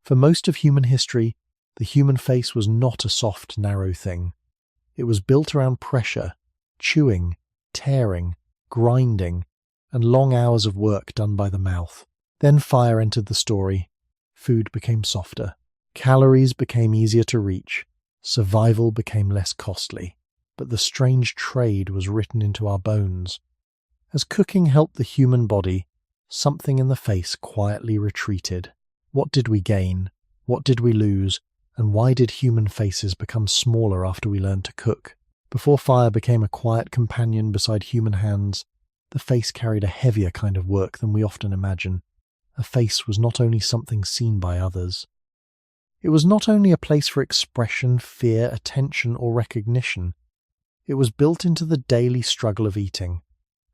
For most of human history, the human face was not a soft, narrow thing. It was built around pressure, chewing, tearing, grinding, and long hours of work done by the mouth. Then fire entered the story. Food became softer. Calories became easier to reach. Survival became less costly. But the strange trade was written into our bones. As cooking helped the human body, something in the face quietly retreated. What did we gain? What did we lose? And why did human faces become smaller after we learned to cook? Before fire became a quiet companion beside human hands, the face carried a heavier kind of work than we often imagine. A face was not only something seen by others. It was not only a place for expression, fear, attention, or recognition. It was built into the daily struggle of eating.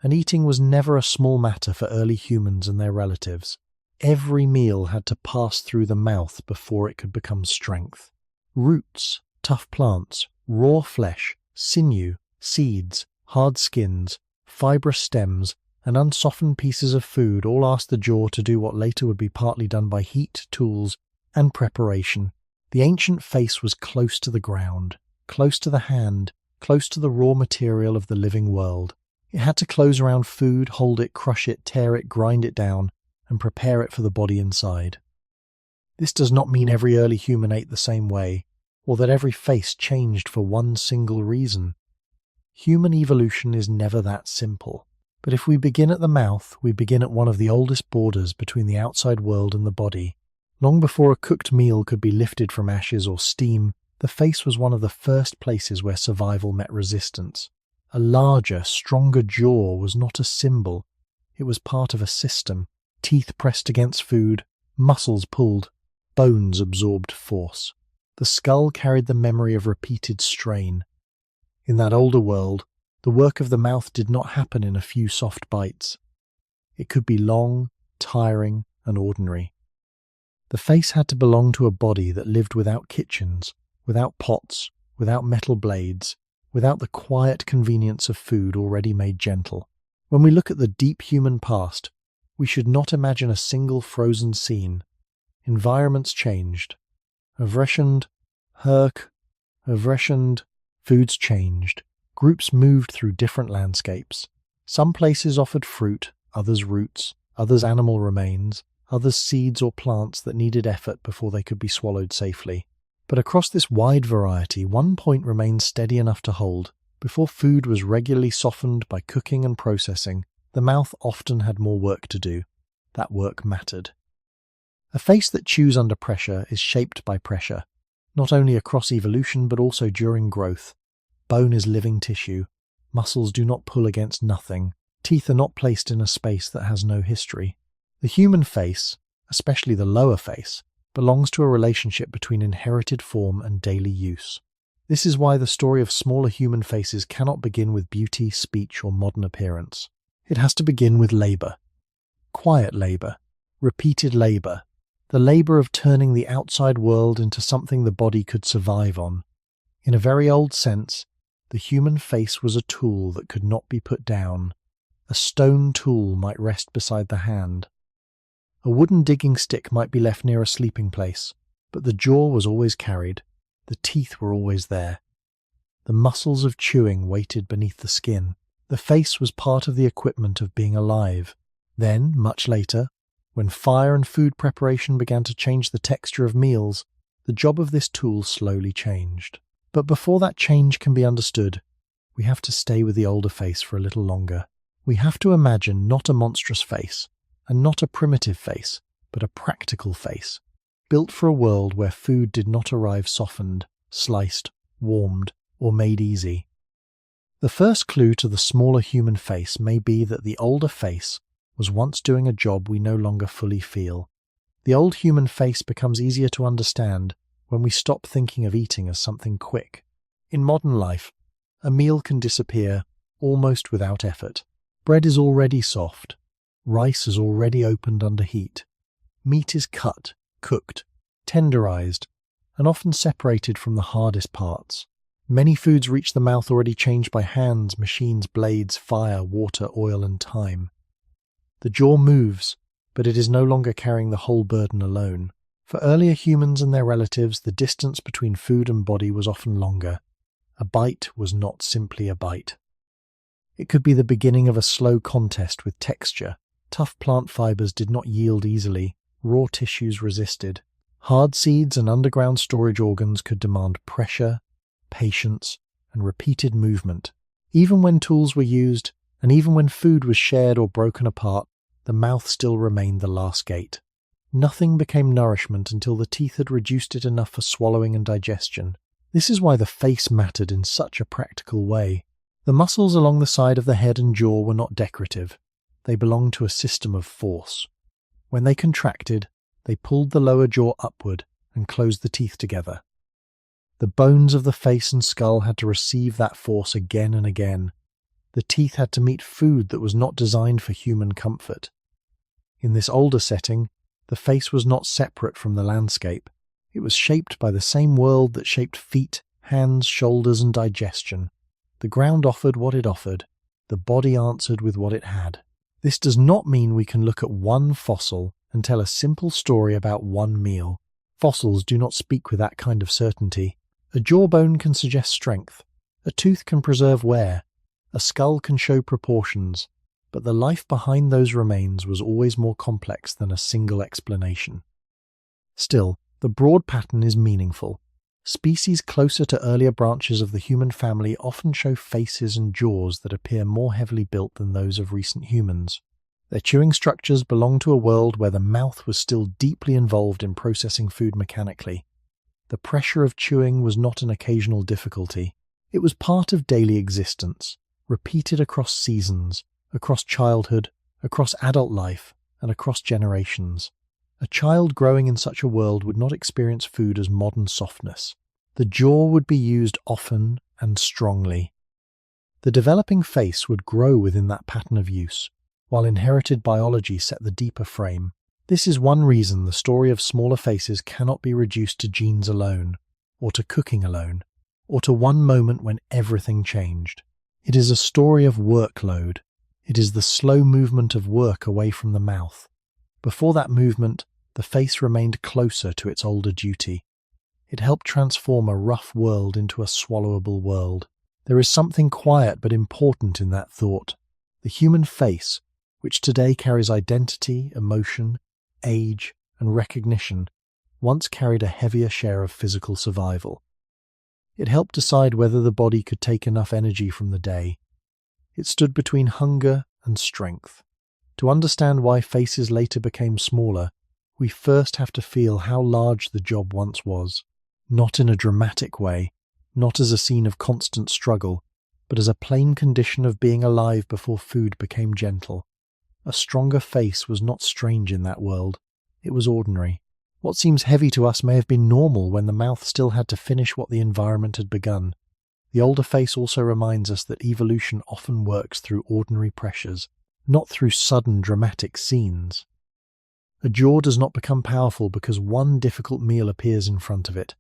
And eating was never a small matter for early humans and their relatives. Every meal had to pass through the mouth before it could become strength. Roots, tough plants, raw flesh, sinew, seeds, hard skins, fibrous stems, and unsoftened pieces of food all asked the jaw to do what later would be partly done by heat, tools, and preparation. The ancient face was close to the ground, close to the hand, close to the raw material of the living world. It had to close around food, hold it, crush it, tear it, grind it down, and prepare it for the body inside. This does not mean every early human ate the same way, or that every face changed for one single reason. Human evolution is never that simple. But if we begin at the mouth, we begin at one of the oldest borders between the outside world and the body. Long before a cooked meal could be lifted from ashes or steam, the face was one of the first places where survival met resistance. A larger, stronger jaw was not a symbol. It was part of a system. Teeth pressed against food, muscles pulled, bones absorbed force. The skull carried the memory of repeated strain. In that older world, the work of the mouth did not happen in a few soft bites. It could be long, tiring, and ordinary. The face had to belong to a body that lived without kitchens, without pots, without metal blades, without the quiet convenience of food already made gentle. When we look at the deep human past, we should not imagine a single frozen scene. Environments changed. Avreschend, Herk, Avreschend, foods changed. Groups moved through different landscapes. Some places offered fruit, others roots, others animal remains, others seeds or plants that needed effort before they could be swallowed safely. But across this wide variety, one point remained steady enough to hold. Before food was regularly softened by cooking and processing, the mouth often had more work to do. That work mattered. A face that chews under pressure is shaped by pressure, not only across evolution but also during growth. Bone is living tissue. Muscles do not pull against nothing. Teeth are not placed in a space that has no history. The human face, especially the lower face, belongs to a relationship between inherited form and daily use. This is why the story of smaller human faces cannot begin with beauty, speech, or modern appearance. It has to begin with labor. Quiet labor. Repeated labor. The labor of turning the outside world into something the body could survive on. In a very old sense, the human face was a tool that could not be put down. A stone tool might rest beside the hand. A wooden digging stick might be left near a sleeping place, but the jaw was always carried. The teeth were always there. The muscles of chewing waited beneath the skin. The face was part of the equipment of being alive. Then, much later, when fire and food preparation began to change the texture of meals, the job of this tool slowly changed. But before that change can be understood, we have to stay with the older face for a little longer. We have to imagine not a monstrous face, and not a primitive face, but a practical face, built for a world where food did not arrive softened, sliced, warmed, or made easy. The first clue to the smaller human face may be that the older face was once doing a job we no longer fully feel. The old human face becomes easier to understand when we stop thinking of eating as something quick. In modern life, a meal can disappear almost without effort. Bread is already soft. Rice is already opened under heat. Meat is cut, cooked, tenderized, and often separated from the hardest parts. Many foods reach the mouth already changed by hands, machines, blades, fire, water, oil, and time. The jaw moves, but it is no longer carrying the whole burden alone. For earlier humans and their relatives, the distance between food and body was often longer. A bite was not simply a bite. It could be the beginning of a slow contest with texture. Tough plant fibers did not yield easily, raw tissues resisted. Hard seeds and underground storage organs could demand pressure, patience, and repeated movement. Even when tools were used, and even when food was shared or broken apart, the mouth still remained the last gate. Nothing became nourishment until the teeth had reduced it enough for swallowing and digestion. This is why the face mattered in such a practical way. The muscles along the side of the head and jaw were not decorative. They belonged to a system of force. When they contracted, they pulled the lower jaw upward and closed the teeth together. The bones of the face and skull had to receive that force again and again. The teeth had to meet food that was not designed for human comfort. In this older setting, the face was not separate from the landscape. It was shaped by the same world that shaped feet, hands, shoulders, and digestion. The ground offered what it offered. The body answered with what it had. This does not mean we can look at one fossil and tell a simple story about one meal. Fossils do not speak with that kind of certainty. A jawbone can suggest strength. A tooth can preserve wear. A skull can show proportions. But the life behind those remains was always more complex than a single explanation. Still, the broad pattern is meaningful. Species closer to earlier branches of the human family often show faces and jaws that appear more heavily built than those of recent humans. Their chewing structures belong to a world where the mouth was still deeply involved in processing food mechanically. The pressure of chewing was not an occasional difficulty. It was part of daily existence, repeated across seasons, across childhood, across adult life, and across generations. A child growing in such a world would not experience food as modern softness. The jaw would be used often and strongly. The developing face would grow within that pattern of use, while inherited biology set the deeper frame. This is one reason the story of smaller faces cannot be reduced to genes alone, or to cooking alone, or to one moment when everything changed. It is a story of workload. It is the slow movement of work away from the mouth. Before that movement, the face remained closer to its older duty. It helped transform a rough world into a swallowable world. There is something quiet but important in that thought. The human face, which today carries identity, emotion, age, and recognition, once carried a heavier share of physical survival. It helped decide whether the body could take enough energy from the day. It stood between hunger and strength. To understand why faces later became smaller, we first have to feel how large the job once was. Not in a dramatic way, not as a scene of constant struggle, but as a plain condition of being alive before food became gentle. A stronger face was not strange in that world. It was ordinary. What seems heavy to us may have been normal when the mouth still had to finish what the environment had begun. The older face also reminds us that evolution often works through ordinary pressures, not through sudden dramatic scenes. A jaw does not become powerful because one difficult meal appears in front of it.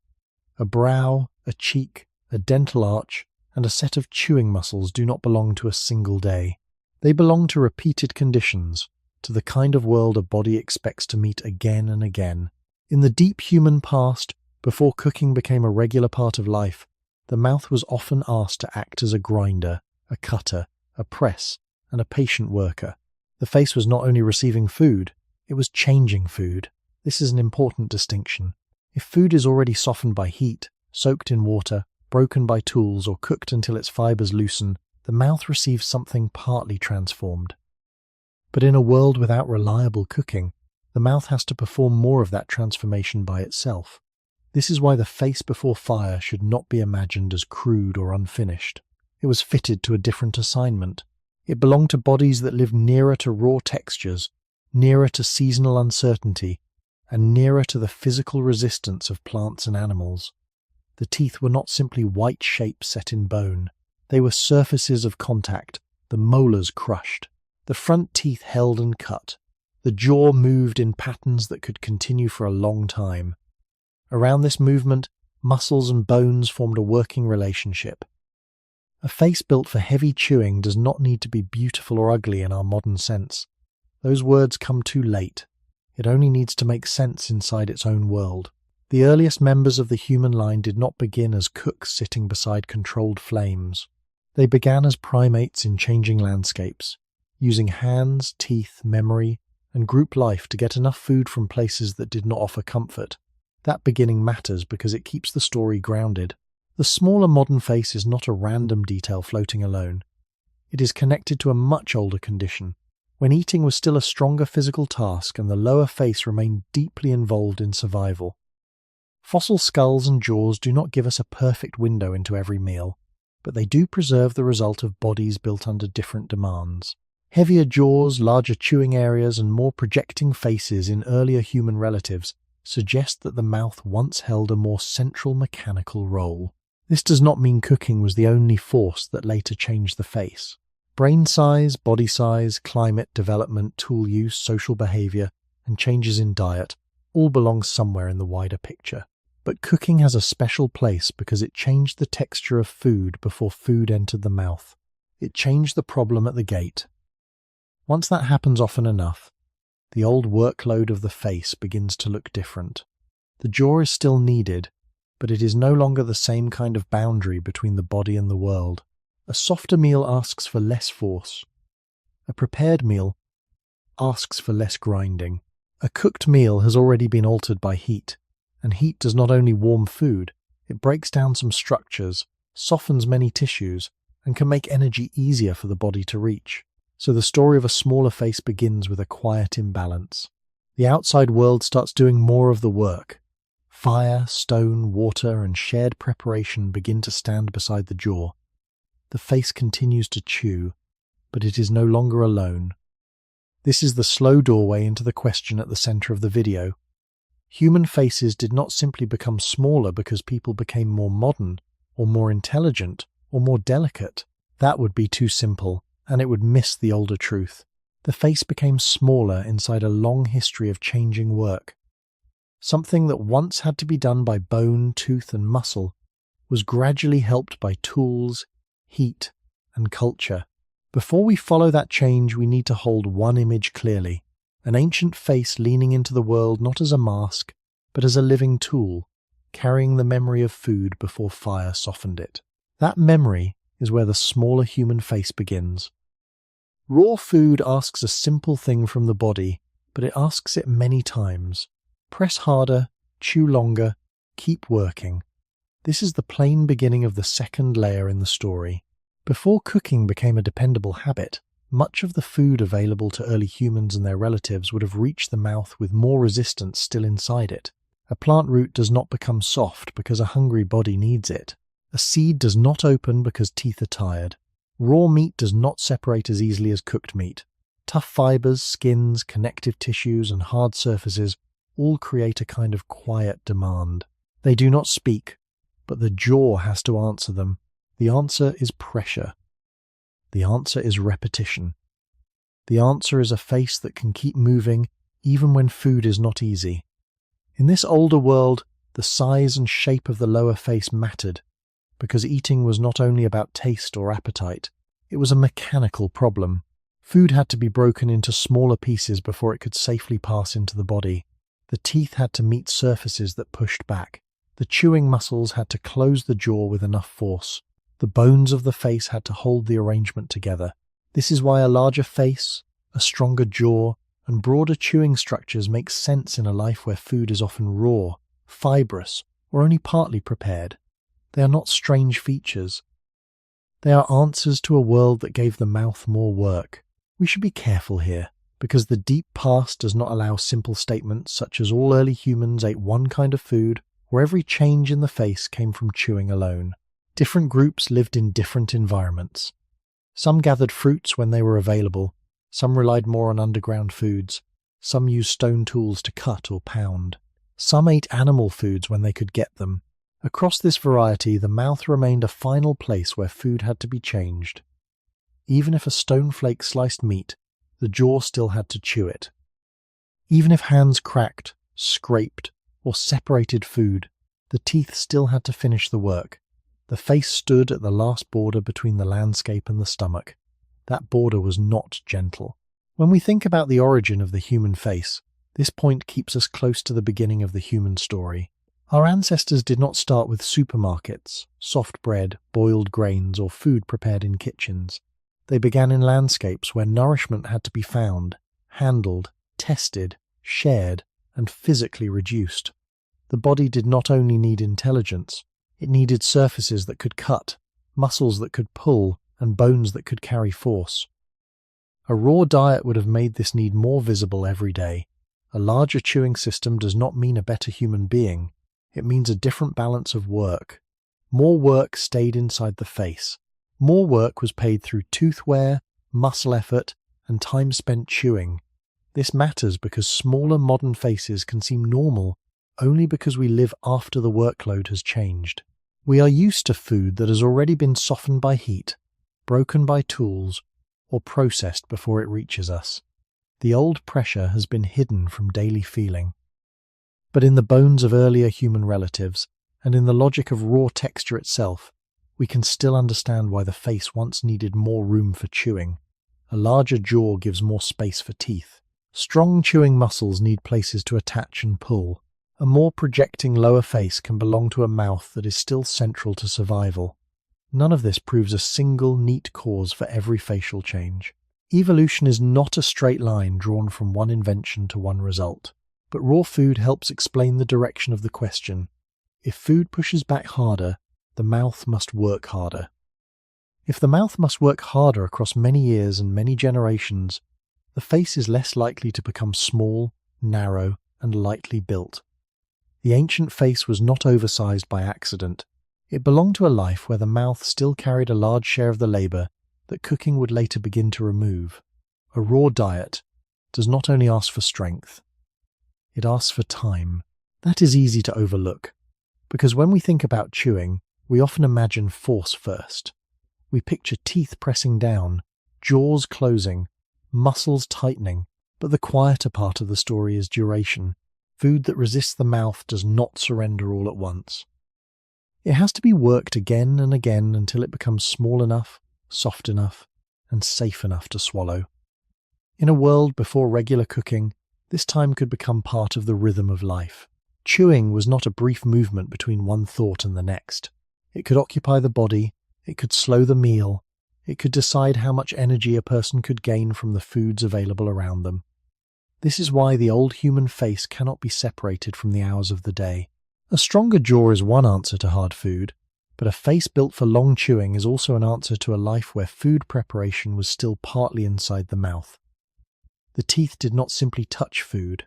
A brow, a cheek, a dental arch, and a set of chewing muscles do not belong to a single day. They belong to repeated conditions, to the kind of world a body expects to meet again and again. In the deep human past, before cooking became a regular part of life, the mouth was often asked to act as a grinder, a cutter, a press, and a patient worker. The face was not only receiving food, it was changing food. This is an important distinction. If food is already softened by heat, soaked in water, broken by tools, or cooked until its fibers loosen, the mouth receives something partly transformed. But in a world without reliable cooking, the mouth has to perform more of that transformation by itself. This is why the face before fire should not be imagined as crude or unfinished. It was fitted to a different assignment. It belonged to bodies that lived nearer to raw textures, nearer to seasonal uncertainty, and nearer to the physical resistance of plants and animals. The teeth were not simply white shapes set in bone. They were surfaces of contact, the molars crushed. The front teeth held and cut. The jaw moved in patterns that could continue for a long time. Around this movement, muscles and bones formed a working relationship. A face built for heavy chewing does not need to be beautiful or ugly in our modern sense. Those words come too late. It only needs to make sense inside its own world. The earliest members of the human line did not begin as cooks sitting beside controlled flames. They began as primates in changing landscapes, using hands, teeth, memory, and group life to get enough food from places that did not offer comfort. That beginning matters because it keeps the story grounded. The smaller modern face is not a random detail floating alone. It is connected to a much older condition, when eating was still a stronger physical task and the lower face remained deeply involved in survival. Fossil skulls and jaws do not give us a perfect window into every meal, but they do preserve the result of bodies built under different demands. Heavier jaws, larger chewing areas, and more projecting faces in earlier human relatives suggest that the mouth once held a more central mechanical role. This does not mean cooking was the only force that later changed the face. Brain size, body size, climate, development, tool use, social behavior, and changes in diet all belong somewhere in the wider picture. But cooking has a special place because it changed the texture of food before food entered the mouth. It changed the problem at the gate. Once that happens often enough, the old workload of the face begins to look different. The jaw is still needed, but it is no longer the same kind of boundary between the body and the world. A softer meal asks for less force. A prepared meal asks for less grinding. A cooked meal has already been altered by heat, and heat does not only warm food, it breaks down some structures, softens many tissues, and can make energy easier for the body to reach. So the story of a smaller face begins with a quiet imbalance. The outside world starts doing more of the work. Fire, stone, water, and shared preparation begin to stand beside the jaw. The face continues to chew, but it is no longer alone. This is the slow doorway into the question at the center of the video. Human faces did not simply become smaller because people became more modern, or more intelligent, or more delicate. That would be too simple, and it would miss the older truth. The face became smaller inside a long history of changing work. Something that once had to be done by bone, tooth, and muscle was gradually helped by tools, heat, and culture. Before we follow that change, we need to hold one image clearly. An ancient face leaning into the world not as a mask, but as a living tool, carrying the memory of food before fire softened it. That memory is where the smaller human face begins. Raw food asks a simple thing from the body, but it asks it many times. Press harder, chew longer, keep working. This is the plain beginning of the second layer in the story. Before cooking became a dependable habit, much of the food available to early humans and their relatives would have reached the mouth with more resistance still inside it. A plant root does not become soft because a hungry body needs it. A seed does not open because teeth are tired. Raw meat does not separate as easily as cooked meat. Tough fibers, skins, connective tissues, and hard surfaces all create a kind of quiet demand. They do not speak, but the jaw has to answer them. The answer is pressure. The answer is repetition. The answer is a face that can keep moving even when food is not easy. In this older world, the size and shape of the lower face mattered, because eating was not only about taste or appetite, it was a mechanical problem. Food had to be broken into smaller pieces before it could safely pass into the body. The teeth had to meet surfaces that pushed back. The chewing muscles had to close the jaw with enough force. The bones of the face had to hold the arrangement together. This is why a larger face, a stronger jaw, and broader chewing structures make sense in a life where food is often raw, fibrous, or only partly prepared. They are not strange features. They are answers to a world that gave the mouth more work. We should be careful here, because the deep past does not allow simple statements such as all early humans ate one kind of food, or every change in the face came from chewing alone. Different groups lived in different environments. Some gathered fruits when they were available, some relied more on underground foods, some used stone tools to cut or pound. Some ate animal foods when they could get them. Across this variety, the mouth remained a final place where food had to be changed. Even if a stone flake sliced meat, the jaw still had to chew it. Even if hands cracked, scraped, or separated food, the teeth still had to finish the work. The face stood at the last border between the landscape and the stomach. That border was not gentle. When we think about the origin of the human face, This point keeps us close to the beginning of the human story. Our ancestors did not start with supermarkets, soft bread, boiled grains, or food prepared in kitchens. They began in landscapes where nourishment had to be found, handled, tested, shared, and physically reduced. The body did not only need intelligence, it needed surfaces that could cut, muscles that could pull, and bones that could carry force. A raw diet would have made this need more visible every day. A larger chewing system does not mean a better human being. It means a different balance of work. More work stayed inside the face. More work was paid through tooth wear, muscle effort, and time spent chewing. This matters because smaller modern faces can seem normal only because we live after the workload has changed. We are used to food that has already been softened by heat, broken by tools, or processed before it reaches us. The old pressure has been hidden from daily feeling. But in the bones of earlier human relatives, and in the logic of raw texture itself, we can still understand why the face once needed more room for chewing. A larger jaw gives more space for teeth. Strong chewing muscles need places to attach and pull. A more projecting lower face can belong to a mouth that is still central to survival. None of this proves a single, neat cause for every facial change. Evolution is not a straight line drawn from one invention to one result. But raw food helps explain the direction of the question. If food pushes back harder, the mouth must work harder. If the mouth must work harder across many years and many generations, the face is less likely to become small, narrow, and lightly built. The ancient face was not oversized by accident. It belonged to a life where the mouth still carried a large share of the labor that cooking would later begin to remove. A raw diet does not only ask for strength, it asks for time. That is easy to overlook, because when we think about chewing, we often imagine force first. We picture teeth pressing down, jaws closing, muscles tightening, but the quieter part of the story is duration. Food that resists the mouth does not surrender all at once. It has to be worked again and again until it becomes small enough, soft enough, and safe enough to swallow. In a world before regular cooking, this time could become part of the rhythm of life. Chewing was not a brief movement between one thought and the next. It could occupy the body, it could slow the meal, it could decide how much energy a person could gain from the foods available around them. This is why the old human face cannot be separated from the hours of the day. A stronger jaw is one answer to hard food, but a face built for long chewing is also an answer to a life where food preparation was still partly inside the mouth. The teeth did not simply touch food.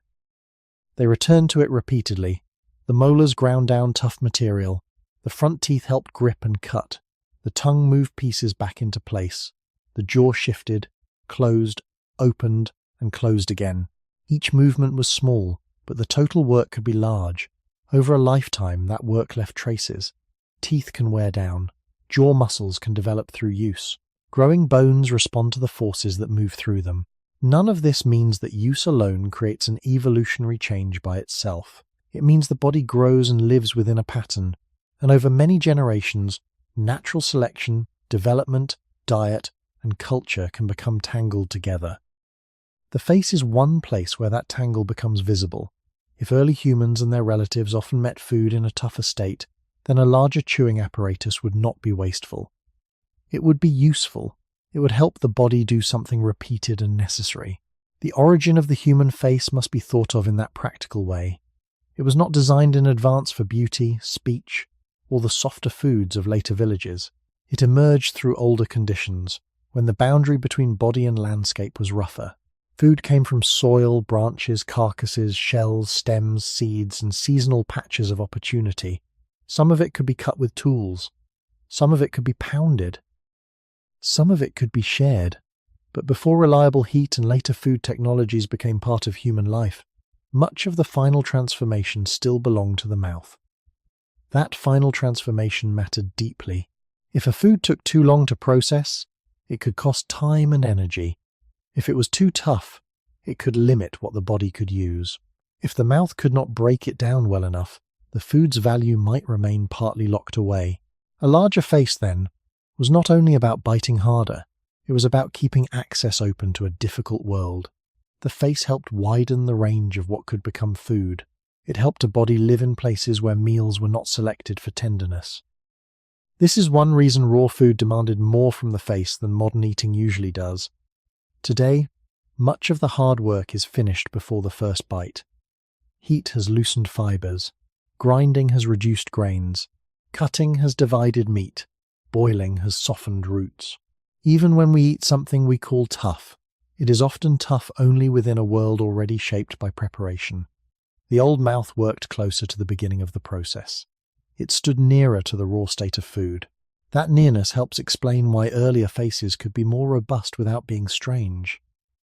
They returned to it repeatedly. The molars ground down tough material. The front teeth helped grip and cut. The tongue moved pieces back into place. The jaw shifted, closed, opened, and closed again. Each movement was small, but the total work could be large. Over a lifetime, that work left traces. Teeth can wear down. Jaw muscles can develop through use. Growing bones respond to the forces that move through them. None of this means that use alone creates an evolutionary change by itself. It means the body grows and lives within a pattern, and over many generations, natural selection, development, diet, and culture can become tangled together. The face is one place where that tangle becomes visible. If early humans and their relatives often met food in a tougher state, then a larger chewing apparatus would not be wasteful. It would be useful. It would help the body do something repeated and necessary. The origin of the human face must be thought of in that practical way. It was not designed in advance for beauty, speech, or the softer foods of later villages. It emerged through older conditions, when the boundary between body and landscape was rougher. Food came from soil, branches, carcasses, shells, stems, seeds, and seasonal patches of opportunity. Some of it could be cut with tools. Some of it could be pounded. Some of it could be shared. But before reliable heat and later food technologies became part of human life, much of the final transformation still belonged to the mouth. That final transformation mattered deeply. If a food took too long to process, it could cost time and energy. If it was too tough, it could limit what the body could use. If the mouth could not break it down well enough, the food's value might remain partly locked away. A larger face, then, was not only about biting harder, it was about keeping access open to a difficult world. The face helped widen the range of what could become food. It helped a body live in places where meals were not selected for tenderness. This is one reason raw food demanded more from the face than modern eating usually does. Today, much of the hard work is finished before the first bite. Heat has loosened fibers. Grinding has reduced grains. Cutting has divided meat. Boiling has softened roots. Even when we eat something we call tough, it is often tough only within a world already shaped by preparation. The old mouth worked closer to the beginning of the process. It stood nearer to the raw state of food. That nearness helps explain why earlier faces could be more robust without being strange.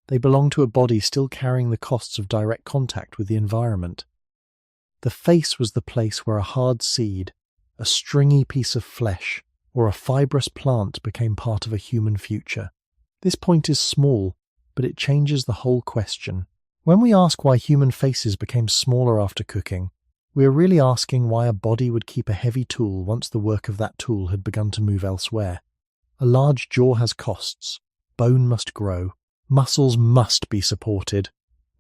They belong to a body still carrying the costs of direct contact with the environment. The face was the place where a hard seed, a stringy piece of flesh, or a fibrous plant became part of a human future. This point is small, but it changes the whole question. When we ask why human faces became smaller after cooking, we are really asking why a body would keep a heavy tool once the work of that tool had begun to move elsewhere. A large jaw has costs. Bone must grow. Muscles must be supported.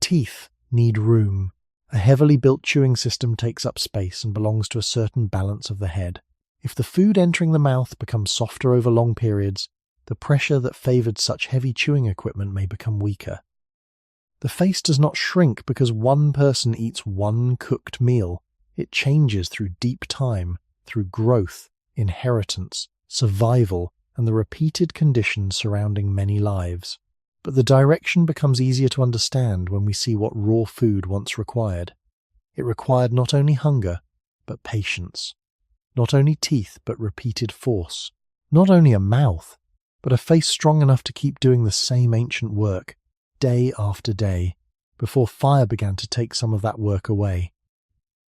Teeth need room. A heavily built chewing system takes up space and belongs to a certain balance of the head. If the food entering the mouth becomes softer over long periods, the pressure that favored such heavy chewing equipment may become weaker. The face does not shrink because one person eats one cooked meal. It changes through deep time, through growth, inheritance, survival, and the repeated conditions surrounding many lives. But the direction becomes easier to understand when we see what raw food once required. It required not only hunger, but patience. Not only teeth, but repeated force. Not only a mouth, but a face strong enough to keep doing the same ancient work, day after day, before fire began to take some of that work away.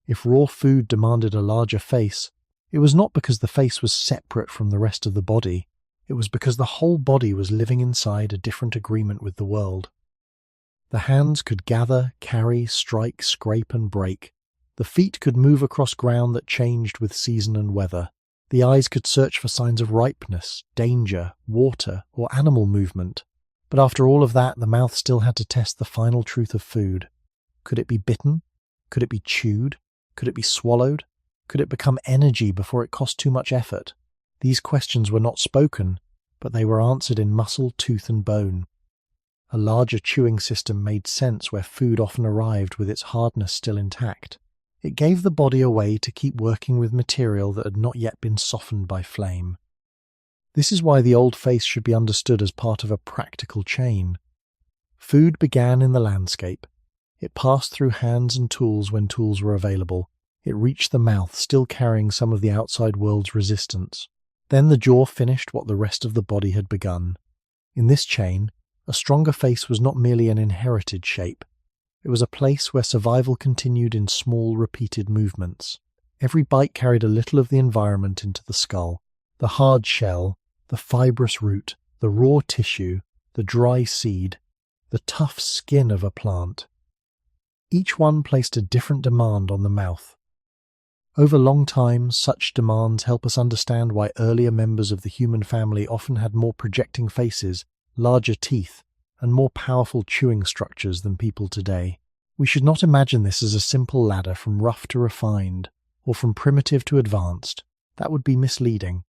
If raw food demanded a larger face, it was not because the face was separate from the rest of the body. It was because the whole body was living inside a different agreement with the world. The hands could gather, carry, strike, scrape, and break. The feet could move across ground that changed with season and weather. The eyes could search for signs of ripeness, danger, water, or animal movement. But after all of that, the mouth still had to test the final truth of food. Could it be bitten? Could it be chewed? Could it be swallowed? Could it become energy before it cost too much effort? These questions were not spoken, but they were answered in muscle, tooth, and bone. A larger chewing system made sense where food often arrived with its hardness still intact. It gave the body a way to keep working with material that had not yet been softened by flame. This is why the old face should be understood as part of a practical chain. Food began in the landscape. It passed through hands and tools when tools were available. It reached the mouth, still carrying some of the outside world's resistance. Then the jaw finished what the rest of the body had begun. In this chain, a stronger face was not merely an inherited shape. It was a place where survival continued in small, repeated movements. Every bite carried a little of the environment into the skull. The hard shell, the fibrous root, the raw tissue, the dry seed, the tough skin of a plant. Each one placed a different demand on the mouth. Over long time, such demands help us understand why earlier members of the human family often had more projecting faces, larger teeth, and more powerful chewing structures than people today. We should not imagine this as a simple ladder from rough to refined, or from primitive to advanced. That would be misleading.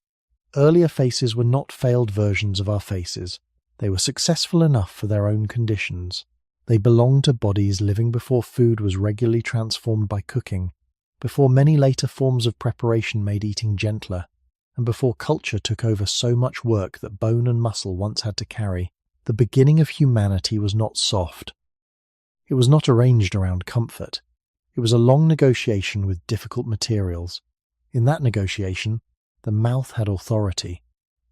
Earlier faces were not failed versions of our faces. They were successful enough for their own conditions. They belonged to bodies living before food was regularly transformed by cooking, before many later forms of preparation made eating gentler, and before culture took over so much work that bone and muscle once had to carry. The beginning of humanity was not soft. It was not arranged around comfort. It was a long negotiation with difficult materials. In that negotiation, the mouth had authority.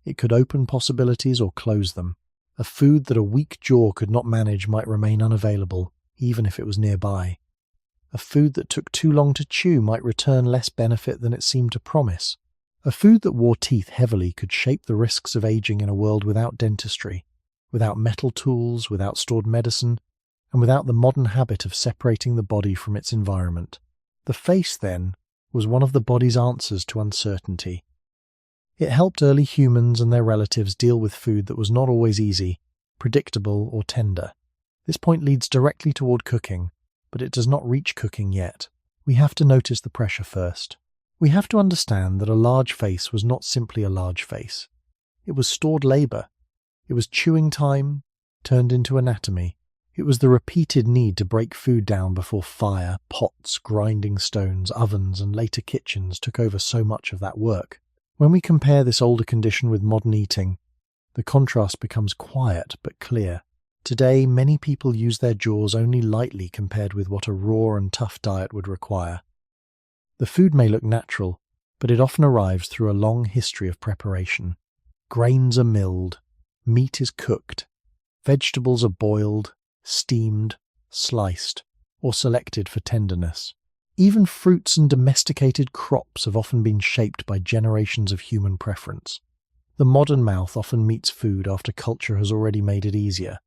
It could open possibilities or close them. A food that a weak jaw could not manage might remain unavailable, even if it was nearby. A food that took too long to chew might return less benefit than it seemed to promise. A food that wore teeth heavily could shape the risks of aging in a world without dentistry, without metal tools, without stored medicine, and without the modern habit of separating the body from its environment. The face, then, was one of the body's answers to uncertainty. It helped early humans and their relatives deal with food that was not always easy, predictable, or tender. This point leads directly toward cooking, but it does not reach cooking yet. We have to notice the pressure first. We have to understand that a large face was not simply a large face. It was stored labor. It was chewing time turned into anatomy. It was the repeated need to break food down before fire, pots, grinding stones, ovens, and later kitchens took over so much of that work. When we compare this older condition with modern eating, the contrast becomes quiet but clear. Today, many people use their jaws only lightly compared with what a raw and tough diet would require. The food may look natural, but it often arrives through a long history of preparation. Grains are milled, meat is cooked, vegetables are boiled, steamed, sliced, or selected for tenderness. Even fruits and domesticated crops have often been shaped by generations of human preference. The modern mouth often meets food after culture has already made it easier.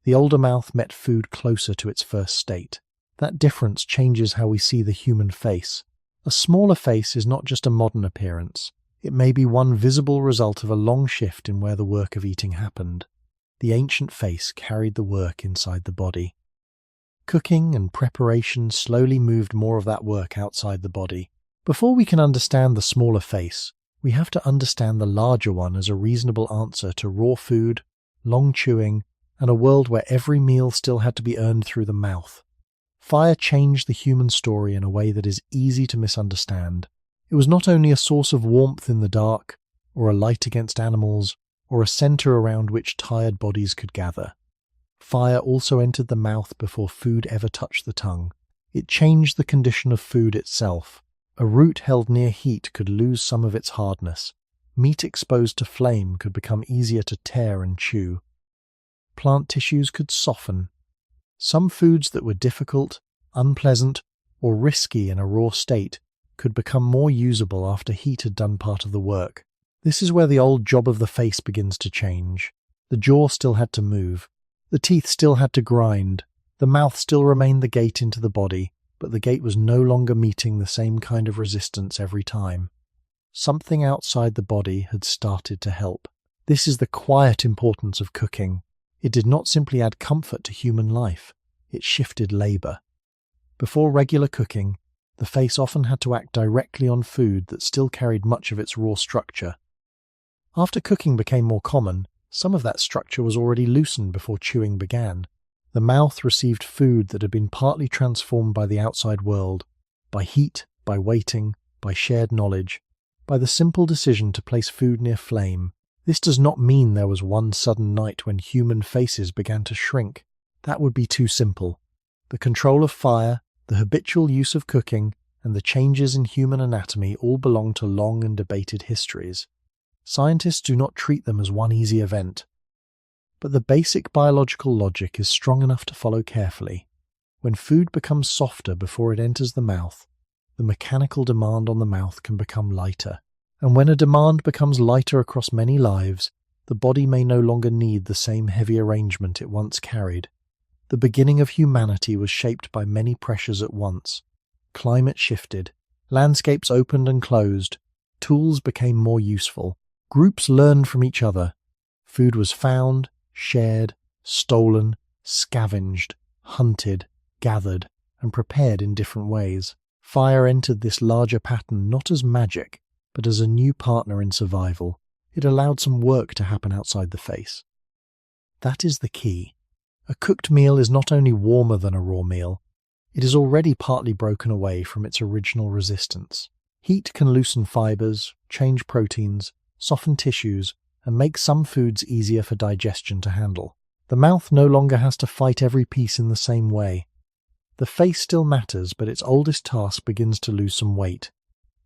The older mouth met food closer to its first state. That difference changes how we see the human face. A smaller face is not just a modern appearance. It may be one visible result of a long shift in where the work of eating happened. The ancient face carried the work inside the body. Cooking and preparation slowly moved more of that work outside the body. Before we can understand the smaller face, we have to understand the larger one as a reasonable answer to raw food, long chewing, and a world where every meal still had to be earned through the mouth. Fire changed the human story in a way that is easy to misunderstand. It was not only a source of warmth in the dark, or a light against animals, or a center around which tired bodies could gather. Fire also entered the mouth before food ever touched the tongue. It changed the condition of food itself. A root held near heat could lose some of its hardness. Meat exposed to flame could become easier to tear and chew. Plant tissues could soften. Some foods that were difficult, unpleasant, or risky in a raw state could become more usable after heat had done part of the work. This is where the old job of the face begins to change. The jaw still had to move. The teeth still had to grind. The mouth still remained the gate into the body, but the gate was no longer meeting the same kind of resistance every time. Something outside the body had started to help. This is the quiet importance of cooking. It did not simply add comfort to human life. It shifted labor. Before regular cooking, the face often had to act directly on food that still carried much of its raw structure. After cooking became more common, some of that structure was already loosened before chewing began. The mouth received food that had been partly transformed by the outside world, by heat, by waiting, by shared knowledge, by the simple decision to place food near flame. This does not mean there was one sudden night when human faces began to shrink. That would be too simple. The control of fire, the habitual use of cooking, and the changes in human anatomy all belong to long and debated histories. Scientists do not treat them as one easy event. But the basic biological logic is strong enough to follow carefully. When food becomes softer before it enters the mouth, the mechanical demand on the mouth can become lighter. And when a demand becomes lighter across many lives, the body may no longer need the same heavy arrangement it once carried. The beginning of humanity was shaped by many pressures at once. Climate shifted, landscapes opened and closed, tools became more useful, groups learned from each other. Food was found, shared, stolen, scavenged, hunted, gathered, and prepared in different ways. Fire entered this larger pattern not as magic, but as a new partner in survival. It allowed some work to happen outside the face. That is the key. A cooked meal is not only warmer than a raw meal, it is already partly broken away from its original resistance. Heat can loosen fibers, change proteins, soften tissues, and make some foods easier for digestion to handle. The mouth no longer has to fight every piece in the same way. The face still matters, but its oldest task begins to lose some weight.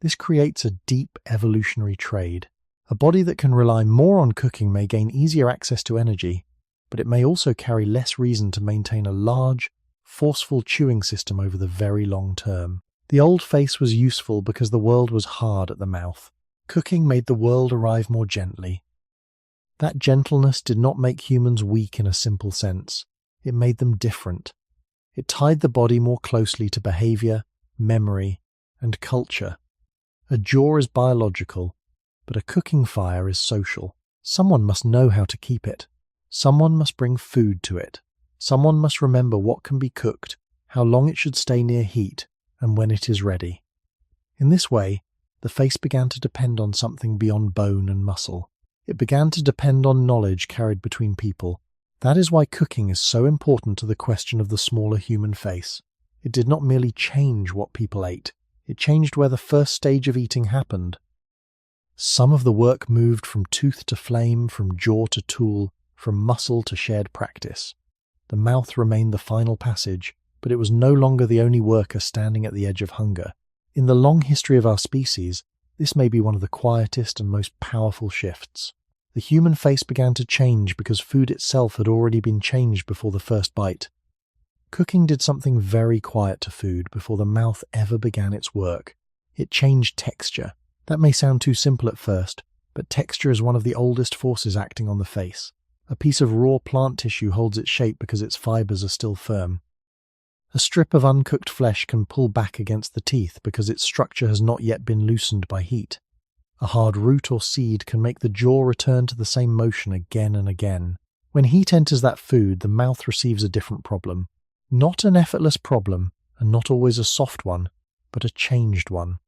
This creates a deep evolutionary trade. A body that can rely more on cooking may gain easier access to energy, but it may also carry less reason to maintain a large, forceful chewing system over the very long term. The old face was useful because the world was hard at the mouth. Cooking made the world arrive more gently. That gentleness did not make humans weak in a simple sense. It made them different. It tied the body more closely to behavior, memory, and culture. A jaw is biological, but a cooking fire is social. Someone must know how to keep it. Someone must bring food to it. Someone must remember what can be cooked, how long it should stay near heat, and when it is ready. In this way, the face began to depend on something beyond bone and muscle. It began to depend on knowledge carried between people. That is why cooking is so important to the question of the smaller human face. It did not merely change what people ate, it changed where the first stage of eating happened. Some of the work moved from tooth to flame, from jaw to tool, from muscle to shared practice. The mouth remained the final passage, but it was no longer the only worker standing at the edge of hunger. In the long history of our species, this may be one of the quietest and most powerful shifts. The human face began to change because food itself had already been changed before the first bite. Cooking did something very quiet to food before the mouth ever began its work. It changed texture. That may sound too simple at first, but texture is one of the oldest forces acting on the face. A piece of raw plant tissue holds its shape because its fibers are still firm. A strip of uncooked flesh can pull back against the teeth because its structure has not yet been loosened by heat. A hard root or seed can make the jaw return to the same motion again and again. When heat enters that food, the mouth receives a different problem. Not an effortless problem, and not always a soft one, but a changed one.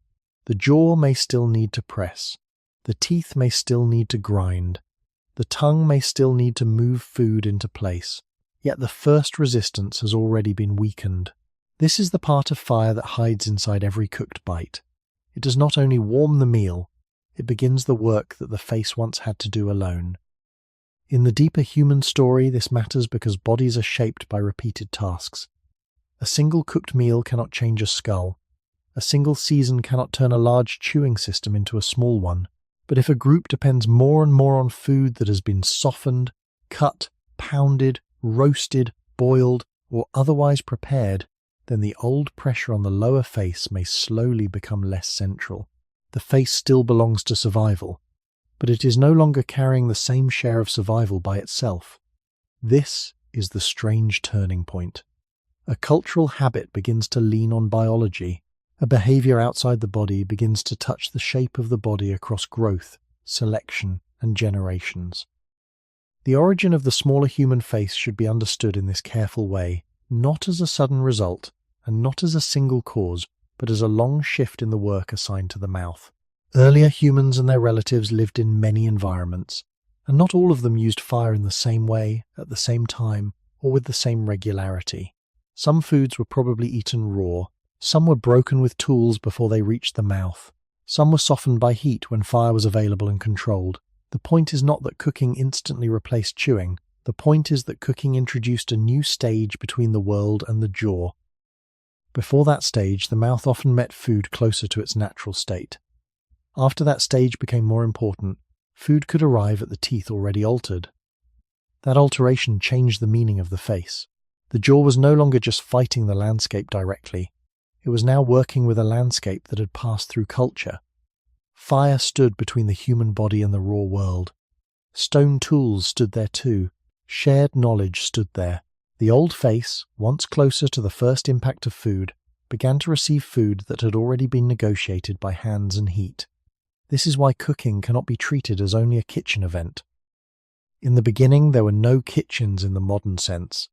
The jaw may still need to press. The teeth may still need to grind. The tongue may still need to move food into place. Yet the first resistance has already been weakened. This is the part of fire that hides inside every cooked bite. It does not only warm the meal, it begins the work that the face once had to do alone. In the deeper human story, this matters because bodies are shaped by repeated tasks. A single cooked meal cannot change a skull. A single season cannot turn a large chewing system into a small one. But if a group depends more and more on food that has been softened, cut, pounded, roasted, boiled, or otherwise prepared, then the old pressure on the lower face may slowly become less central. The face still belongs to survival, but it is no longer carrying the same share of survival by itself. This is the strange turning point. A cultural habit begins to lean on biology. A behavior outside the body begins to touch the shape of the body across growth, selection, and generations. The origin of the smaller human face should be understood in this careful way, not as a sudden result, and not as a single cause, but as a long shift in the work assigned to the mouth. Earlier humans and their relatives lived in many environments, and not all of them used fire in the same way, at the same time, or with the same regularity. Some foods were probably eaten raw. Some were broken with tools before they reached the mouth. Some were softened by heat when fire was available and controlled. The point is not that cooking instantly replaced chewing. The point is that cooking introduced a new stage between the world and the jaw. Before that stage, the mouth often met food closer to its natural state. After that stage became more important, food could arrive at the teeth already altered. That alteration changed the meaning of the face. The jaw was no longer just fighting the landscape directly. It was now working with a landscape that had passed through culture. Fire stood between the human body and the raw world. Stone tools stood there too. Shared knowledge stood there. The old face, once closer to the first impact of food, began to receive food that had already been negotiated by hands and heat. This is why cooking cannot be treated as only a kitchen event. In the beginning, there were no kitchens in the modern sense.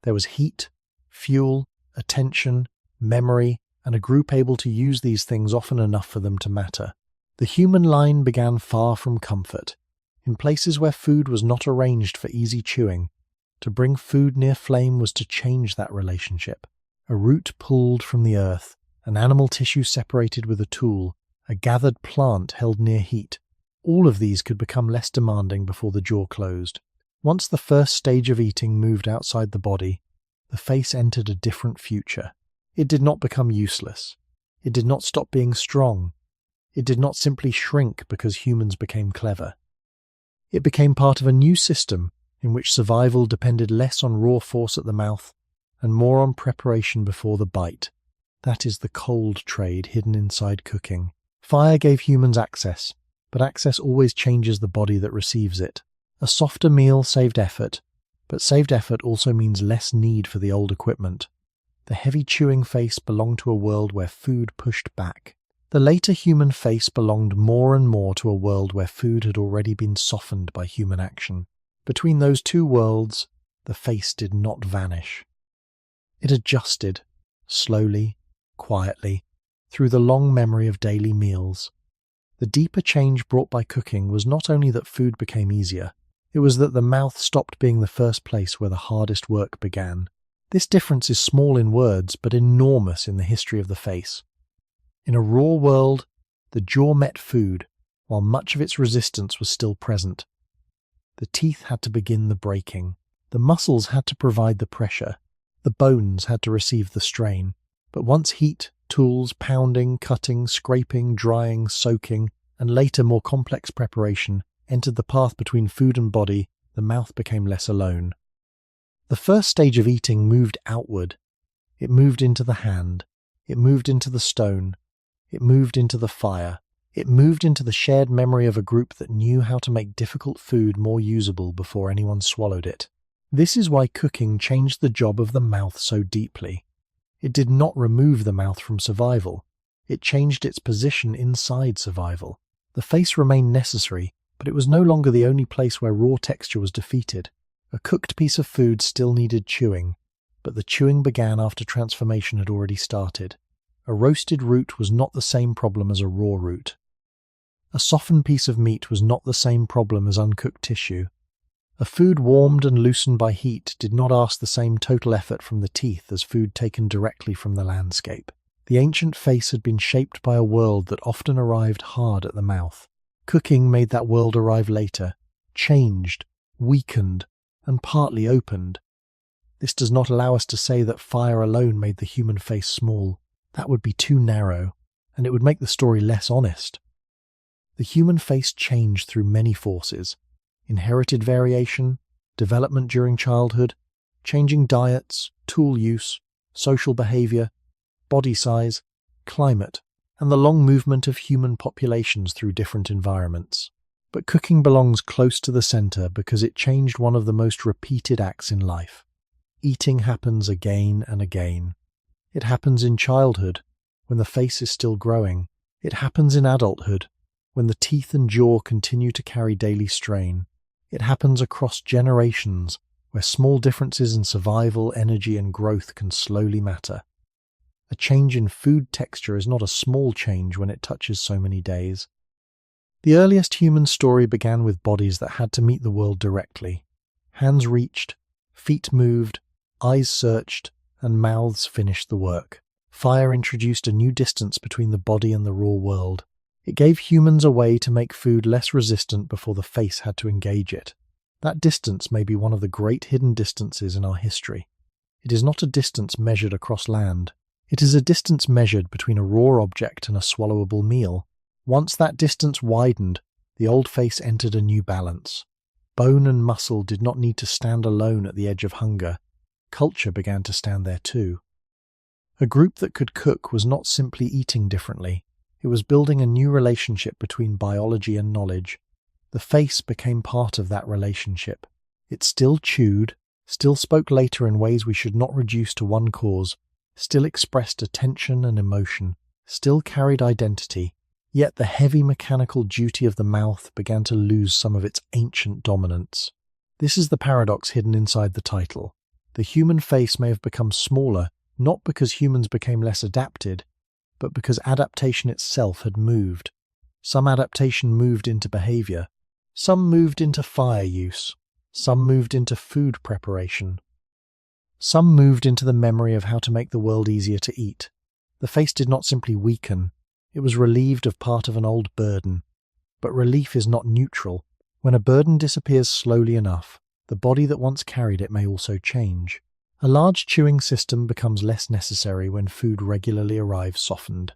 There was heat, fuel, attention, memory, and a group able to use these things often enough for them to matter. The human line began far from comfort. In places where food was not arranged for easy chewing, to bring food near flame was to change that relationship. A root pulled from the earth, an animal tissue separated with a tool, a gathered plant held near heat. All of these could become less demanding before the jaw closed. Once the first stage of eating moved outside the body, the face entered a different future. It did not become useless. It did not stop being strong. It did not simply shrink because humans became clever. It became part of a new system in which survival depended less on raw force at the mouth and more on preparation before the bite. That is the cold trade hidden inside cooking. Fire gave humans access, but access always changes the body that receives it. A softer meal saved effort, but saved effort also means less need for the old equipment. The heavy chewing face belonged to a world where food pushed back. The later human face belonged more and more to a world where food had already been softened by human action. Between those two worlds, the face did not vanish. It adjusted, slowly, quietly, through the long memory of daily meals. The deeper change brought by cooking was not only that food became easier, it was that the mouth stopped being the first place where the hardest work began. This difference is small in words, but enormous in the history of the face. In a raw world, the jaw met food, while much of its resistance was still present. The teeth had to begin the breaking. The muscles had to provide the pressure. The bones had to receive the strain. But once heat, tools, pounding, cutting, scraping, drying, soaking, and later more complex preparation entered the path between food and body, the mouth became less alone. The first stage of eating moved outward. It moved into the hand. It moved into the stone. It moved into the fire. It moved into the shared memory of a group that knew how to make difficult food more usable before anyone swallowed it. This is why cooking changed the job of the mouth so deeply. It did not remove the mouth from survival. It changed its position inside survival. The face remained necessary, but it was no longer the only place where raw texture was defeated. A cooked piece of food still needed chewing, but the chewing began after transformation had already started. A roasted root was not the same problem as a raw root. A softened piece of meat was not the same problem as uncooked tissue. A food warmed and loosened by heat did not ask the same total effort from the teeth as food taken directly from the landscape. The ancient face had been shaped by a world that often arrived hard at the mouth. Cooking made that world arrive later, changed, weakened, and partly opened. This does not allow us to say that fire alone made the human face small. That would be too narrow, and it would make the story less honest. The human face changed through many forces: inherited variation, development during childhood, changing diets, tool use, social behavior, body size, climate, and the long movement of human populations through different environments. But cooking belongs close to the center because it changed one of the most repeated acts in life. Eating happens again and again. It happens in childhood, when the face is still growing. It happens in adulthood, when the teeth and jaw continue to carry daily strain. It happens across generations, where small differences in survival, energy, and growth can slowly matter. A change in food texture is not a small change when it touches so many days. The earliest human story began with bodies that had to meet the world directly. Hands reached, feet moved, eyes searched, and mouths finished the work. Fire introduced a new distance between the body and the raw world. It gave humans a way to make food less resistant before the face had to engage it. That distance may be one of the great hidden distances in our history. It is not a distance measured across land. It is a distance measured between a raw object and a swallowable meal. Once that distance widened, the old face entered a new balance. Bone and muscle did not need to stand alone at the edge of hunger. Culture began to stand there too. A group that could cook was not simply eating differently. It was building a new relationship between biology and knowledge. The face became part of that relationship. It still chewed, still spoke later in ways we should not reduce to one cause, still expressed attention and emotion, still carried identity. Yet the heavy mechanical duty of the mouth began to lose some of its ancient dominance. This is the paradox hidden inside the title. The human face may have become smaller, not because humans became less adapted, but because adaptation itself had moved. Some adaptation moved into behavior. Some moved into fire use. Some moved into food preparation. Some moved into the memory of how to make the world easier to eat. The face did not simply weaken. It was relieved of part of an old burden. But relief is not neutral. When a burden disappears slowly enough, the body that once carried it may also change. A large chewing system becomes less necessary when food regularly arrives softened.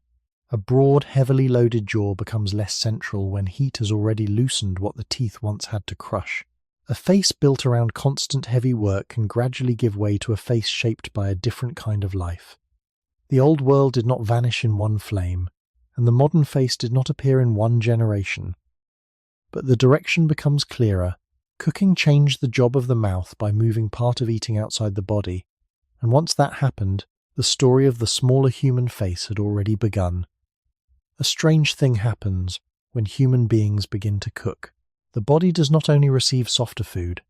A broad, heavily loaded jaw becomes less central when heat has already loosened what the teeth once had to crush. A face built around constant heavy work can gradually give way to a face shaped by a different kind of life. The old world did not vanish in one flame, and the modern face did not appear in one generation. But the direction becomes clearer. Cooking changed the job of the mouth by moving part of eating outside the body, and once that happened, the story of the smaller human face had already begun. A strange thing happens when human beings begin to cook. The body does not only receive softer food,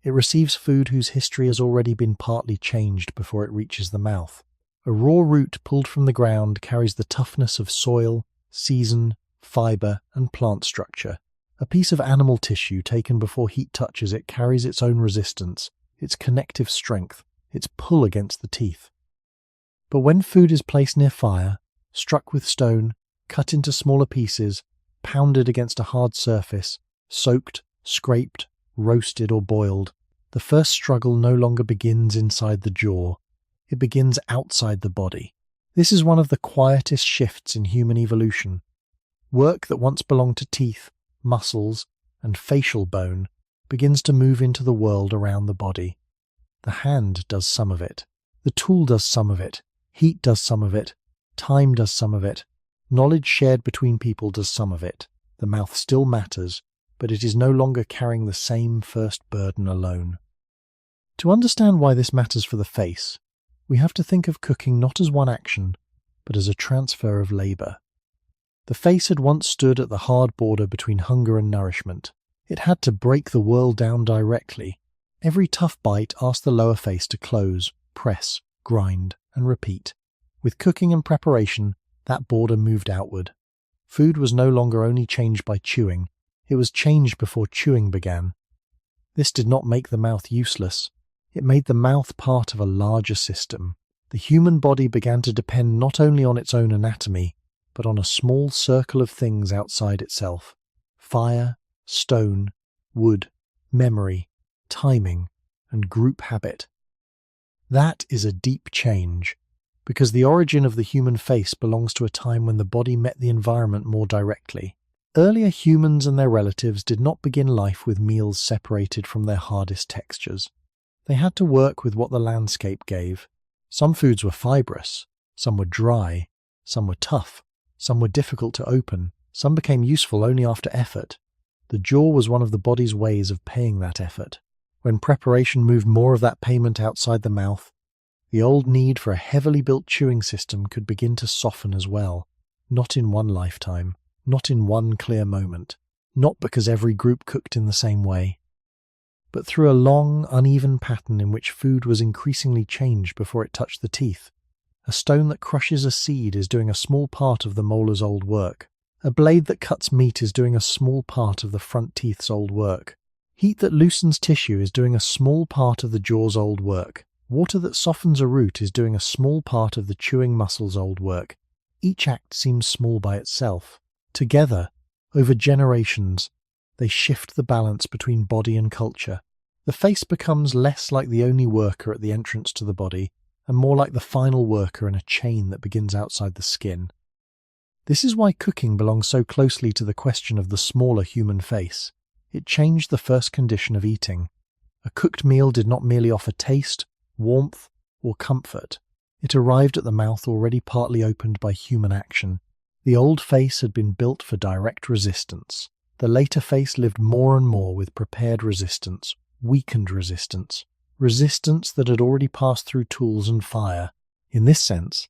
It receives food whose history has already been partly changed before it reaches the mouth. A raw root pulled from the ground carries the toughness of soil, season, fiber, and plant structure. A piece of animal tissue taken before heat touches it carries its own resistance, its connective strength, its pull against the teeth. But when food is placed near fire, struck with stone, cut into smaller pieces, pounded against a hard surface, soaked, scraped, roasted or boiled, the first struggle no longer begins inside the jaw. It begins outside the body. This is one of the quietest shifts in human evolution. Work that once belonged to teeth, muscles, and facial bone begins to move into the world around the body. The hand does some of it. The tool does some of it. Heat does some of it. Time does some of it. Knowledge shared between people does some of it. The mouth still matters, but it is no longer carrying the same first burden alone. To understand why this matters for the face, we have to think of cooking not as one action, but as a transfer of labour. The face had once stood at the hard border between hunger and nourishment. It had to break the world down directly. Every tough bite asked the lower face to close, press, grind, and repeat. With cooking and preparation, that border moved outward. Food was no longer only changed by chewing, it was changed before chewing began. This did not make the mouth useless. It made the mouth part of a larger system. The human body began to depend not only on its own anatomy, but on a small circle of things outside itself. Fire, stone, wood, memory, timing, and group habit. That is a deep change, because the origin of the human face belongs to a time when the body met the environment more directly. Earlier humans and their relatives did not begin life with meals separated from their hardest textures. They had to work with what the landscape gave. Some foods were fibrous, some were dry, some were tough, some were difficult to open, some became useful only after effort. The jaw was one of the body's ways of paying that effort. When preparation moved more of that payment outside the mouth, the old need for a heavily built chewing system could begin to soften as well, not in one lifetime, not in one clear moment, not because every group cooked in the same way, but through a long, uneven pattern in which food was increasingly changed before it touched the teeth. A stone that crushes a seed is doing a small part of the molar's old work. A blade that cuts meat is doing a small part of the front teeth's old work. Heat that loosens tissue is doing a small part of the jaw's old work. Water that softens a root is doing a small part of the chewing muscle's old work. Each act seems small by itself. Together, over generations, they shift the balance between body and culture. The face becomes less like the only worker at the entrance to the body, and more like the final worker in a chain that begins outside the skin. This is why cooking belongs so closely to the question of the smaller human face. It changed the first condition of eating. A cooked meal did not merely offer taste, warmth, or comfort. It arrived at the mouth already partly opened by human action. The old face had been built for direct resistance. The later face lived more and more with prepared resistance, weakened resistance, resistance that had already passed through tools and fire. In this sense,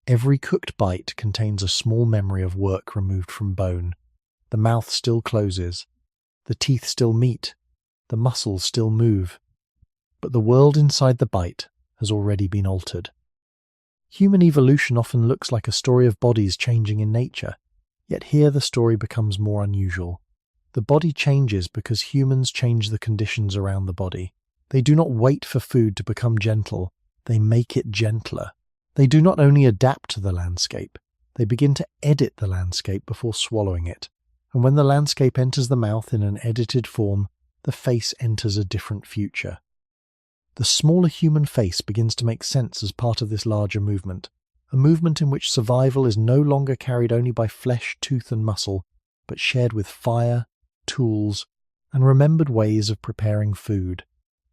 every cooked bite contains a small memory of work removed from bone. The mouth still closes. The teeth still meet. The muscles still move. But the world inside the bite has already been altered. Human evolution often looks like a story of bodies changing in nature, yet here the story becomes more unusual. The body changes because humans change the conditions around the body. They do not wait for food to become gentle, they make it gentler. They do not only adapt to the landscape, they begin to edit the landscape before swallowing it. And when the landscape enters the mouth in an edited form, the face enters a different future. The smaller human face begins to make sense as part of this larger movement, a movement in which survival is no longer carried only by flesh, tooth, and muscle, but shared with fire, tools, and remembered ways of preparing food.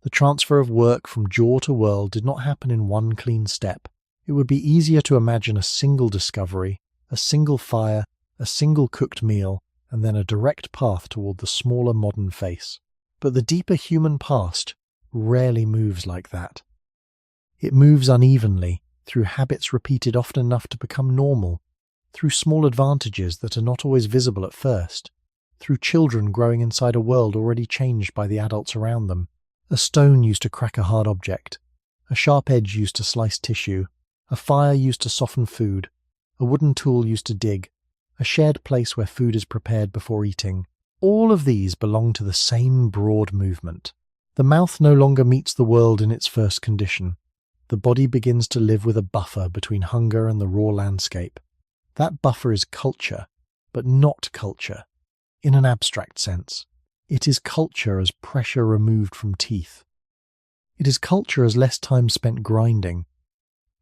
The transfer of work from jaw to world did not happen in one clean step. It would be easier to imagine a single discovery, a single fire, a single cooked meal, and then a direct path toward the smaller modern face. But the deeper human past rarely moves like that. It moves unevenly, through habits repeated often enough to become normal, through small advantages that are not always visible at first, through children growing inside a world already changed by the adults around them, A stone used to crack a hard object, a sharp edge used to slice tissue, a fire used to soften food, a wooden tool used to dig, a shared place where food is prepared before eating. All of these belong to the same broad movement. The mouth no longer meets the world in its first condition. The body begins to live with a buffer between hunger and the raw landscape. That buffer is culture, but not culture, in an abstract sense. It is culture as pressure removed from teeth. It is culture as less time spent grinding.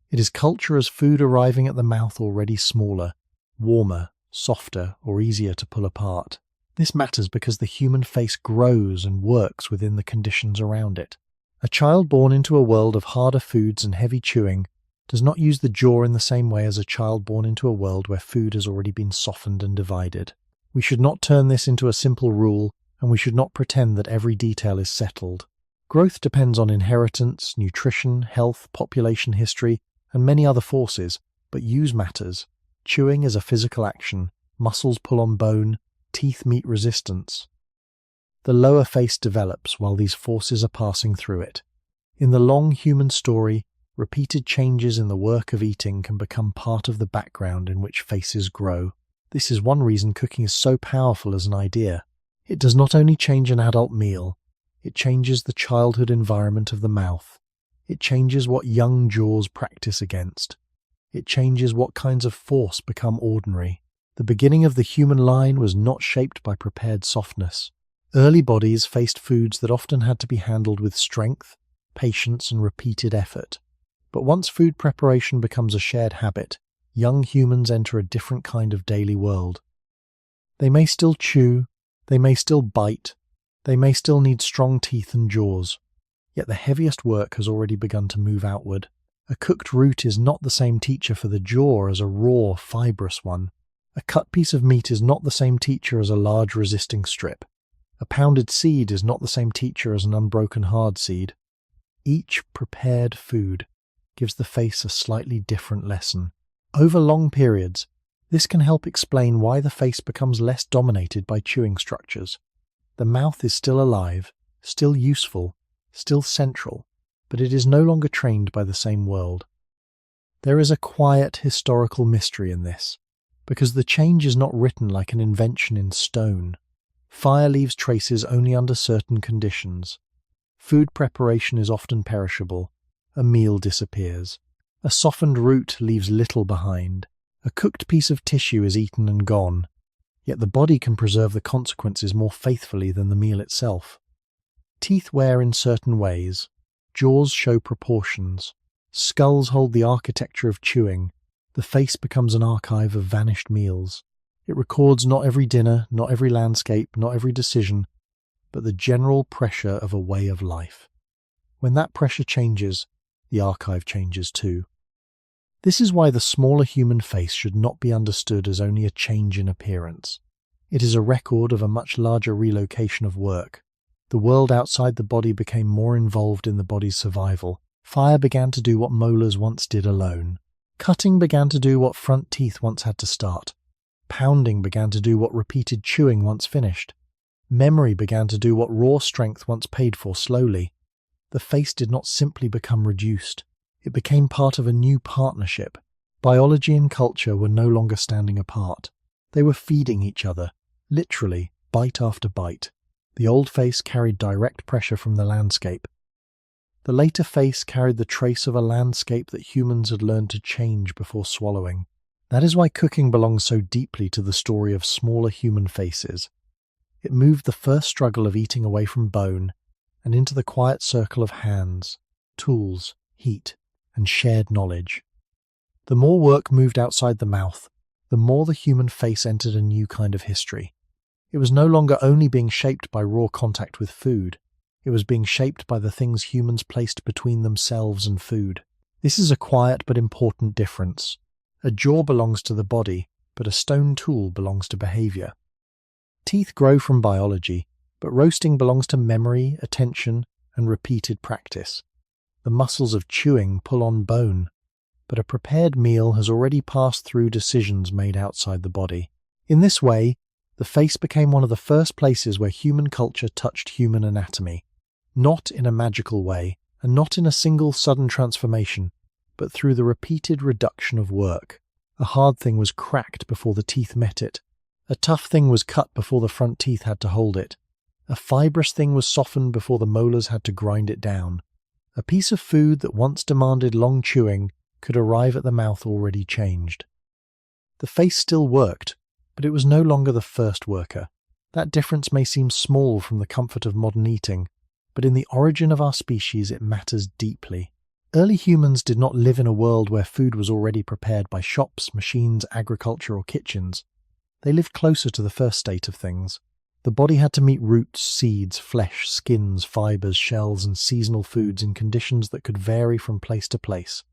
It is culture as food arriving at the mouth already smaller, warmer, softer, or easier to pull apart. This matters because the human face grows and works within the conditions around it. A child born into a world of harder foods and heavy chewing does not use the jaw in the same way as a child born into a world where food has already been softened and divided. We should not turn this into a simple rule, and we should not pretend that every detail is settled. Growth depends on inheritance, nutrition, health, population history, and many other forces, but use matters. Chewing is a physical action. Muscles pull on bone, teeth meet resistance. The lower face develops while these forces are passing through it. In the long human story, repeated changes in the work of eating can become part of the background in which faces grow. This is one reason cooking is so powerful as an idea. It does not only change an adult meal, it changes the childhood environment of the mouth. It changes what young jaws practice against. It changes what kinds of force become ordinary. The beginning of the human line was not shaped by prepared softness. Early bodies faced foods that often had to be handled with strength, patience, and repeated effort. But once food preparation becomes a shared habit, young humans enter a different kind of daily world. They may still chew, they may still bite, they may still need strong teeth and jaws, yet the heaviest work has already begun to move outward. A cooked root is not the same teacher for the jaw as a raw, fibrous one. A cut piece of meat is not the same teacher as a large resisting strip. A pounded seed is not the same teacher as an unbroken hard seed. Each prepared food gives the face a slightly different lesson. Over long periods, this can help explain why the face becomes less dominated by chewing structures. The mouth is still alive, still useful, still central, but it is no longer trained by the same world. There is a quiet historical mystery in this, because the change is not written like an invention in stone. Fire leaves traces only under certain conditions. Food preparation is often perishable. A meal disappears. A softened root leaves little behind. A cooked piece of tissue is eaten and gone. Yet the body can preserve the consequences more faithfully than the meal itself. Teeth wear in certain ways. Jaws show proportions. Skulls hold the architecture of chewing. The face becomes an archive of vanished meals. It records not every dinner, not every landscape, not every decision, but the general pressure of a way of life. When that pressure changes, the archive changes too. This is why the smaller human face should not be understood as only a change in appearance. It is a record of a much larger relocation of work. The world outside the body became more involved in the body's survival. Fire began to do what molars once did alone. Cutting began to do what front teeth once had to start. Pounding began to do what repeated chewing once finished. Memory began to do what raw strength once paid for slowly. The face did not simply become reduced. It became part of a new partnership. Biology and culture were no longer standing apart. They were feeding each other, literally, bite after bite. The old face carried direct pressure from the landscape. The later face carried the trace of a landscape that humans had learned to change before swallowing. That is why cooking belongs so deeply to the story of smaller human faces. It moved the first struggle of eating away from bone and into the quiet circle of hands, tools, heat, and shared knowledge. The more work moved outside the mouth, the more the human face entered a new kind of history. It was no longer only being shaped by raw contact with food, it was being shaped by the things humans placed between themselves and food. This is a quiet but important difference. A jaw belongs to the body, but a stone tool belongs to behavior. Teeth grow from biology, but roasting belongs to memory, attention, and repeated practice. The muscles of chewing pull on bone, but a prepared meal has already passed through decisions made outside the body. In this way, the face became one of the first places where human culture touched human anatomy, not in a magical way, and not in a single sudden transformation, but through the repeated reduction of work. A hard thing was cracked before the teeth met it. A tough thing was cut before the front teeth had to hold it. A fibrous thing was softened before the molars had to grind it down. A piece of food that once demanded long chewing could arrive at the mouth already changed. The face still worked, but it was no longer the first worker. That difference may seem small from the comfort of modern eating, but in the origin of our species it matters deeply. Early humans did not live in a world where food was already prepared by shops, machines, agriculture, or kitchens. They lived closer to the first state of things. The body had to meet roots, seeds, flesh, skins, fibers, shells, and seasonal foods in conditions that could vary from place to place.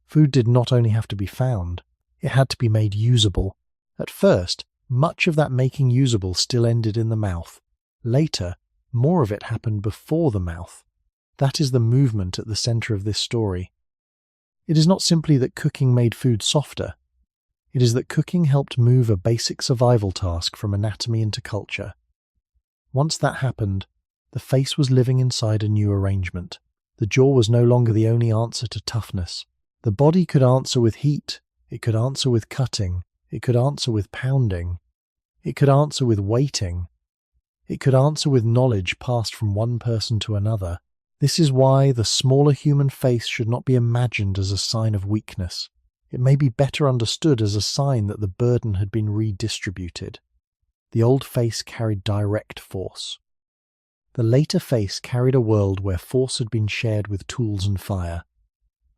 Food did not only have to be found, it had to be made usable. At first, much of that making usable still ended in the mouth. Later, more of it happened before the mouth. That is the movement at the center of this story. It is not simply that cooking made food softer. It is that cooking helped move a basic survival task from anatomy into culture. Once that happened, the face was living inside a new arrangement. The jaw was no longer the only answer to toughness. The body could answer with heat, it could answer with cutting, it could answer with pounding, it could answer with waiting, it could answer with knowledge passed from one person to another. This is why the smaller human face should not be imagined as a sign of weakness. It may be better understood as a sign that the burden had been redistributed. The old face carried direct force. The later face carried a world where force had been shared with tools and fire.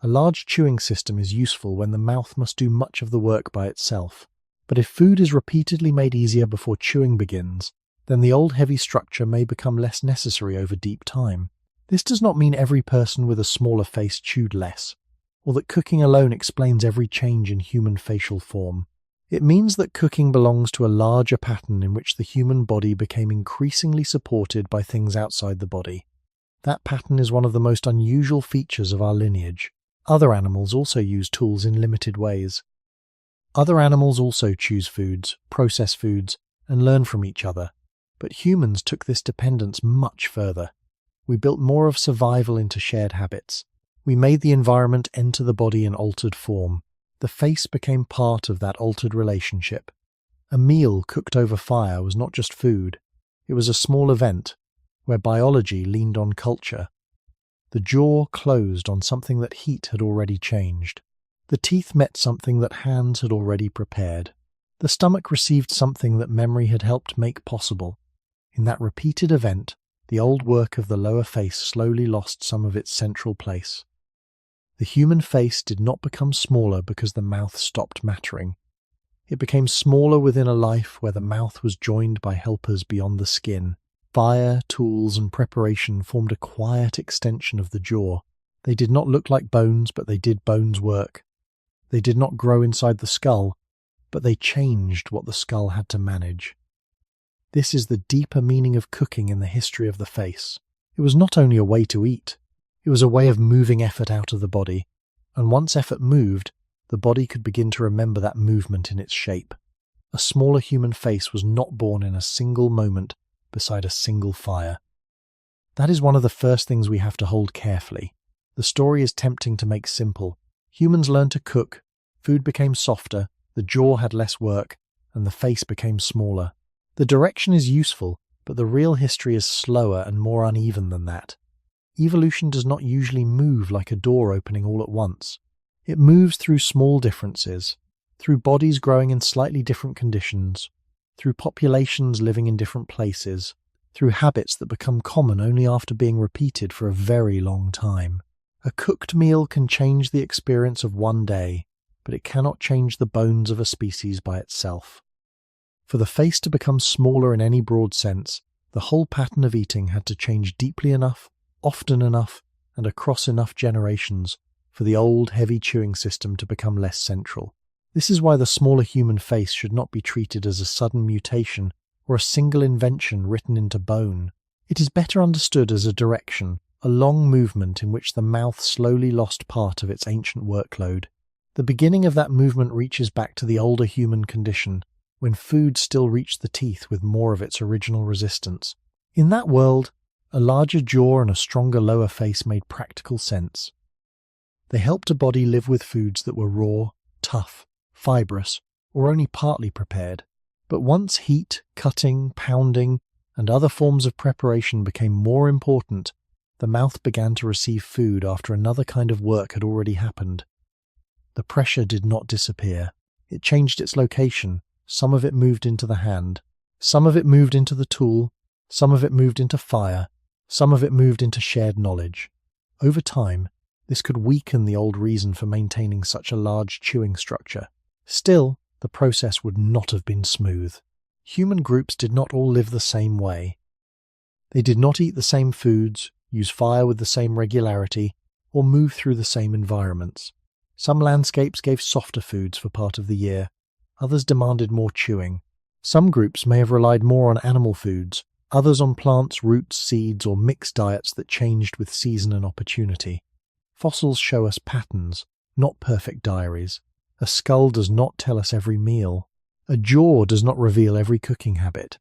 A large chewing system is useful when the mouth must do much of the work by itself. But if food is repeatedly made easier before chewing begins, then the old heavy structure may become less necessary over deep time. This does not mean every person with a smaller face chewed less, or that cooking alone explains every change in human facial form. It means that cooking belongs to a larger pattern in which the human body became increasingly supported by things outside the body. That pattern is one of the most unusual features of our lineage. Other animals also use tools in limited ways. Other animals also choose foods, process foods, and learn from each other. But humans took this dependence much further. We built more of survival into shared habits. We made the environment enter the body in altered form. The face became part of that altered relationship. A meal cooked over fire was not just food. It was a small event where biology leaned on culture. The jaw closed on something that heat had already changed. The teeth met something that hands had already prepared. The stomach received something that memory had helped make possible. In that repeated event, the old work of the lower face slowly lost some of its central place. The human face did not become smaller because the mouth stopped mattering. It became smaller within a life where the mouth was joined by helpers beyond the skin. Fire, tools, and preparation formed a quiet extension of the jaw. They did not look like bones, but they did bones' work. They did not grow inside the skull, but they changed what the skull had to manage. This is the deeper meaning of cooking in the history of the face. It was not only a way to eat, it was a way of moving effort out of the body, and once effort moved, the body could begin to remember that movement in its shape. A smaller human face was not born in a single moment beside a single fire. That is one of the first things we have to hold carefully. The story is tempting to make simple. Humans learned to cook, food became softer, the jaw had less work, and the face became smaller. The direction is useful, but the real history is slower and more uneven than that. Evolution does not usually move like a door opening all at once. It moves through small differences, through bodies growing in slightly different conditions, through populations living in different places, through habits that become common only after being repeated for a very long time. A cooked meal can change the experience of one day, but it cannot change the bones of a species by itself. For the face to become smaller in any broad sense, the whole pattern of eating had to change deeply enough, often enough, and across enough generations for the old, heavy chewing system to become less central. This is why the smaller human face should not be treated as a sudden mutation or a single invention written into bone. It is better understood as a direction, a long movement in which the mouth slowly lost part of its ancient workload. The beginning of that movement reaches back to the older human condition, when food still reached the teeth with more of its original resistance. In that world, A larger jaw and a stronger lower face made practical sense. They helped a body live with foods that were raw, tough, fibrous, or only partly prepared. But once heat, cutting, pounding, and other forms of preparation became more important, the mouth began to receive food after another kind of work had already happened. The pressure did not disappear. It changed its location. Some of it moved into the hand. Some of it moved into the tool. Some of it moved into fire. Some of it moved into shared knowledge. Over time, this could weaken the old reason for maintaining such a large chewing structure. Still, the process would not have been smooth. Human groups did not all live the same way. They did not eat the same foods, use fire with the same regularity, or move through the same environments. Some landscapes gave softer foods for part of the year. Others demanded more chewing. Some groups may have relied more on animal foods, others on plants, roots, seeds, or mixed diets that changed with season and opportunity. Fossils show us patterns, not perfect diaries. A skull does not tell us every meal. A jaw does not reveal every cooking habit.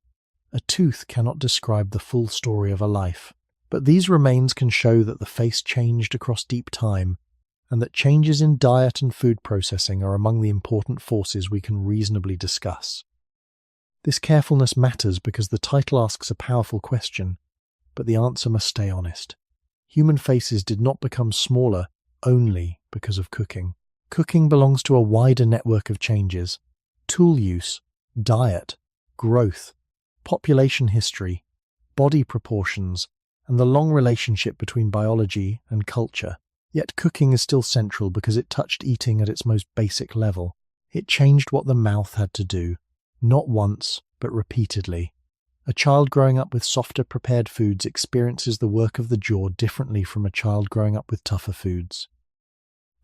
A tooth cannot describe the full story of a life. But these remains can show that the face changed across deep time, and that changes in diet and food processing are among the important forces we can reasonably discuss. This carefulness matters because the title asks a powerful question, but the answer must stay honest. Human faces did not become smaller only because of cooking. Cooking belongs to a wider network of changes: tool use, diet, growth, population history, body proportions, and the long relationship between biology and culture. Yet cooking is still central because it touched eating at its most basic level. It changed what the mouth had to do, not once, but repeatedly. A child growing up with softer prepared foods experiences the work of the jaw differently from a child growing up with tougher foods.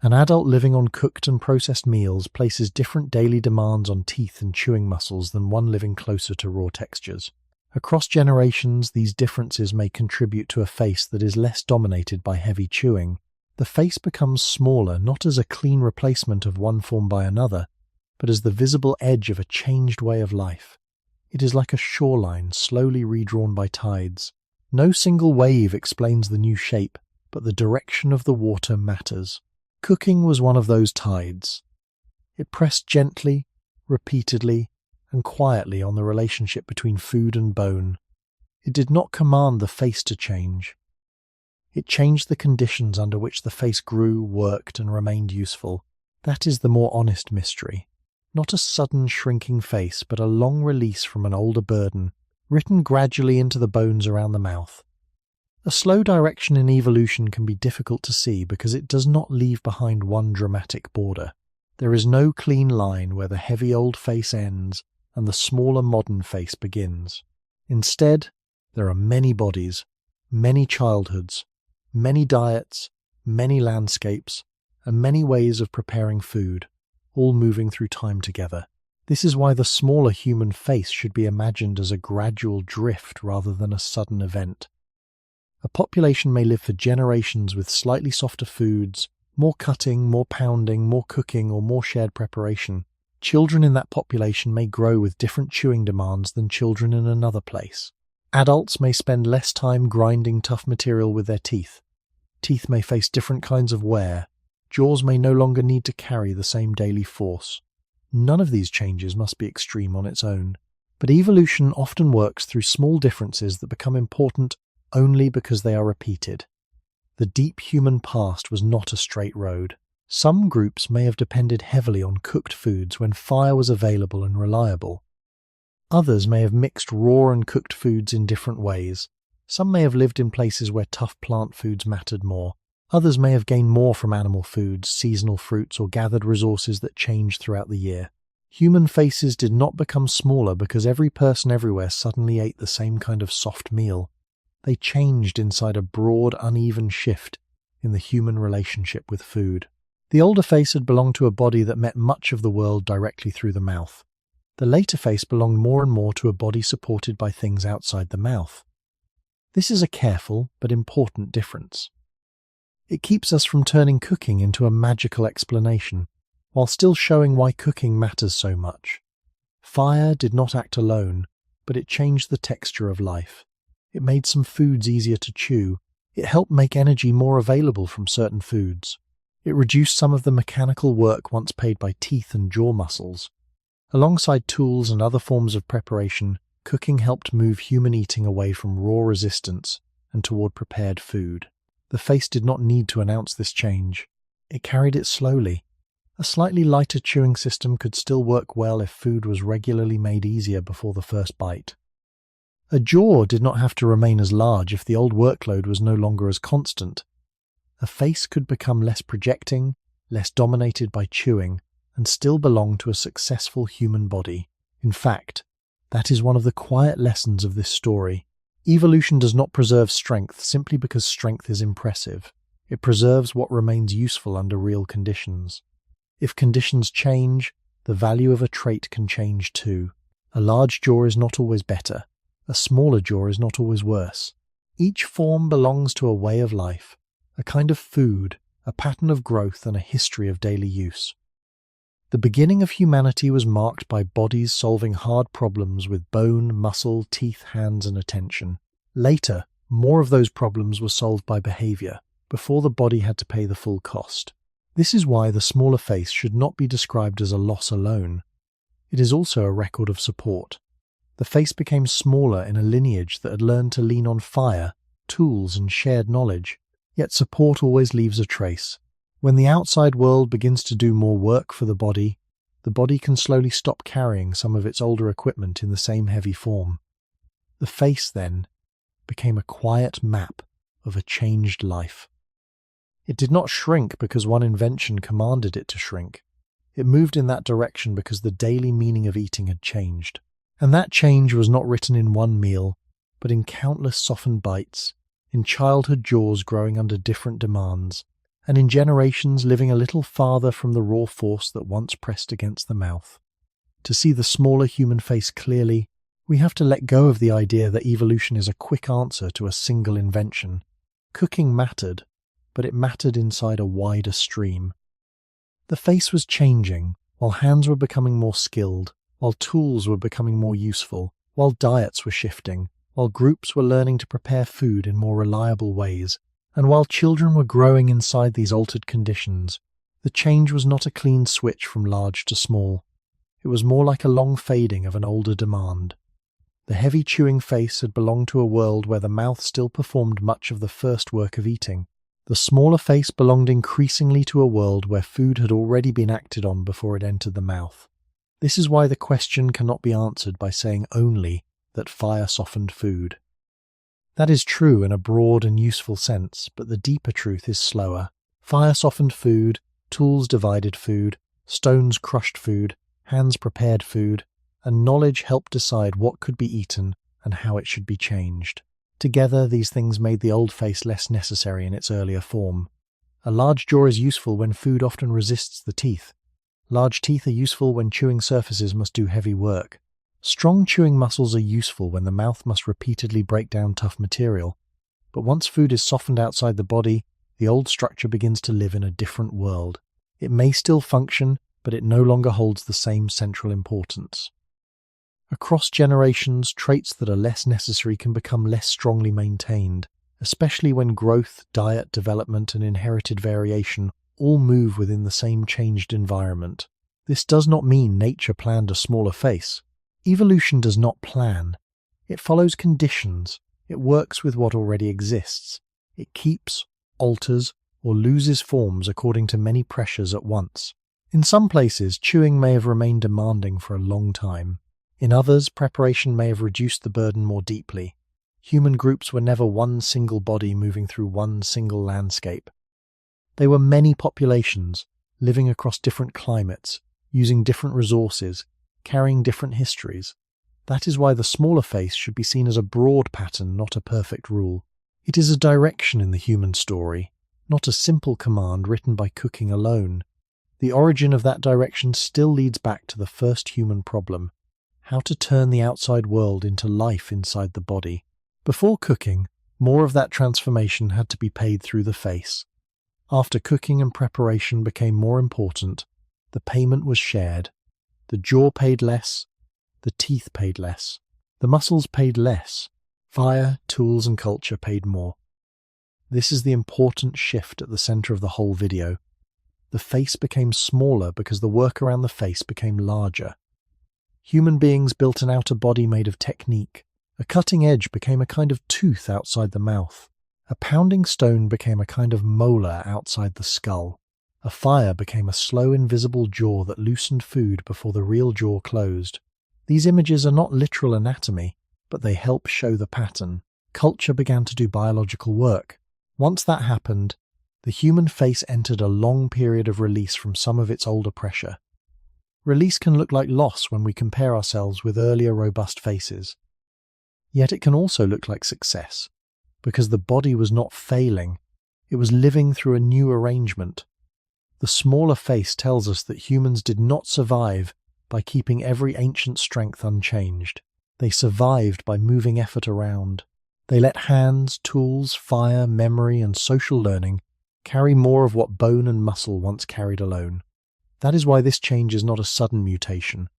An adult living on cooked and processed meals places different daily demands on teeth and chewing muscles than one living closer to raw textures. Across generations, these differences may contribute to a face that is less dominated by heavy chewing. The face becomes smaller not as a clean replacement of one form by another, but as the visible edge of a changed way of life. It is like a shoreline slowly redrawn by tides. No single wave explains the new shape, but the direction of the water matters. Cooking was one of those tides. It pressed gently, repeatedly, and quietly on the relationship between food and bone. It did not command the face to change. It changed the conditions under which the face grew, worked, and remained useful. That is the more honest mystery. Not a sudden shrinking face, but a long release from an older burden, written gradually into the bones around the mouth. A slow direction in evolution can be difficult to see because it does not leave behind one dramatic border. There is no clean line where the heavy old face ends and the smaller modern face begins. Instead, there are many bodies, many childhoods, many diets, many landscapes, and many ways of preparing food, all moving through time together. This is why the smaller human face should be imagined as a gradual drift rather than a sudden event. A population may live for generations with slightly softer foods, more cutting, more pounding, more cooking, or more shared preparation. Children in that population may grow with different chewing demands than children in another place. Adults may spend less time grinding tough material with their teeth. Teeth may face different kinds of wear. Jaws may no longer need to carry the same daily force. None of these changes must be extreme on its own. But evolution often works through small differences that become important only because they are repeated. The deep human past was not a straight road. Some groups may have depended heavily on cooked foods when fire was available and reliable. Others may have mixed raw and cooked foods in different ways. Some may have lived in places where tough plant foods mattered more. Others may have gained more from animal foods, seasonal fruits, or gathered resources that changed throughout the year. Human faces did not become smaller because every person everywhere suddenly ate the same kind of soft meal. They changed inside a broad, uneven shift in the human relationship with food. The older face had belonged to a body that met much of the world directly through the mouth. The later face belonged more and more to a body supported by things outside the mouth. This is a careful but important difference. It keeps us from turning cooking into a magical explanation, while still showing why cooking matters so much. Fire did not act alone, but it changed the texture of life. It made some foods easier to chew. It helped make energy more available from certain foods. It reduced some of the mechanical work once paid by teeth and jaw muscles. Alongside tools and other forms of preparation, cooking helped move human eating away from raw resistance and toward prepared food. The face did not need to announce this change. It carried it slowly. A slightly lighter chewing system could still work well if food was regularly made easier before the first bite. A jaw did not have to remain as large if the old workload was no longer as constant. A face could become less projecting, less dominated by chewing, and still belong to a successful human body. In fact, that is one of the quiet lessons of this story. Evolution does not preserve strength simply because strength is impressive. It preserves what remains useful under real conditions. If conditions change, the value of a trait can change too. A large jaw is not always better. A smaller jaw is not always worse. Each form belongs to a way of life, a kind of food, a pattern of growth, and a history of daily use. The beginning of humanity was marked by bodies solving hard problems with bone, muscle, teeth, hands, and attention. Later, more of those problems were solved by behavior, before the body had to pay the full cost. This is why the smaller face should not be described as a loss alone. It is also a record of support. The face became smaller in a lineage that had learned to lean on fire, tools, and shared knowledge. Yet support always leaves a trace. When the outside world begins to do more work for the body can slowly stop carrying some of its older equipment in the same heavy form. The face, then, became a quiet map of a changed life. It did not shrink because one invention commanded it to shrink. It moved in that direction because the daily meaning of eating had changed. And that change was not written in one meal, but in countless softened bites, in childhood jaws growing under different demands, and in generations living a little farther from the raw force that once pressed against the mouth. To see the smaller human face clearly, we have to let go of the idea that evolution is a quick answer to a single invention. Cooking mattered, but it mattered inside a wider stream. The face was changing, while hands were becoming more skilled, while tools were becoming more useful, while diets were shifting, while groups were learning to prepare food in more reliable ways, and while children were growing inside these altered conditions. The change was not a clean switch from large to small. It was more like a long fading of an older demand. The heavy chewing face had belonged to a world where the mouth still performed much of the first work of eating. The smaller face belonged increasingly to a world where food had already been acted on before it entered the mouth. This is why the question cannot be answered by saying only that fire softened food. That is true in a broad and useful sense, but the deeper truth is slower. Fire softened food, tools divided food, stones crushed food, hands prepared food, and knowledge helped decide what could be eaten and how it should be changed. Together, these things made the old face less necessary in its earlier form. A large jaw is useful when food often resists the teeth. Large teeth are useful when chewing surfaces must do heavy work. Strong chewing muscles are useful when the mouth must repeatedly break down tough material. But once food is softened outside the body, the old structure begins to live in a different world. It may still function, but it no longer holds the same central importance. Across generations, traits that are less necessary can become less strongly maintained, especially when growth, diet, development, and inherited variation all move within the same changed environment. This does not mean nature planned a smaller face. Evolution does not plan. It follows conditions. It works with what already exists. It keeps, alters, or loses forms according to many pressures at once. In some places, chewing may have remained demanding for a long time. In others, preparation may have reduced the burden more deeply. Human groups were never one single body moving through one single landscape. They were many populations, living across different climates, using different resources, carrying different histories. That is why the smaller face should be seen as a broad pattern, not a perfect rule. It is a direction in the human story, not a simple command written by cooking alone. The origin of that direction still leads back to the first human problem: how to turn the outside world into life inside the body. Before cooking, more of that transformation had to be paid through the face. After cooking and preparation became more important, the payment was shared. The jaw paid less, the teeth paid less, the muscles paid less. Fire, tools, and culture paid more. This is the important shift at the center of the whole video. The face became smaller because the work around the face became larger. Human beings built an outer body made of technique. A cutting edge became a kind of tooth outside the mouth. A pounding stone became a kind of molar outside the skull. A fire became a slow, invisible jaw that loosened food before the real jaw closed. These images are not literal anatomy, but they help show the pattern. Culture began to do biological work. Once that happened, the human face entered a long period of release from some of its older pressure. Release can look like loss when we compare ourselves with earlier robust faces. Yet it can also look like success, because the body was not failing, it was living through a new arrangement. The smaller face tells us that humans did not survive by keeping every ancient strength unchanged. They survived by moving effort around. They let hands, tools, fire, memory, and social learning carry more of what bone and muscle once carried alone. That is why this change is not a sudden mutation,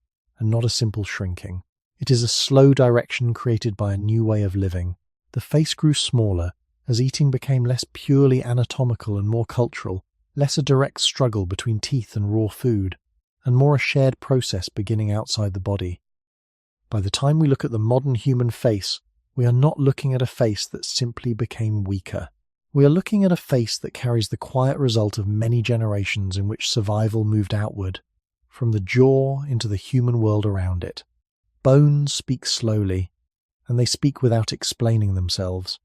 and not a simple shrinking. It is a slow direction created by a new way of living. The face grew smaller as eating became less purely anatomical and more cultural, less a direct struggle between teeth and raw food, and more a shared process beginning outside the body. By the time we look at the modern human face, we are not looking at a face that simply became weaker. We are looking at a face that carries the quiet result of many generations in which survival moved outward, from the jaw into the human world around it. Bones speak slowly, and they speak without explaining themselves.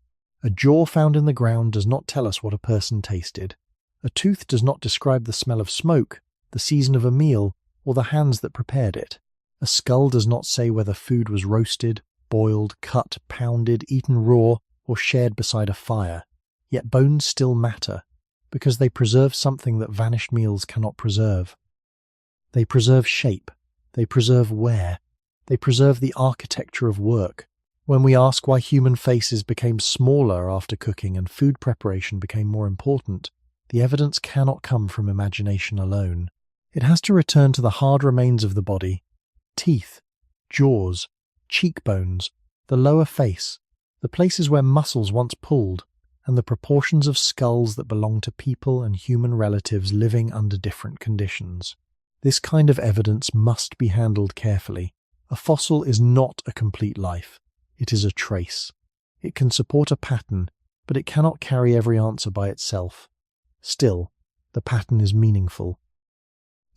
A jaw found in the ground does not tell us what a person tasted. A tooth does not describe the smell of smoke, the season of a meal, or the hands that prepared it. A skull does not say whether food was roasted, boiled, cut, pounded, eaten raw, or shared beside a fire. Yet bones still matter, because they preserve something that vanished meals cannot preserve. They preserve shape, they preserve wear, they preserve the architecture of work. When we ask why human faces became smaller after cooking and food preparation became more important, the evidence cannot come from imagination alone. It has to return to the hard remains of the body: teeth, jaws, cheekbones, the lower face, the places where muscles once pulled, and the proportions of skulls that belong to people and human relatives living under different conditions. This kind of evidence must be handled carefully. A fossil is not a complete life. It is a trace. It can support a pattern, but it cannot carry every answer by itself. Still, the pattern is meaningful.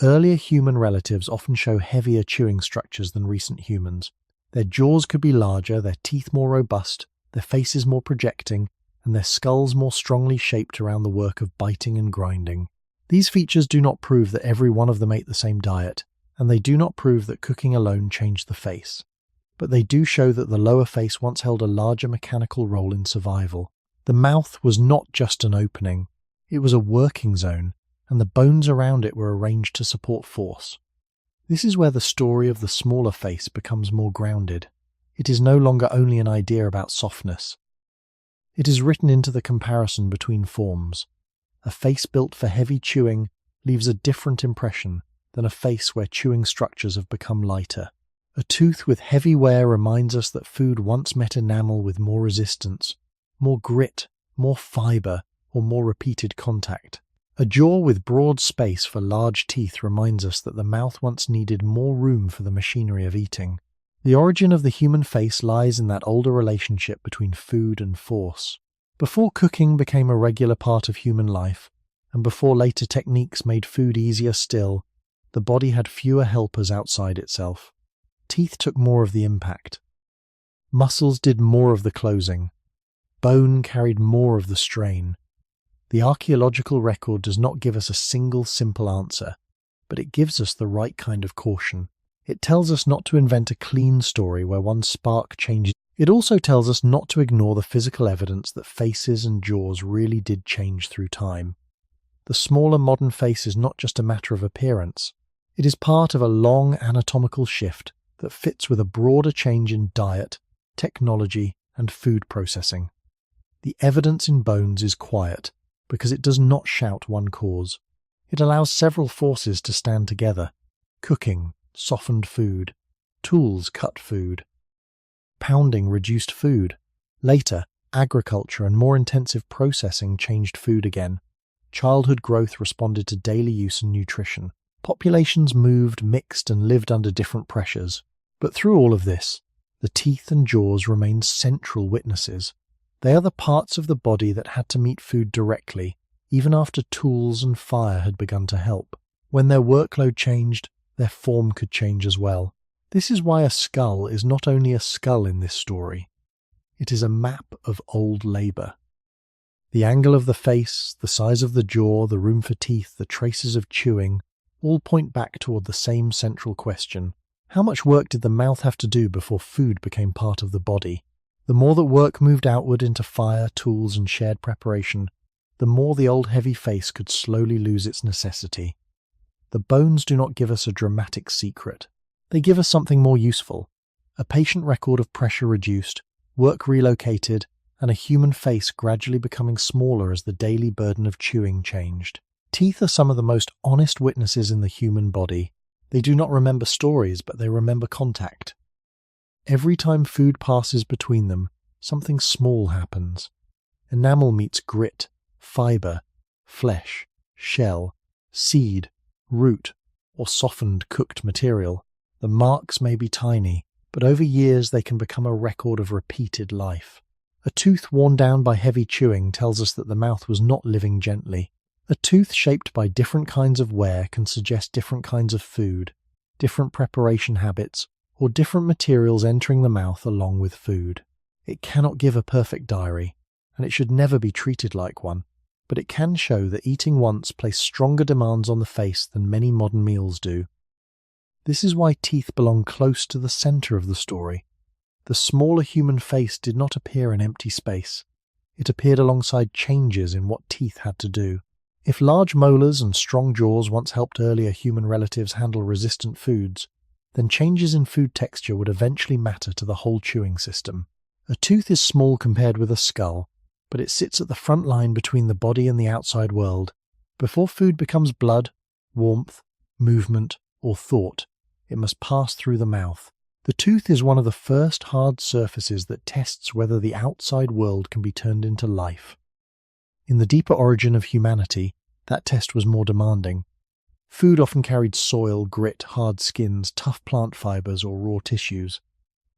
Earlier human relatives often show heavier chewing structures than recent humans. Their jaws could be larger, their teeth more robust, their faces more projecting, and their skulls more strongly shaped around the work of biting and grinding. These features do not prove that every one of them ate the same diet, and they do not prove that cooking alone changed the face. But they do show that the lower face once held a larger mechanical role in survival. The mouth was not just an opening, it was a working zone, and the bones around it were arranged to support force. This is where the story of the smaller face becomes more grounded. It is no longer only an idea about softness. It is written into the comparison between forms. A face built for heavy chewing leaves a different impression than a face where chewing structures have become lighter. A tooth with heavy wear reminds us that food once met enamel with more resistance, more grit, more fiber, or more repeated contact. A jaw with broad space for large teeth reminds us that the mouth once needed more room for the machinery of eating. The origin of the human face lies in that older relationship between food and force. Before cooking became a regular part of human life, and before later techniques made food easier still, the body had fewer helpers outside itself. Teeth took more of the impact. Muscles did more of the closing. Bone carried more of the strain. The archaeological record does not give us a single simple answer, but it gives us the right kind of caution. It tells us not to invent a clean story where one spark changes. It also tells us not to ignore the physical evidence that faces and jaws really did change through time. The smaller modern face is not just a matter of appearance. It is part of a long anatomical shift that fits with a broader change in diet, technology, and food processing. The evidence in bones is quiet because it does not shout one cause. It allows several forces to stand together. Cooking softened food. Tools cut food. Pounding reduced food. Later, agriculture and more intensive processing changed food again. Childhood growth responded to daily use and nutrition. Populations moved, mixed, and lived under different pressures. But through all of this, the teeth and jaws remained central witnesses. They are the parts of the body that had to meet food directly, even after tools and fire had begun to help. When their workload changed, their form could change as well. This is why a skull is not only a skull in this story. It is a map of old labor. The angle of the face, the size of the jaw, the room for teeth, the traces of chewing, all point back toward the same central question. How much work did the mouth have to do before food became part of the body? The more that work moved outward into fire, tools, and shared preparation, the more the old heavy face could slowly lose its necessity. The bones do not give us a dramatic secret. They give us something more useful. A patient record of pressure reduced, work relocated, and a human face gradually becoming smaller as the daily burden of chewing changed. Teeth are some of the most honest witnesses in the human body. They do not remember stories, but they remember contact. Every time food passes between them, something small happens. Enamel meets grit, fiber, flesh, shell, seed, root, or softened cooked material. The marks may be tiny, but over years they can become a record of repeated life. A tooth worn down by heavy chewing tells us that the mouth was not living gently. A tooth shaped by different kinds of wear can suggest different kinds of food, different preparation habits, or different materials entering the mouth along with food. It cannot give a perfect diary, and it should never be treated like one, but it can show that eating once placed stronger demands on the face than many modern meals do. This is why teeth belong close to the center of the story. The smaller human face did not appear in empty space. It appeared alongside changes in what teeth had to do. If large molars and strong jaws once helped earlier human relatives handle resistant foods, then changes in food texture would eventually matter to the whole chewing system. A tooth is small compared with a skull, but it sits at the front line between the body and the outside world. Before food becomes blood, warmth, movement, or thought, it must pass through the mouth. The tooth is one of the first hard surfaces that tests whether the outside world can be turned into life. In the deeper origin of humanity, that test was more demanding. Food often carried soil, grit, hard skins, tough plant fibers, or raw tissues.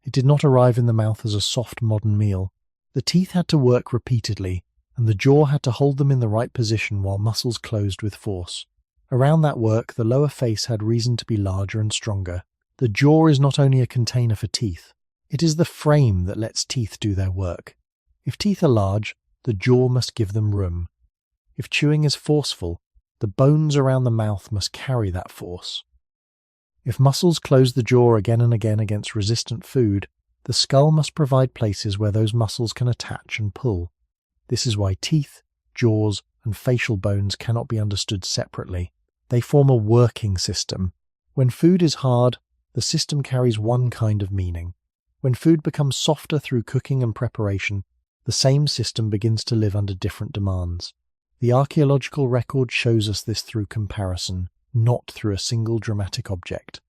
It did not arrive in the mouth as a soft modern meal. The teeth had to work repeatedly, and the jaw had to hold them in the right position while muscles closed with force. Around that work, the lower face had reason to be larger and stronger. The jaw is not only a container for teeth, it is the frame that lets teeth do their work. If teeth are large, the jaw must give them room. If chewing is forceful, the bones around the mouth must carry that force. If muscles close the jaw again and again against resistant food, the skull must provide places where those muscles can attach and pull. This is why teeth, jaws, and facial bones cannot be understood separately. They form a working system. When food is hard, the system carries one kind of meaning. When food becomes softer through cooking and preparation, the same system begins to live under different demands. The archaeological record shows us this through comparison, not through a single dramatic object.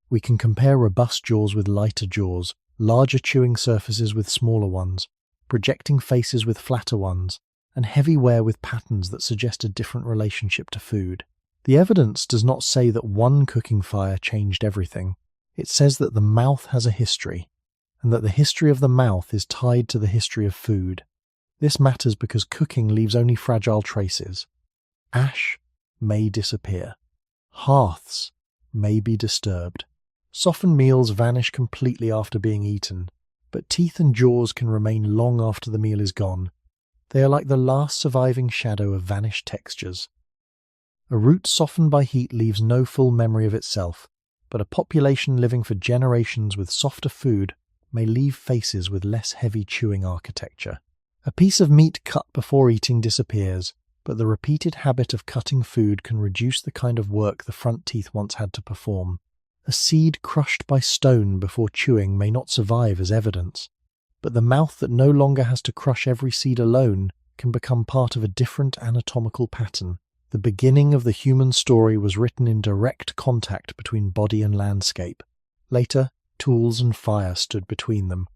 We can compare robust jaws with lighter jaws, larger chewing surfaces with smaller ones, projecting faces with flatter ones, and heavy wear with patterns that suggest a different relationship to food. The evidence does not say that one cooking fire changed everything. It says that the mouth has a history, and that the history of the mouth is tied to the history of food. This matters because cooking leaves only fragile traces. Ash may disappear. Hearths may be disturbed. Softened meals vanish completely after being eaten, but teeth and jaws can remain long after the meal is gone. They are like the last surviving shadow of vanished textures. A root softened by heat leaves no full memory of itself, but a population living for generations with softer food may leave faces with less heavy chewing architecture. A piece of meat cut before eating disappears, but the repeated habit of cutting food can reduce the kind of work the front teeth once had to perform. A seed crushed by stone before chewing may not survive as evidence, but the mouth that no longer has to crush every seed alone can become part of a different anatomical pattern. The beginning of the human story was written in direct contact between body and landscape. Later, tools and fire stood between them.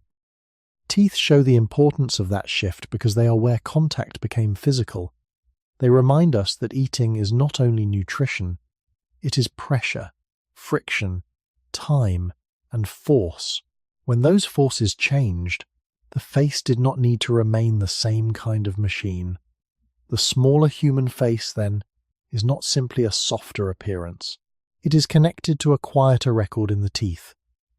Teeth show the importance of that shift because they are where contact became physical. They remind us that eating is not only nutrition, it is pressure, friction, time, and force. When those forces changed, the face did not need to remain the same kind of machine. The smaller human face, then, is not simply a softer appearance. It is connected to a quieter record in the teeth.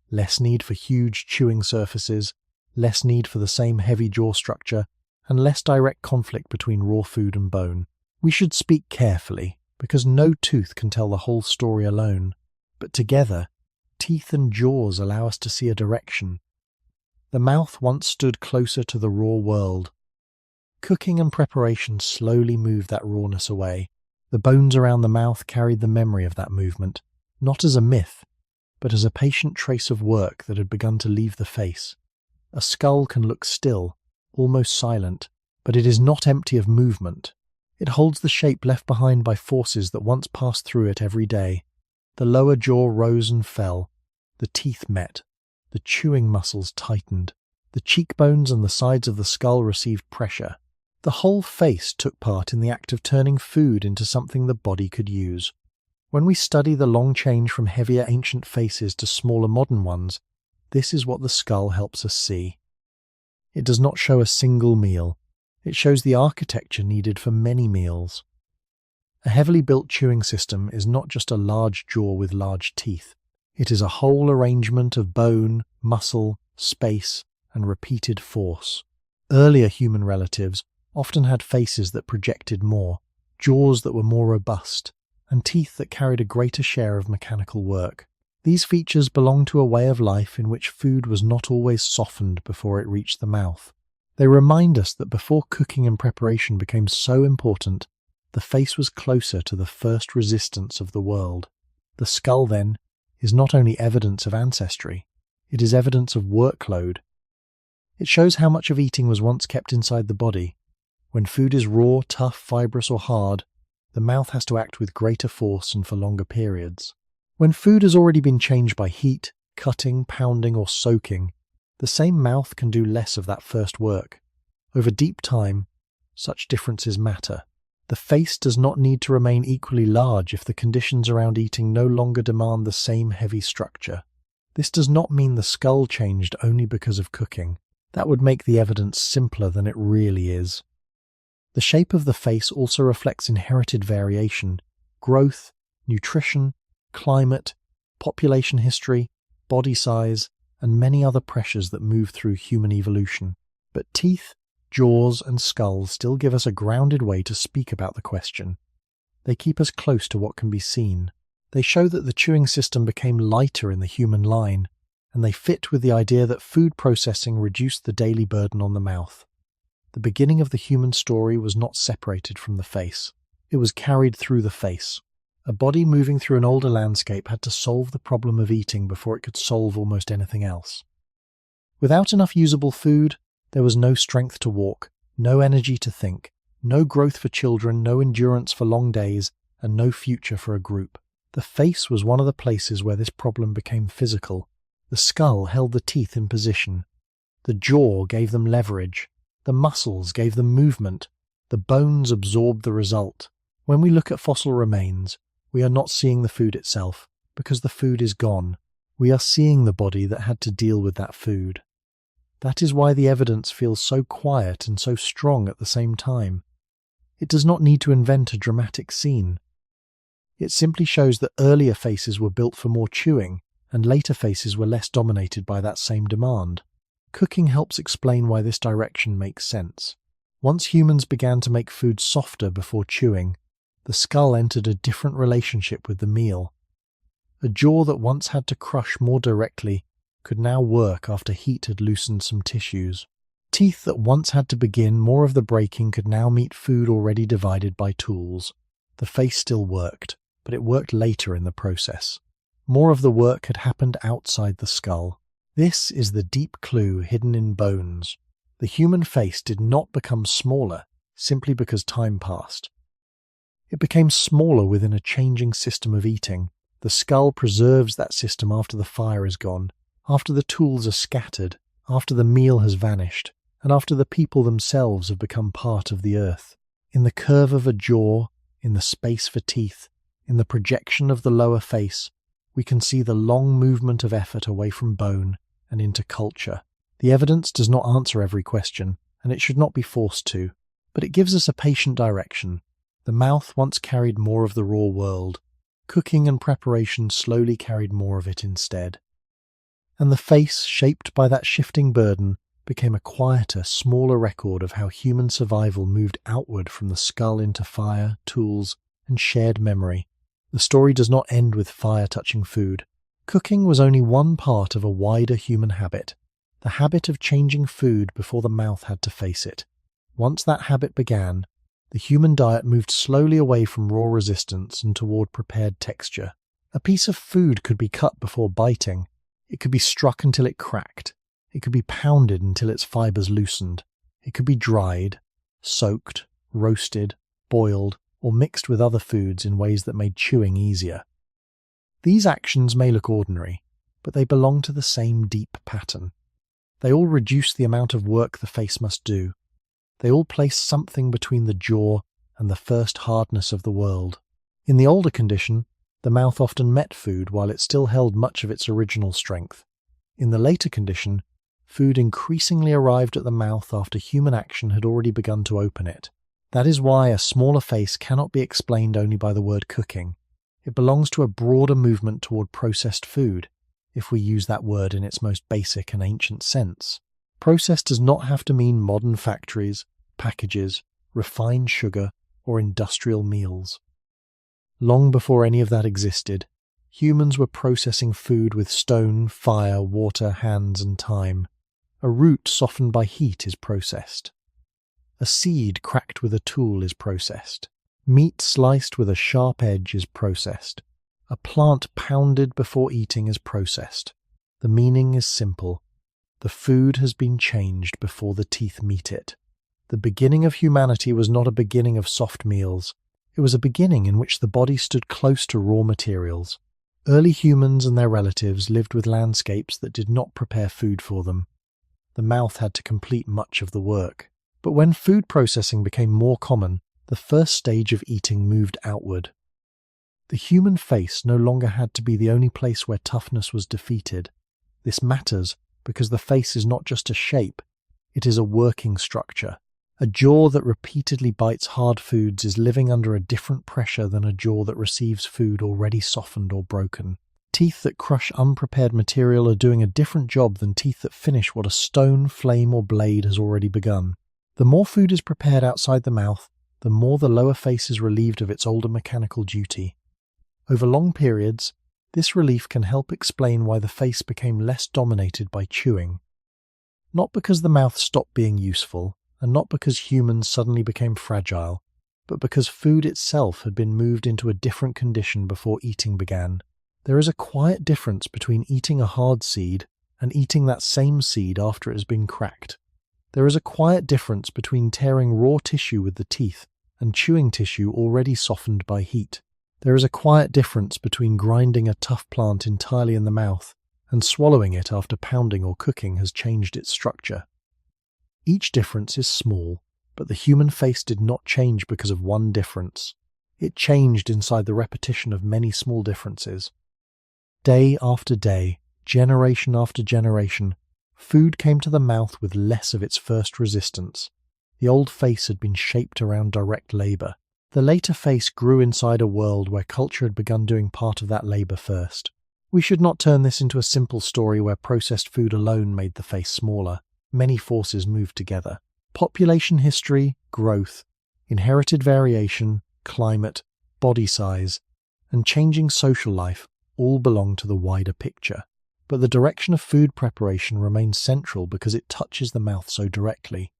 Less need for huge chewing surfaces, less need for the same heavy jaw structure, and less direct conflict between raw food and bone. We should speak carefully, because no tooth can tell the whole story alone. But together, teeth and jaws allow us to see a direction. The mouth once stood closer to the raw world. Cooking and preparation slowly moved that rawness away. The bones around the mouth carried the memory of that movement, not as a myth, but as a patient trace of work that had begun to leave the face. A skull can look still, almost silent, but it is not empty of movement. It holds the shape left behind by forces that once passed through it every day. The lower jaw rose and fell. The teeth met. The chewing muscles tightened. The cheekbones and the sides of the skull received pressure. The whole face took part in the act of turning food into something the body could use. When we study the long change from heavier ancient faces to smaller modern ones, this is what the skull helps us see. It does not show a single meal. It shows the architecture needed for many meals. A heavily built chewing system is not just a large jaw with large teeth. It is a whole arrangement of bone, muscle, space, and repeated force. Earlier human relatives often had faces that projected more, jaws that were more robust, and teeth that carried a greater share of mechanical work. These features belong to a way of life in which food was not always softened before it reached the mouth. They remind us that before cooking and preparation became so important, the face was closer to the first resistance of the world. The skull, then, is not only evidence of ancestry, it is evidence of workload. It shows how much of eating was once kept inside the body. When food is raw, tough, fibrous, or hard, the mouth has to act with greater force and for longer periods. When food has already been changed by heat, cutting, pounding, or soaking, the same mouth can do less of that first work. Over deep time, such differences matter. The face does not need to remain equally large if the conditions around eating no longer demand the same heavy structure. This does not mean the skull changed only because of cooking. That would make the evidence simpler than it really is. The shape of the face also reflects inherited variation, growth, nutrition, climate, population history, body size, and many other pressures that move through human evolution. But teeth, jaws, and skulls still give us a grounded way to speak about the question. They keep us close to what can be seen. They show that the chewing system became lighter in the human line, and they fit with the idea that food processing reduced the daily burden on the mouth. The beginning of the human story was not separated from the face. It was carried through the face. A body moving through an older landscape had to solve the problem of eating before it could solve almost anything else. Without enough usable food, there was no strength to walk, no energy to think, no growth for children, no endurance for long days, and no future for a group. The face was one of the places where this problem became physical. The skull held the teeth in position. The jaw gave them leverage. The muscles gave them movement. The bones absorbed the result. When we look at fossil remains, we are not seeing the food itself, because the food is gone. We are seeing the body that had to deal with that food. That is why the evidence feels so quiet and so strong at the same time. It does not need to invent a dramatic scene. It simply shows that earlier faces were built for more chewing, and later faces were less dominated by that same demand. Cooking helps explain why this direction makes sense. Once humans began to make food softer before chewing, the skull entered a different relationship with the meal. A jaw that once had to crush more directly could now work after heat had loosened some tissues. Teeth that once had to begin more of the breaking could now meet food already divided by tools. The face still worked, but it worked later in the process. More of the work had happened outside the skull. This is the deep clue hidden in bones. The human face did not become smaller simply because time passed. It became smaller within a changing system of eating. The skull preserves that system after the fire is gone, after the tools are scattered, after the meal has vanished, and after the people themselves have become part of the earth. In the curve of a jaw, in the space for teeth, in the projection of the lower face, we can see the long movement of effort away from bone and into culture. The evidence does not answer every question, and it should not be forced to, but it gives us a patient direction. The mouth once carried more of the raw world. Cooking and preparation slowly carried more of it instead. And the face, shaped by that shifting burden, became a quieter, smaller record of how human survival moved outward from the skull into fire, tools, and shared memory. The story does not end with fire touching food. Cooking was only one part of a wider human habit, the habit of changing food before the mouth had to face it. Once that habit began, the human diet moved slowly away from raw resistance and toward prepared texture. A piece of food could be cut before biting. It could be struck until it cracked. It could be pounded until its fibers loosened. It could be dried, soaked, roasted, boiled, or mixed with other foods in ways that made chewing easier. These actions may look ordinary, but they belong to the same deep pattern. They all reduce the amount of work the face must do. They all place something between the jaw and the first hardness of the world. In the older condition, the mouth often met food while it still held much of its original strength. In the later condition, food increasingly arrived at the mouth after human action had already begun to open it. That is why a smaller face cannot be explained only by the word cooking. It belongs to a broader movement toward processed food, if we use that word in its most basic and ancient sense. Processed does not have to mean modern factories, packages, refined sugar, or industrial meals. Long before any of that existed, humans were processing food with stone, fire, water, hands, and time. A root softened by heat is processed. A seed cracked with a tool is processed. Meat sliced with a sharp edge is processed. A plant pounded before eating is processed. The meaning is simple. The food has been changed before the teeth meet it. The beginning of humanity was not a beginning of soft meals. It was a beginning in which the body stood close to raw materials. Early humans and their relatives lived with landscapes that did not prepare food for them. The mouth had to complete much of the work. But when food processing became more common, the first stage of eating moved outward. The human face no longer had to be the only place where toughness was defeated. This matters because the face is not just a shape, it is a working structure. A jaw that repeatedly bites hard foods is living under a different pressure than a jaw that receives food already softened or broken. Teeth that crush unprepared material are doing a different job than teeth that finish what a stone, flame, or blade has already begun. The more food is prepared outside the mouth, the more the lower face is relieved of its older mechanical duty. Over long periods, this relief can help explain why the face became less dominated by chewing. Not because the mouth stopped being useful, and not because humans suddenly became fragile, but because food itself had been moved into a different condition before eating began. There is a quiet difference between eating a hard seed and eating that same seed after it has been cracked. There is a quiet difference between tearing raw tissue with the teeth and chewing tissue already softened by heat. There is a quiet difference between grinding a tough plant entirely in the mouth and swallowing it after pounding or cooking has changed its structure. Each difference is small, but the human face did not change because of one difference. It changed inside the repetition of many small differences. Day after day, generation after generation, food came to the mouth with less of its first resistance. The old face had been shaped around direct labor. The later face grew inside a world where culture had begun doing part of that labor first. We should not turn this into a simple story where processed food alone made the face smaller. Many forces moved together. Population history, growth, inherited variation, climate, body size, and changing social life all belong to the wider picture. But the direction of food preparation remains central because it touches the mouth so directly.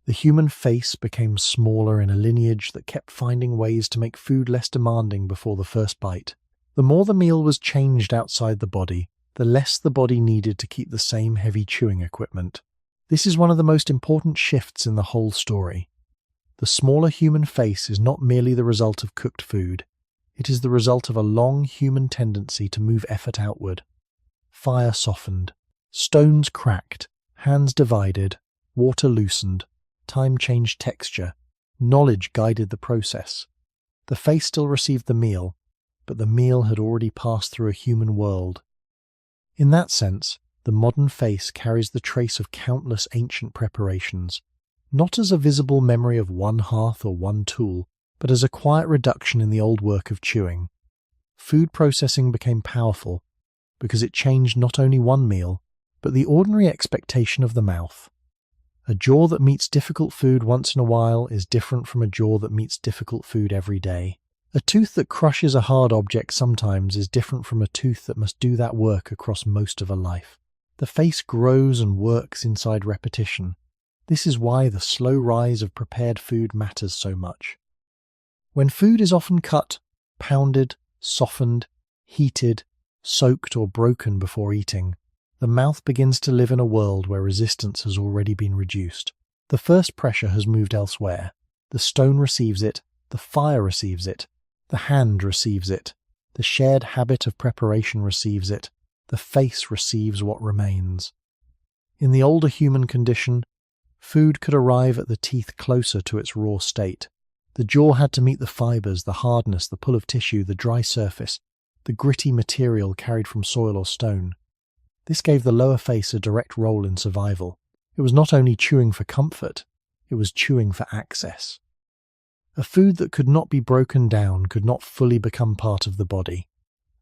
The human face became smaller in a lineage that kept finding ways to make food less demanding before the first bite. The more the meal was changed outside the body, the less the body needed to keep the same heavy chewing equipment. This is one of the most important shifts in the whole story. The smaller human face is not merely the result of cooked food. It is the result of a long human tendency to move effort outward. Fire softened, Stones cracked, hands divided, water loosened, time changed texture, knowledge guided the process. The face still received the meal, but the meal had already passed through a human world. In that sense, the modern face carries the trace of countless ancient preparations, not as a visible memory of one hearth or one tool, but as a quiet reduction in the old work of chewing. Food processing became powerful because it changed not only one meal, but the ordinary expectation of the mouth. A jaw that meets difficult food once in a while is different from a jaw that meets difficult food every day. A tooth that crushes a hard object sometimes is different from a tooth that must do that work across most of a life. The face grows and works inside repetition. This is why the slow rise of prepared food matters so much. When food is often cut, pounded, softened, heated, soaked or broken before eating, the mouth begins to live in a world where resistance has already been reduced. The first pressure has moved elsewhere. The stone receives it, the fire receives it, the hand receives it, the shared habit of preparation receives it, the face receives what remains. In the older human condition, food could arrive at the teeth closer to its raw state. The jaw had to meet the fibers, the hardness, the pull of tissue, the dry surface, the gritty material carried from soil or stone. This gave the lower face a direct role in survival. It was not only chewing for comfort, it was chewing for access. A food that could not be broken down could not fully become part of the body.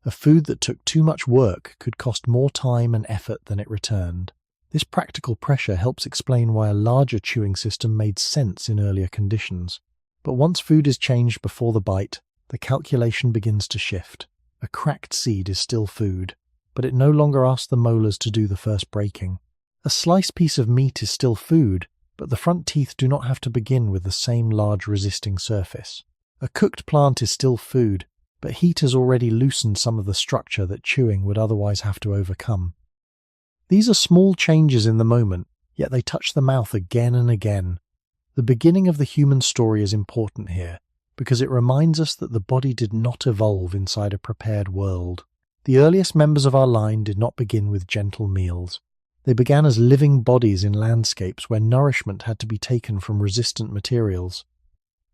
A food that took too much work could cost more time and effort than it returned. This practical pressure helps explain why a larger chewing system made sense in earlier conditions. But once food is changed before the bite, the calculation begins to shift. A cracked seed is still food, but it no longer asks the molars to do the first breaking. A sliced piece of meat is still food, but the front teeth do not have to begin with the same large resisting surface. A cooked plant is still food, but heat has already loosened some of the structure that chewing would otherwise have to overcome. These are small changes in the moment, yet they touch the mouth again and again. The beginning of the human story is important here, because it reminds us that the body did not evolve inside a prepared world. The earliest members of our line did not begin with gentle meals. They began as living bodies in landscapes where nourishment had to be taken from resistant materials.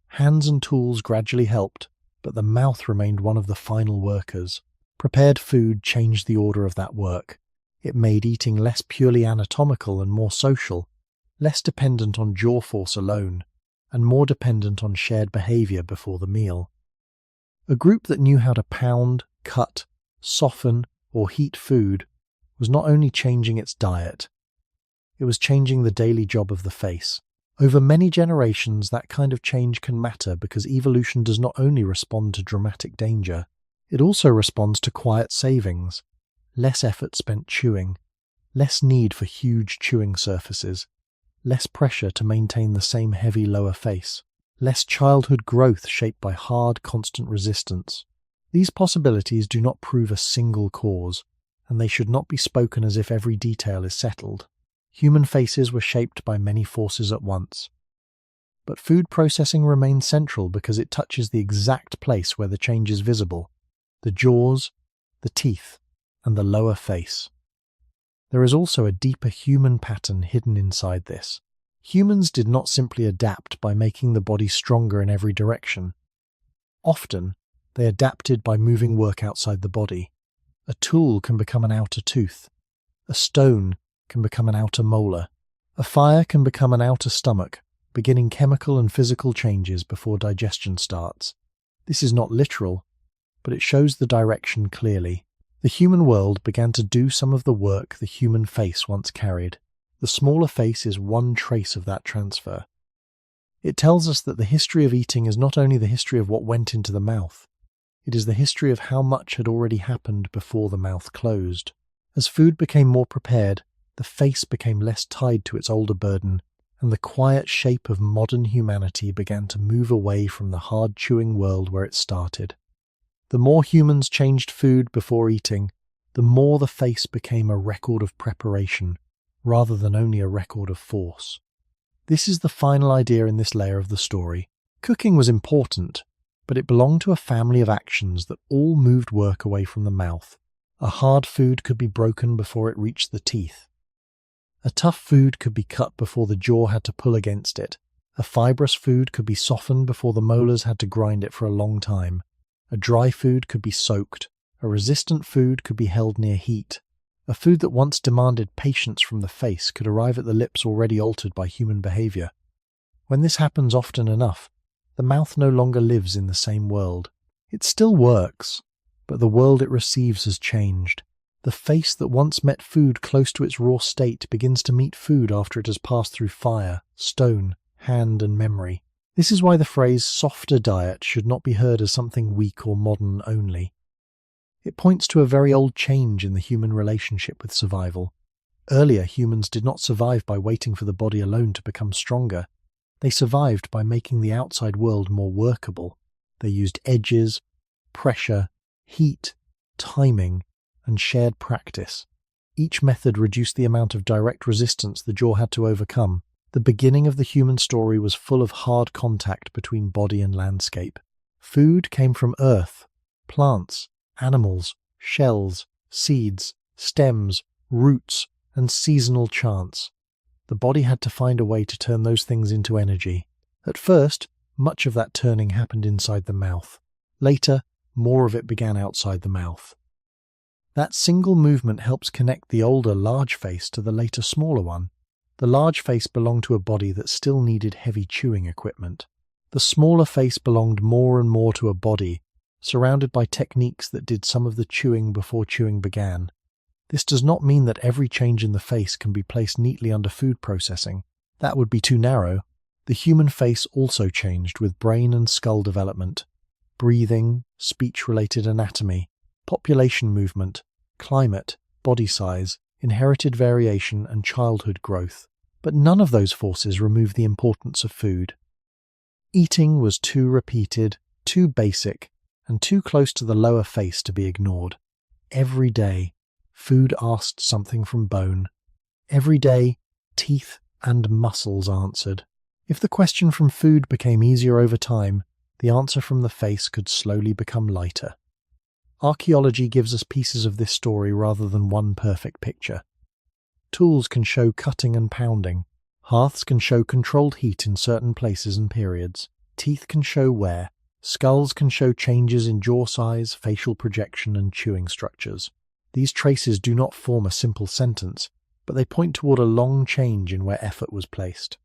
Hands and tools gradually helped, but the mouth remained one of the final workers. Prepared food changed the order of that work. It made eating less purely anatomical and more social, less dependent on jaw force alone, and more dependent on shared behavior before the meal. A group that knew how to pound, cut, soften, or heat food was not only changing its diet, it was changing the daily job of the face. Over many generations, that kind of change can matter because evolution does not only respond to dramatic danger, it also responds to quiet savings, less effort spent chewing, less need for huge chewing surfaces, less pressure to maintain the same heavy lower face, less childhood growth shaped by hard, constant resistance. These possibilities do not prove a single cause, and they should not be spoken as if every detail is settled. Human faces were shaped by many forces at once. But food processing remains central because it touches the exact place where the change is visible: the jaws, the teeth, and the lower face. There is also a deeper human pattern hidden inside this. Humans did not simply adapt by making the body stronger in every direction. Often, they adapted by moving work outside the body. A tool can become an outer tooth. A stone can become an outer molar. A fire can become an outer stomach, beginning chemical and physical changes before digestion starts. This is not literal, but it shows the direction clearly. The human world began to do some of the work the human face once carried. The smaller face is one trace of that transfer. It tells us that the history of eating is not only the history of what went into the mouth, it is the history of how much had already happened before the mouth closed. As food became more prepared, the face became less tied to its older burden, and the quiet shape of modern humanity began to move away from the hard-chewing world where it started. The more humans changed food before eating, the more the face became a record of preparation, rather than only a record of force. This is the final idea in this layer of the story. Cooking was important, but it belonged to a family of actions that all moved work away from the mouth. A hard food could be broken before it reached the teeth. A tough food could be cut before the jaw had to pull against it. A fibrous food could be softened before the molars had to grind it for a long time. A dry food could be soaked. A resistant food could be held near heat. A food that once demanded patience from the face could arrive at the lips already altered by human behavior. When this happens often enough, the mouth no longer lives in the same world. It still works, but the world it receives has changed. The face that once met food close to its raw state begins to meet food after it has passed through fire, stone, hand, and memory. This is why the phrase softer diet should not be heard as something weak or modern only. It points to a very old change in the human relationship with survival. Earlier, humans did not survive by waiting for the body alone to become stronger. They survived by making the outside world more workable. They used edges, pressure, heat, timing, and shared practice. Each method reduced the amount of direct resistance the jaw had to overcome. The beginning of the human story was full of hard contact between body and landscape. Food came from earth, plants, animals, shells, seeds, stems, roots, and seasonal chants. The body had to find a way to turn those things into energy. At first, much of that turning happened inside the mouth. Later, more of it began outside the mouth. That single movement helps connect the older large face to the later smaller one. The large face belonged to a body that still needed heavy chewing equipment. The smaller face belonged more and more to a body surrounded by techniques that did some of the chewing before chewing began. This does not mean that every change in the face can be placed neatly under food processing. That would be too narrow. The human face also changed with brain and skull development, breathing, speech-related anatomy, population movement, climate, body size, inherited variation, and childhood growth. But none of those forces remove the importance of food. Eating was too repeated, too basic, and too close to the lower face to be ignored. Every day, food asked something from bone. Every day, teeth and muscles answered. If the question from food became easier over time, the answer from the face could slowly become lighter. Archaeology gives us pieces of this story rather than one perfect picture. Tools can show cutting and pounding. Hearths can show controlled heat in certain places and periods. Teeth can show wear. Skulls can show changes in jaw size, facial projection, and chewing structures. These traces do not form a simple sentence, but they point toward a long change in where effort was placed.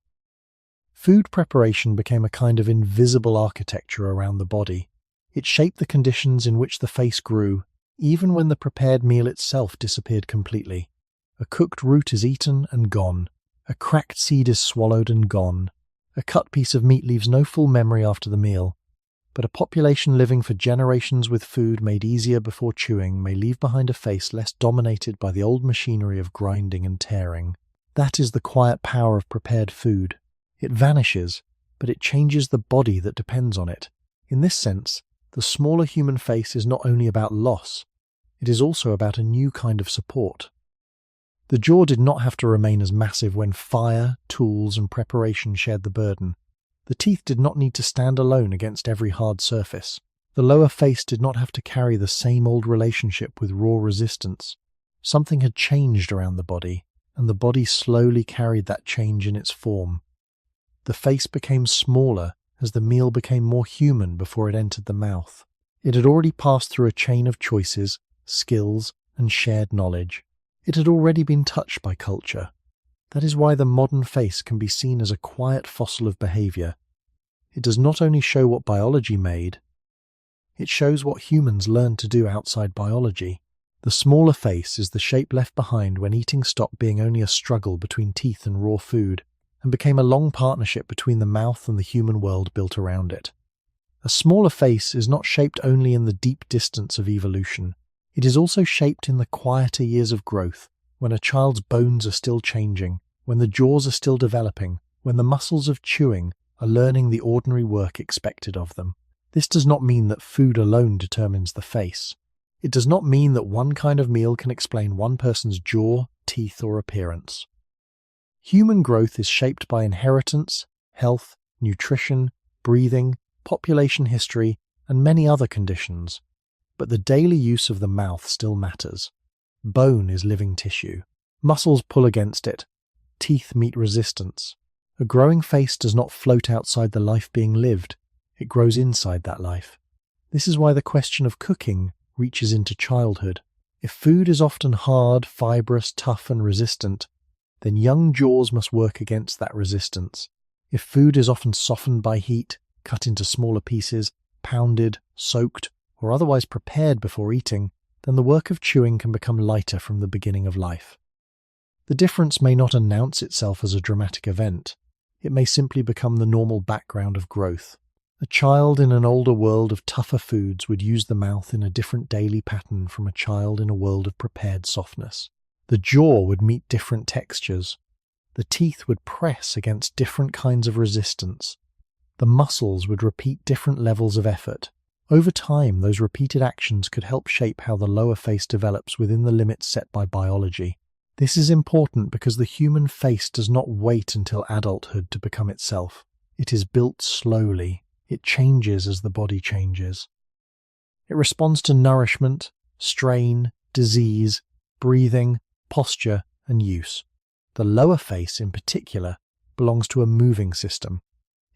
Food preparation became a kind of invisible architecture around the body. It shaped the conditions in which the face grew, even when the prepared meal itself disappeared completely. A cooked root is eaten and gone. A cracked seed is swallowed and gone. A cut piece of meat leaves no full memory after the meal. But a population living for generations with food made easier before chewing may leave behind a face less dominated by the old machinery of grinding and tearing. That is the quiet power of prepared food. It vanishes, but it changes the body that depends on it. In this sense, the smaller human face is not only about loss, it is also about a new kind of support. The jaw did not have to remain as massive when fire, tools, and preparation shared the burden. The teeth did not need to stand alone against every hard surface. The lower face did not have to carry the same old relationship with raw resistance. Something had changed around the body, and the body slowly carried that change in its form. The face became smaller as the meal became more human before it entered the mouth. It had already passed through a chain of choices, skills, and shared knowledge. It had already been touched by culture. That is why the modern face can be seen as a quiet fossil of behavior. It does not only show what biology made, it shows what humans learned to do outside biology. The smaller face is the shape left behind when eating stopped being only a struggle between teeth and raw food, and became a long partnership between the mouth and the human world built around it. A smaller face is not shaped only in the deep distance of evolution. It is also shaped in the quieter years of growth, when a child's bones are still changing, when the jaws are still developing, when the muscles of chewing are learning the ordinary work expected of them. This does not mean that food alone determines the face. It does not mean that one kind of meal can explain one person's jaw, teeth, or appearance. Human growth is shaped by inheritance, health, nutrition, breathing, population history, and many other conditions. But the daily use of the mouth still matters. Bone is living tissue. Muscles pull against it. Teeth meet resistance. A growing face does not float outside the life being lived. It grows inside that life. This is why the question of cooking reaches into childhood. If food is often hard, fibrous, tough, and resistant, then young jaws must work against that resistance. If food is often softened by heat, cut into smaller pieces, pounded, soaked, or otherwise prepared before eating, then the work of chewing can become lighter from the beginning of life. The difference may not announce itself as a dramatic event. It may simply become the normal background of growth. A child in an older world of tougher foods would use the mouth in a different daily pattern from a child in a world of prepared softness. The jaw would meet different textures. The teeth would press against different kinds of resistance. The muscles would repeat different levels of effort. Over time, those repeated actions could help shape how the lower face develops within the limits set by biology. This is important because the human face does not wait until adulthood to become itself. It is built slowly. It changes as the body changes. It responds to nourishment, strain, disease, breathing, posture, and use. The lower face, in particular, belongs to a moving system.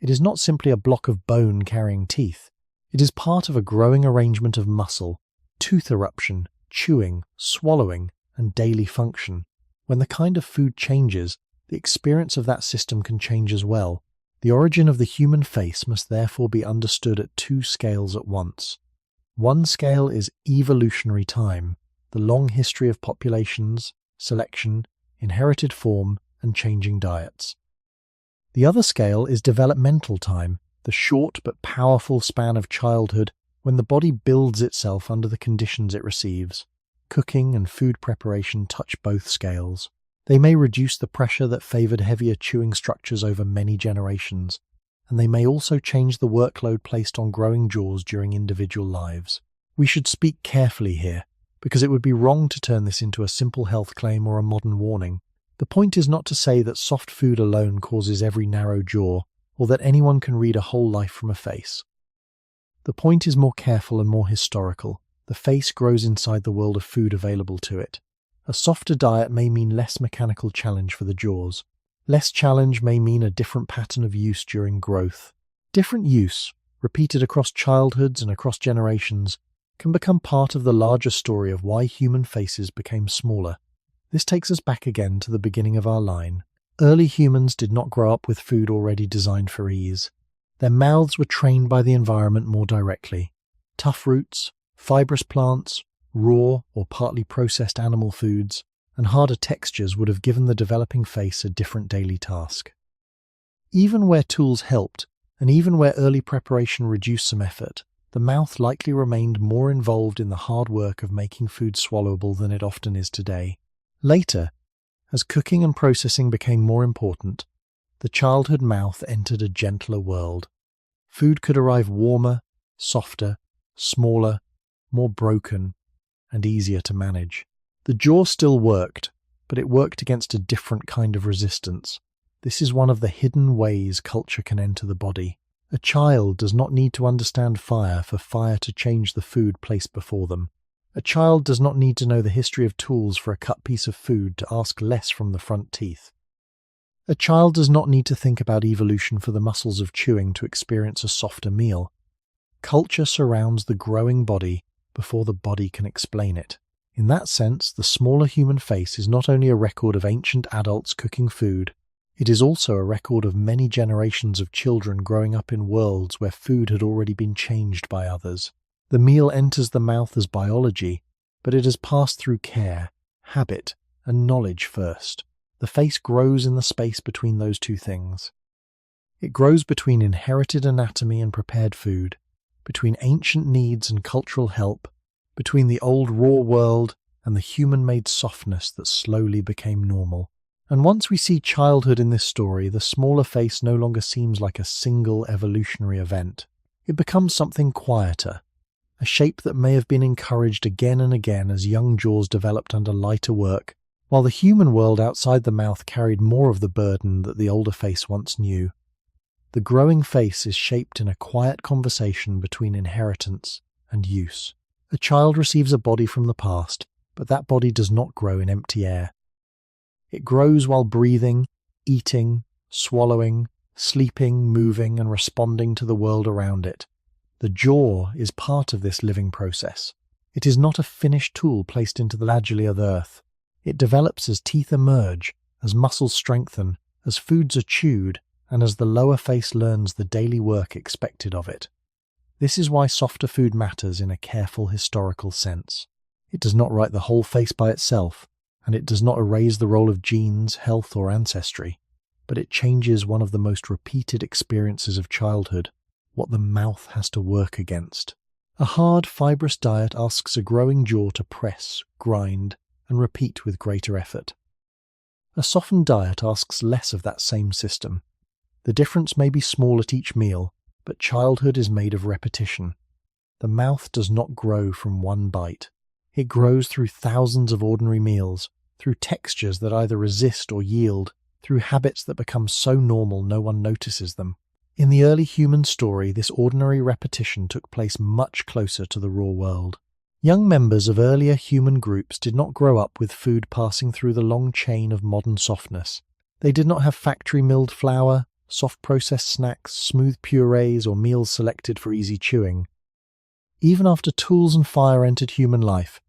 It is not simply a block of bone carrying teeth. It is part of a growing arrangement of muscle, tooth eruption, chewing, swallowing, and daily function. When the kind of food changes, the experience of that system can change as well. The origin of the human face must therefore be understood at two scales at once. One scale is evolutionary time, the long history of populations, selection, inherited form, and changing diets. The other scale is developmental time, the short but powerful span of childhood when the body builds itself under the conditions it receives. Cooking and food preparation touch both scales. They may reduce the pressure that favored heavier chewing structures over many generations, and they may also change the workload placed on growing jaws during individual lives. We should speak carefully here, because it would be wrong to turn this into a simple health claim or a modern warning. The point is not to say that soft food alone causes every narrow jaw, or that anyone can read a whole life from a face. The point is more careful and more historical. The face grows inside the world of food available to it. A softer diet may mean less mechanical challenge for the jaws. Less challenge may mean a different pattern of use during growth. Different use, repeated across childhoods and across generations, can become part of the larger story of why human faces became smaller. This takes us back again to the beginning of our line. Early humans did not grow up with food already designed for ease. Their mouths were trained by the environment more directly. Tough roots, fibrous plants, raw or partly processed animal foods, and harder textures would have given the developing face a different daily task. Even where tools helped, and even where early preparation reduced some effort, the mouth likely remained more involved in the hard work of making food swallowable than it often is today. Later, as cooking and processing became more important, the childhood mouth entered a gentler world. Food could arrive warmer, softer, smaller, more broken, and easier to manage. The jaw still worked, but it worked against a different kind of resistance. This is one of the hidden ways culture can enter the body. A child does not need to understand fire for fire to change the food placed before them. A child does not need to know the history of tools for a cut piece of food to ask less from the front teeth. A child does not need to think about evolution for the muscles of chewing to experience a softer meal. Culture surrounds the growing body before the body can explain it. In that sense, the smaller human face is not only a record of ancient adults cooking food, it is also a record of many generations of children growing up in worlds where food had already been changed by others. The meal enters the mouth as biology, but it has passed through care, habit, and knowledge first. The face grows in the space between those two things. It grows between inherited anatomy and prepared food, between ancient needs and cultural help, between the old raw world and the human-made softness that slowly became normal. And once we see childhood in this story, the smaller face no longer seems like a single evolutionary event. It becomes something quieter, a shape that may have been encouraged again and again as young jaws developed under lighter work, while the human world outside the mouth carried more of the burden that the older face once knew. The growing face is shaped in a quiet conversation between inheritance and use. A child receives a body from the past, but that body does not grow in empty air. It grows while breathing, eating, swallowing, sleeping, moving, and responding to the world around it. The jaw is part of this living process. It is not a finished tool placed into the gradually of earth. It develops as teeth emerge, as muscles strengthen, as foods are chewed, and as the lower face learns the daily work expected of it. This is why softer food matters in a careful historical sense. It does not write the whole face by itself, and it does not erase the role of genes, health, or ancestry, but it changes one of the most repeated experiences of childhood, what the mouth has to work against. A hard, fibrous diet asks a growing jaw to press, grind, and repeat with greater effort. A softened diet asks less of that same system. The difference may be small at each meal, but childhood is made of repetition. The mouth does not grow from one bite. It grows through thousands of ordinary meals, through textures that either resist or yield, through habits that become so normal no one notices them. In the early human story, this ordinary repetition took place much closer to the raw world. Young members of earlier human groups did not grow up with food passing through the long chain of modern softness. They did not have factory-milled flour, soft-processed snacks, smooth purees, or meals selected for easy chewing. Even after tools and fire entered human life,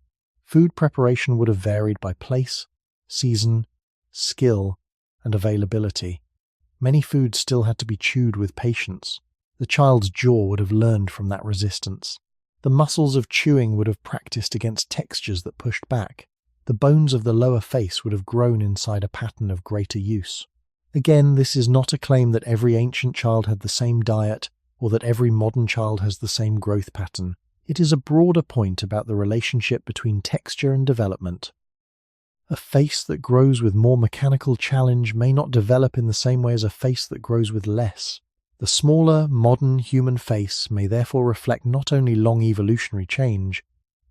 food preparation would have varied by place, season, skill, and availability. Many foods still had to be chewed with patience. The child's jaw would have learned from that resistance. The muscles of chewing would have practiced against textures that pushed back. The bones of the lower face would have grown inside a pattern of greater use. Again, this is not a claim that every ancient child had the same diet or that every modern child has the same growth pattern. It is a broader point about the relationship between texture and development. A face that grows with more mechanical challenge may not develop in the same way as a face that grows with less. The smaller, modern human face may therefore reflect not only long evolutionary change,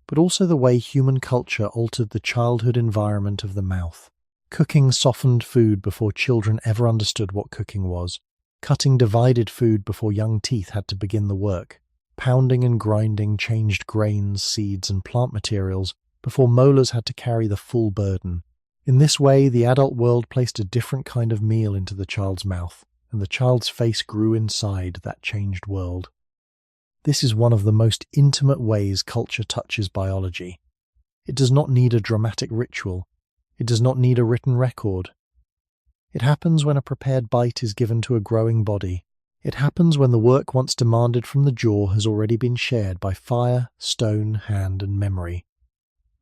but also the way human culture altered the childhood environment of the mouth. Cooking softened food before children ever understood what cooking was. Cutting divided food before young teeth had to begin the work. Pounding and grinding changed grains, seeds, and plant materials before molars had to carry the full burden. In this way, the adult world placed a different kind of meal into the child's mouth, and the child's face grew inside that changed world. This is one of the most intimate ways culture touches biology. It does not need a dramatic ritual. It does not need a written record. It happens when a prepared bite is given to a growing body. It happens when the work once demanded from the jaw has already been shared by fire, stone, hand, and memory.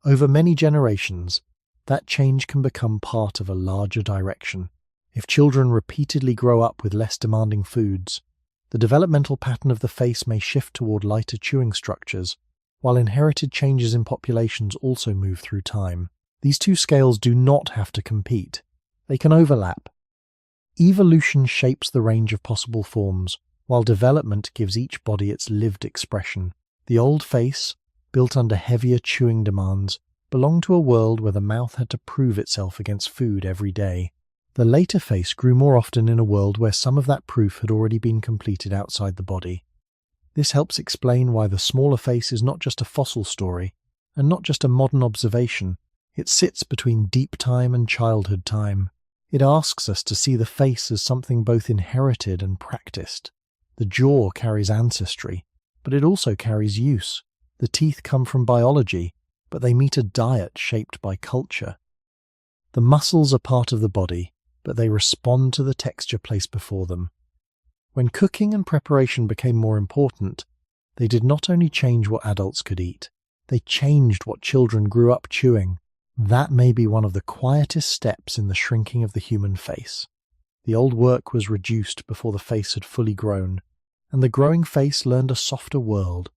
Over many generations, that change can become part of a larger direction. If children repeatedly grow up with less demanding foods, the developmental pattern of the face may shift toward lighter chewing structures, while inherited changes in populations also move through time. These two scales do not have to compete. They can overlap. Evolution shapes the range of possible forms, while development gives each body its lived expression. The old face, built under heavier chewing demands, belonged to a world where the mouth had to prove itself against food every day. The later face grew more often in a world where some of that proof had already been completed outside the body. This helps explain why the smaller face is not just a fossil story, and not just a modern observation. It sits between deep time and childhood time. It asks us to see the face as something both inherited and practiced. The jaw carries ancestry, but it also carries use. The teeth come from biology, but they meet a diet shaped by culture. The muscles are part of the body, but they respond to the texture placed before them. When cooking and preparation became more important, they did not only change what adults could eat, they changed what children grew up chewing. That may be one of the quietest steps in the shrinking of the human face. The old work was reduced before the face had fully grown, and the growing face learned a softer world,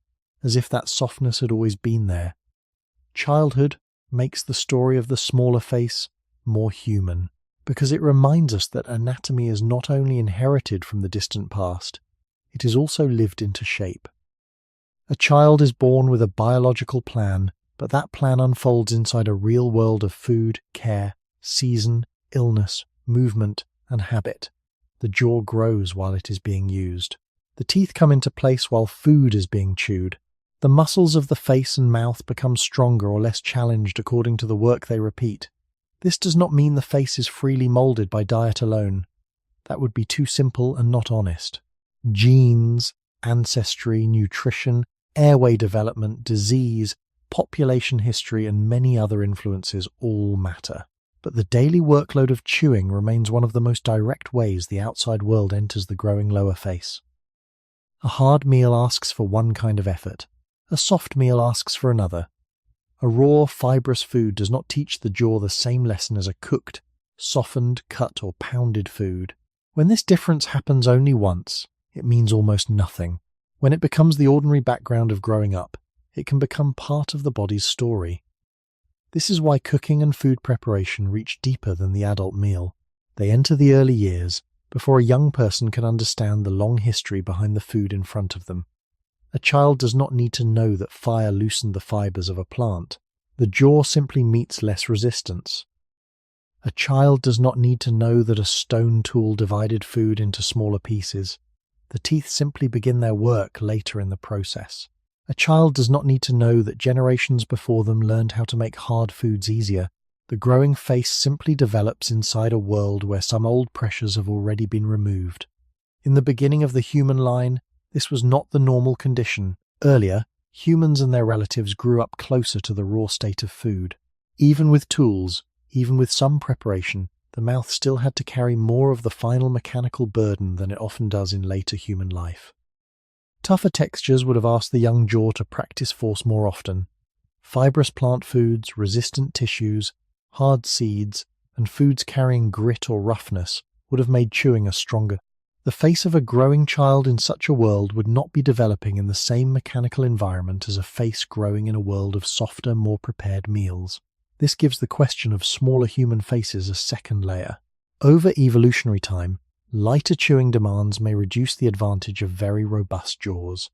as if that softness had always been there. Childhood makes the story of the smaller face more human, because it reminds us that anatomy is not only inherited from the distant past, it is also lived into shape. A child is born with a biological plan, but that plan unfolds inside a real world of food, care, season, illness, movement, and habit. The jaw grows while it is being used. The teeth come into place while food is being chewed. The muscles of the face and mouth become stronger or less challenged according to the work they repeat. This does not mean the face is freely molded by diet alone. That would be too simple and not honest. Genes, ancestry, nutrition, airway development, disease, population history, and many other influences all matter. But the daily workload of chewing remains one of the most direct ways the outside world enters the growing lower face. A hard meal asks for one kind of effort. A soft meal asks for another. A raw, fibrous food does not teach the jaw the same lesson as a cooked, softened, cut, or pounded food. When this difference happens only once, it means almost nothing. When it becomes the ordinary background of growing up, it can become part of the body's story. This is why cooking and food preparation reach deeper than the adult meal. They enter the early years, before a young person can understand the long history behind the food in front of them. A child does not need to know that fire loosened the fibers of a plant. The jaw simply meets less resistance. A child does not need to know that a stone tool divided food into smaller pieces. The teeth simply begin their work later in the process. A child does not need to know that generations before them learned how to make hard foods easier. The growing face simply develops inside a world where some old pressures have already been removed. In the beginning of the human line, this was not the normal condition. Earlier, humans and their relatives grew up closer to the raw state of food. Even with tools, even with some preparation, the mouth still had to carry more of the final mechanical burden than it often does in later human life. Tougher textures would have asked the young jaw to practice force more often. Fibrous plant foods, resistant tissues, hard seeds, and foods carrying grit or roughness would have made chewing a stronger. The face of a growing child in such a world would not be developing in the same mechanical environment as a face growing in a world of softer, more prepared meals. This gives the question of smaller human faces a second layer. Over evolutionary time, lighter chewing demands may reduce the advantage of very robust jaws.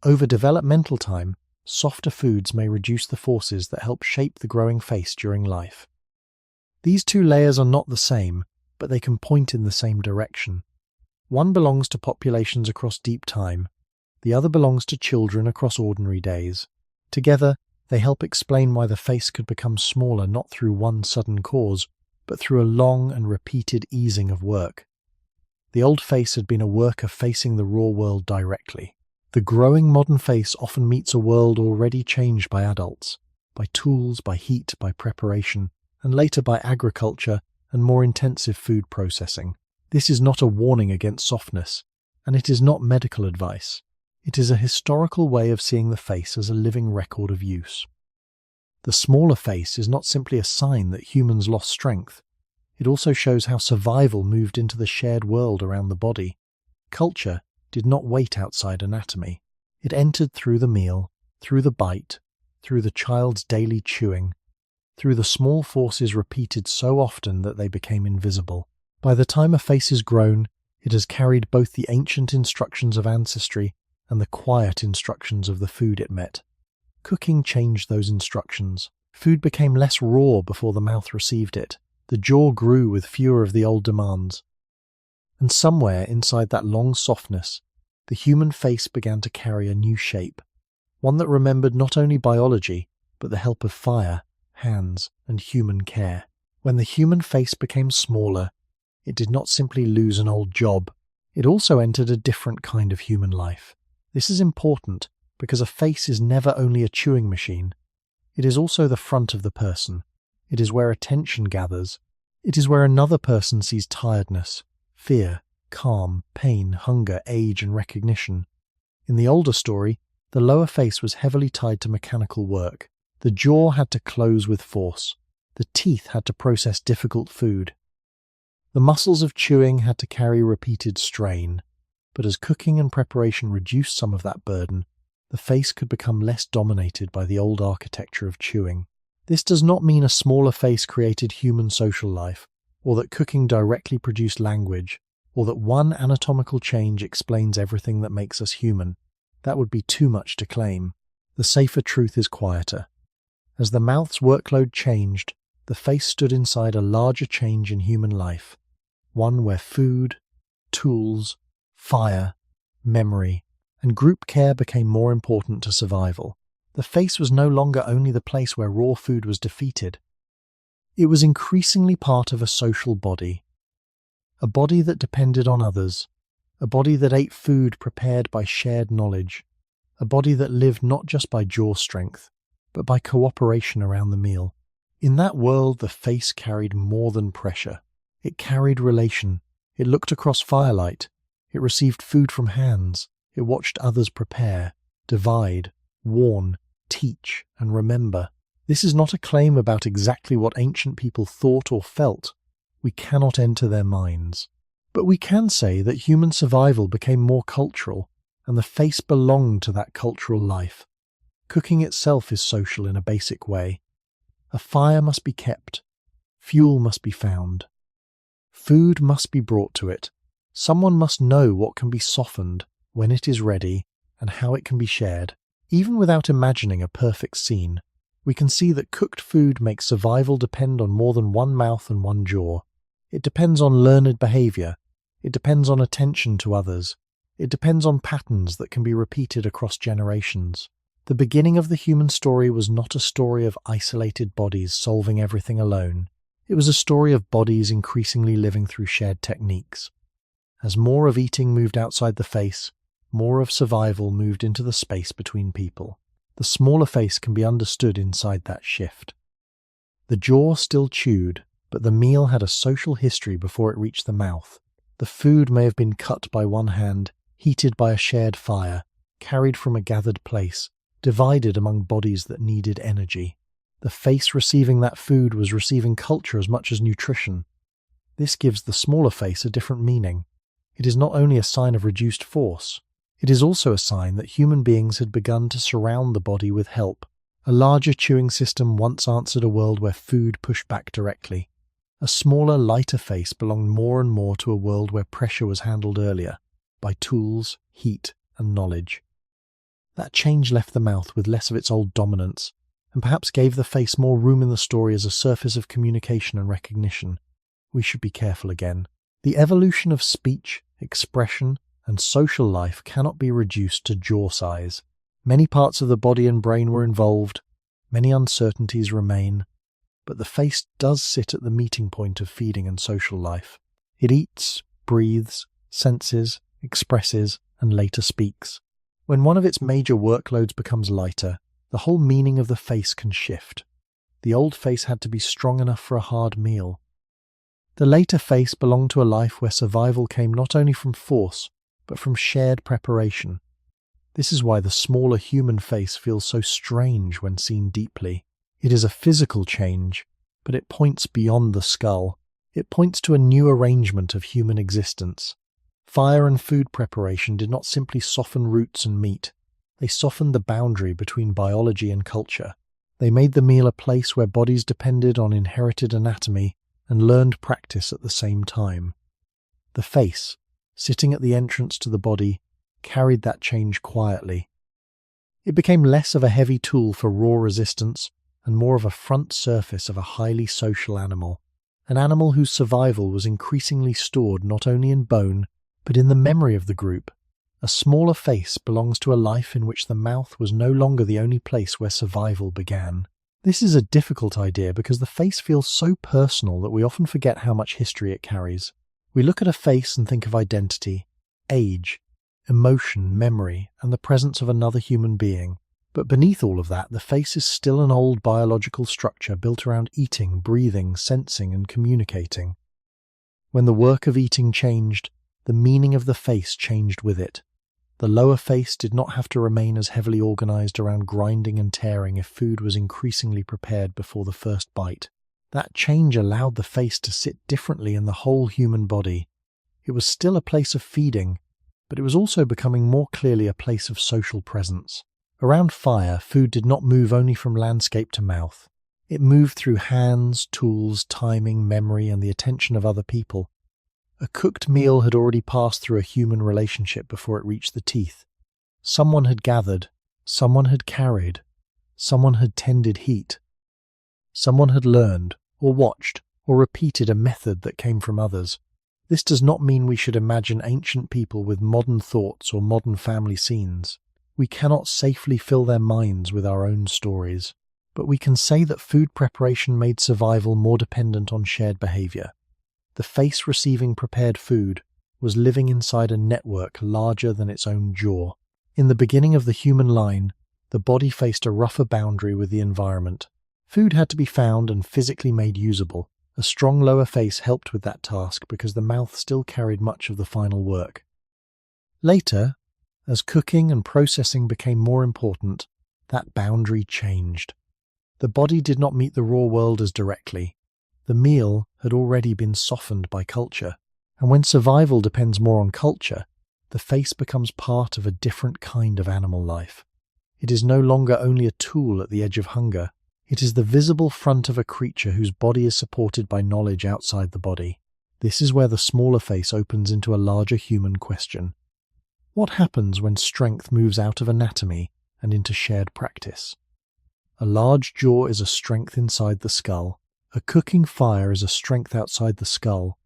Over developmental time, softer foods may reduce the forces that help shape the growing face during life. These two layers are not the same, but they can point in the same direction. One belongs to populations across deep time, the other belongs to children across ordinary days. Together, they help explain why the face could become smaller not through one sudden cause, but through a long and repeated easing of work. The old face had been a worker facing the raw world directly. The growing modern face often meets a world already changed by adults, by tools, by heat, by preparation, and later by agriculture and more intensive food processing. This is not a warning against softness, and it is not medical advice. It is a historical way of seeing the face as a living record of use. The smaller face is not simply a sign that humans lost strength. It also shows how survival moved into the shared world around the body. Culture did not wait outside anatomy. It entered through the meal, through the bite, through the child's daily chewing, through the small forces repeated so often that they became invisible. By the time a face is grown, it has carried both the ancient instructions of ancestry and the quiet instructions of the food it met. Cooking changed those instructions. Food became less raw before the mouth received it. The jaw grew with fewer of the old demands. And somewhere inside that long softness, the human face began to carry a new shape, one that remembered not only biology, but the help of fire, hands, and human care. When the human face became smaller, it did not simply lose an old job, it also entered a different kind of human life. This is important because a face is never only a chewing machine. It is also the front of the person. It is where attention gathers. It is where another person sees tiredness, fear, calm, pain, hunger, age, and recognition. In the older story, the lower face was heavily tied to mechanical work. The jaw had to close with force. The teeth had to process difficult food. The muscles of chewing had to carry repeated strain, but as cooking and preparation reduced some of that burden, the face could become less dominated by the old architecture of chewing. This does not mean a smaller face created human social life, or that cooking directly produced language, or that one anatomical change explains everything that makes us human. That would be too much to claim. The safer truth is quieter. As the mouth's workload changed, the face stood inside a larger change in human life, one where food, tools, fire, memory, and group care became more important to survival. The face was no longer only the place where raw food was defeated. It was increasingly part of a social body, a body that depended on others, a body that ate food prepared by shared knowledge, a body that lived not just by jaw strength, but by cooperation around the meal. In that world, the face carried more than pressure. It carried relation. It looked across firelight. It received food from hands. It watched others prepare, divide, warn, teach, and remember. This is not a claim about exactly what ancient people thought or felt. We cannot enter their minds. But we can say that human survival became more cultural, and the face belonged to that cultural life. Cooking itself is social in a basic way. A fire must be kept. Fuel must be found. Food must be brought to it. Someone must know what can be softened, when it is ready, and how it can be shared. Even without imagining a perfect scene, we can see that cooked food makes survival depend on more than one mouth and one jaw. It depends on learned behavior. It depends on attention to others. It depends on patterns that can be repeated across generations. The beginning of the human story was not a story of isolated bodies solving everything alone. It was a story of bodies increasingly living through shared techniques. As more of eating moved outside the face, more of survival moved into the space between people. The smaller face can be understood inside that shift. The jaw still chewed, but the meal had a social history before it reached the mouth. The food may have been cut by one hand, heated by a shared fire, carried from a gathered place, divided among bodies that needed energy. The face receiving that food was receiving culture as much as nutrition. This gives the smaller face a different meaning. It is not only a sign of reduced force, it is also a sign that human beings had begun to surround the body with help. A larger chewing system once answered a world where food pushed back directly. A smaller, lighter face belonged more and more to a world where pressure was handled earlier, by tools, heat, and knowledge. That change left the mouth with less of its old dominance, and perhaps gave the face more room in the story as a surface of communication and recognition. We should be careful again. The evolution of speech, expression, and social life cannot be reduced to jaw size. Many parts of the body and brain were involved, many uncertainties remain, but the face does sit at the meeting point of feeding and social life. It eats, breathes, senses, expresses, and later speaks. When one of its major workloads becomes lighter, the whole meaning of the face can shift. The old face had to be strong enough for a hard meal. The later face belonged to a life where survival came not only from force, but from shared preparation. This is why the smaller human face feels so strange when seen deeply. It is a physical change, but it points beyond the skull. It points to a new arrangement of human existence. Fire and food preparation did not simply soften roots and meat. They softened the boundary between biology and culture. They made the meal a place where bodies depended on inherited anatomy and learned practice at the same time. The face, sitting at the entrance to the body, carried that change quietly. It became less of a heavy tool for raw resistance and more of a front surface of a highly social animal, an animal whose survival was increasingly stored not only in bone, but in the memory of the group. A smaller face belongs to a life in which the mouth was no longer the only place where survival began. This is a difficult idea because the face feels so personal that we often forget how much history it carries. We look at a face and think of identity, age, emotion, memory, and the presence of another human being. But beneath all of that, the face is still an old biological structure built around eating, breathing, sensing, and communicating. When the work of eating changed, the meaning of the face changed with it. The lower face did not have to remain as heavily organized around grinding and tearing if food was increasingly prepared before the first bite. That change allowed the face to sit differently in the whole human body. It was still a place of feeding, but it was also becoming more clearly a place of social presence. Around fire, food did not move only from landscape to mouth. It moved through hands, tools, timing, memory, and the attention of other people. A cooked meal had already passed through a human relationship before it reached the teeth. Someone had gathered, someone had carried, someone had tended heat. Someone had learned, or watched, or repeated a method that came from others. This does not mean we should imagine ancient people with modern thoughts or modern family scenes. We cannot safely fill their minds with our own stories. But we can say that food preparation made survival more dependent on shared behavior. The face receiving prepared food was living inside a network larger than its own jaw. In the beginning of the human line, the body faced a rougher boundary with the environment. Food had to be found and physically made usable. A strong lower face helped with that task because the mouth still carried much of the final work. Later, as cooking and processing became more important, that boundary changed. The body did not meet the raw world as directly. The meal had already been softened by culture. And when survival depends more on culture, the face becomes part of a different kind of animal life. It is no longer only a tool at the edge of hunger. It is the visible front of a creature whose body is supported by knowledge outside the body. This is where the smaller face opens into a larger human question. What happens when strength moves out of anatomy and into shared practice? A large jaw is a strength inside the skull. A cooking fire is a strength outside the skull.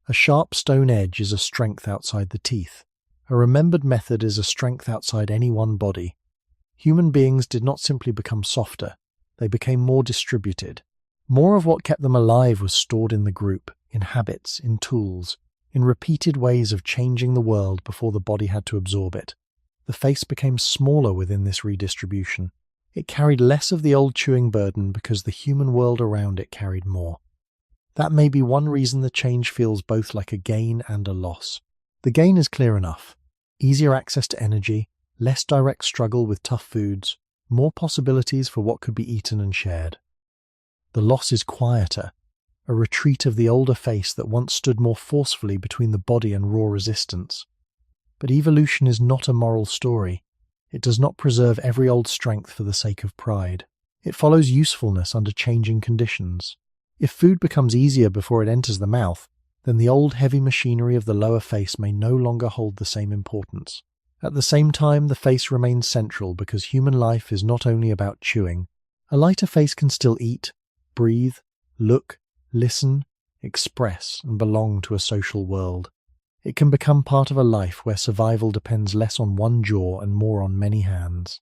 A sharp stone edge is a strength outside the teeth. A remembered method is a strength outside any one body. Human beings did not simply become softer, they became more distributed. More of what kept them alive was stored in the group, in habits, in tools, in repeated ways of changing the world before the body had to absorb it. The face became smaller within this redistribution. It carried less of the old chewing burden because the human world around it carried more. That may be one reason the change feels both like a gain and a loss. The gain is clear enough. Easier access to energy, less direct struggle with tough foods, more possibilities for what could be eaten and shared. The loss is quieter, a retreat of the older face that once stood more forcefully between the body and raw resistance. But evolution is not a moral story. It does not preserve every old strength for the sake of pride. It follows usefulness under changing conditions. If food becomes easier before it enters the mouth, then the old heavy machinery of the lower face may no longer hold the same importance. At the same time, the face remains central because human life is not only about chewing. A lighter face can still eat, breathe, look, listen, express, and belong to a social world. It can become part of a life where survival depends less on one jaw and more on many hands.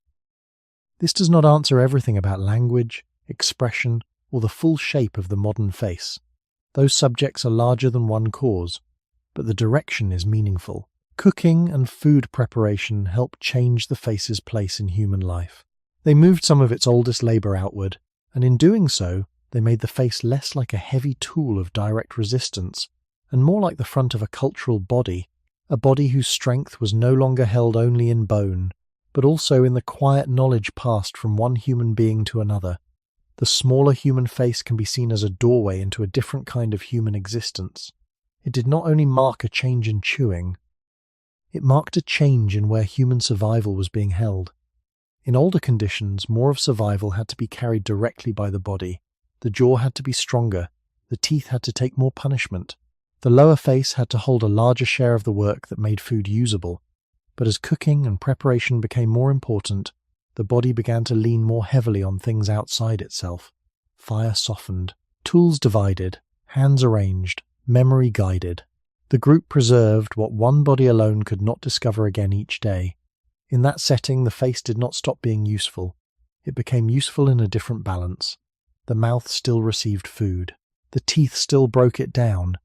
This does not answer everything about language, expression, or the full shape of the modern face. Those subjects are larger than one cause, but the direction is meaningful. Cooking and food preparation help change the face's place in human life. They moved some of its oldest labor outward, and in doing so, they made the face less like a heavy tool of direct resistance and more like the front of a cultural body, a body whose strength was no longer held only in bone, but also in the quiet knowledge passed from one human being to another. The smaller human face can be seen as a doorway into a different kind of human existence. It did not only mark a change in chewing, it marked a change in where human survival was being held. In older conditions, more of survival had to be carried directly by the body. The jaw had to be stronger, the teeth had to take more punishment. The lower face had to hold a larger share of the work that made food usable. But as cooking and preparation became more important, the body began to lean more heavily on things outside itself. Fire softened, tools divided, hands arranged, memory guided. The group preserved what one body alone could not discover again each day. In that setting, the face did not stop being useful. It became useful in a different balance. The mouth still received food. The teeth still broke it down.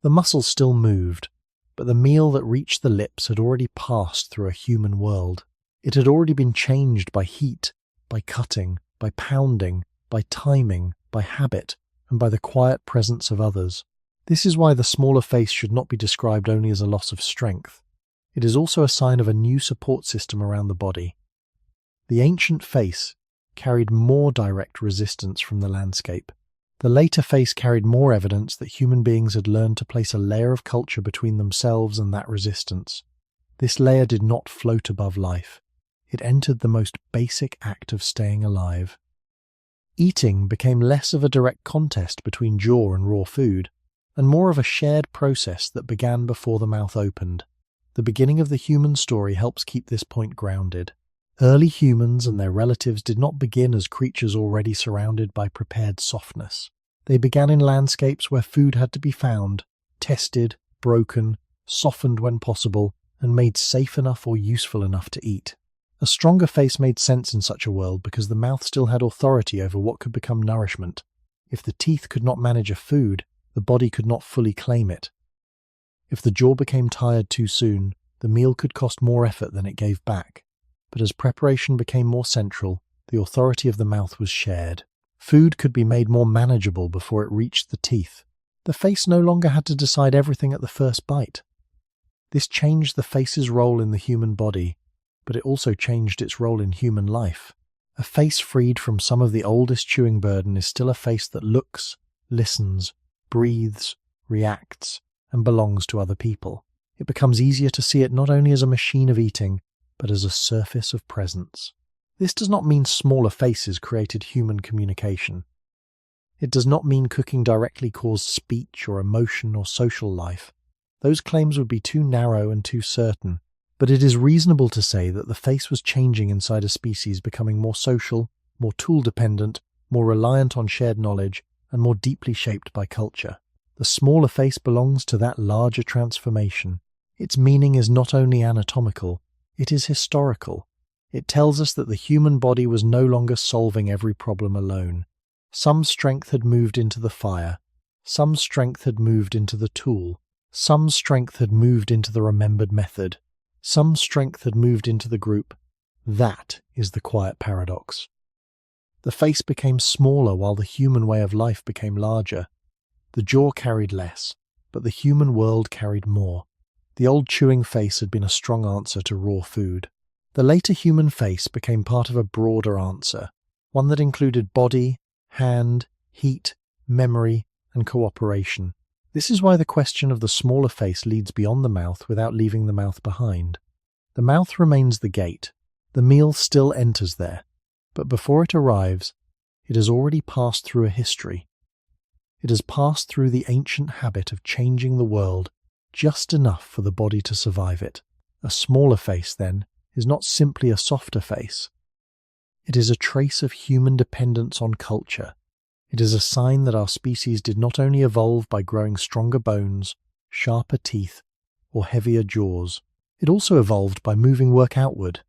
The muscles still moved, but the meal that reached the lips had already passed through a human world. It had already been changed by heat, by cutting, by pounding, by timing, by habit, and by the quiet presence of others. This is why the smaller face should not be described only as a loss of strength. It is also a sign of a new support system around the body. The ancient face carried more direct resistance from the landscape. The later face carried more evidence that human beings had learned to place a layer of culture between themselves and that resistance. This layer did not float above life. It entered the most basic act of staying alive. Eating became less of a direct contest between jaw and raw food, and more of a shared process that began before the mouth opened. The beginning of the human story helps keep this point grounded. Early humans and their relatives did not begin as creatures already surrounded by prepared softness. They began in landscapes where food had to be found, tested, broken, softened when possible, and made safe enough or useful enough to eat. A stronger face made sense in such a world because the mouth still had authority over what could become nourishment. If the teeth could not manage a food, the body could not fully claim it. If the jaw became tired too soon, the meal could cost more effort than it gave back. But as preparation became more central, the authority of the mouth was shared. Food could be made more manageable before it reached the teeth. The face no longer had to decide everything at the first bite. This changed the face's role in the human body, but it also changed its role in human life. A face freed from some of the oldest chewing burden is still a face that looks, listens, breathes, reacts, and belongs to other people. It becomes easier to see it not only as a machine of eating, but as a surface of presence. This does not mean smaller faces created human communication. It does not mean cooking directly caused speech or emotion or social life. Those claims would be too narrow and too certain. But it is reasonable to say that the face was changing inside a species, becoming more social, more tool-dependent, more reliant on shared knowledge, and more deeply shaped by culture. The smaller face belongs to that larger transformation. Its meaning is not only anatomical, it is historical. It tells us that the human body was no longer solving every problem alone. Some strength had moved into the fire. Some strength had moved into the tool. Some strength had moved into the remembered method. Some strength had moved into the group. That is the quiet paradox. The face became smaller while the human way of life became larger. The jaw carried less, but the human world carried more. The old chewing face had been a strong answer to raw food. The later human face became part of a broader answer, one that included body, hand, heat, memory, and cooperation. This is why the question of the smaller face leads beyond the mouth without leaving the mouth behind. The mouth remains the gate. The meal still enters there. But before it arrives, it has already passed through a history. It has passed through the ancient habit of changing the world just enough for the body to survive it. A smaller face, then, is not simply a softer face. It is a trace of human dependence on culture. It is a sign that our species did not only evolve by growing stronger bones, sharper teeth, or heavier jaws. It also evolved by moving work outward,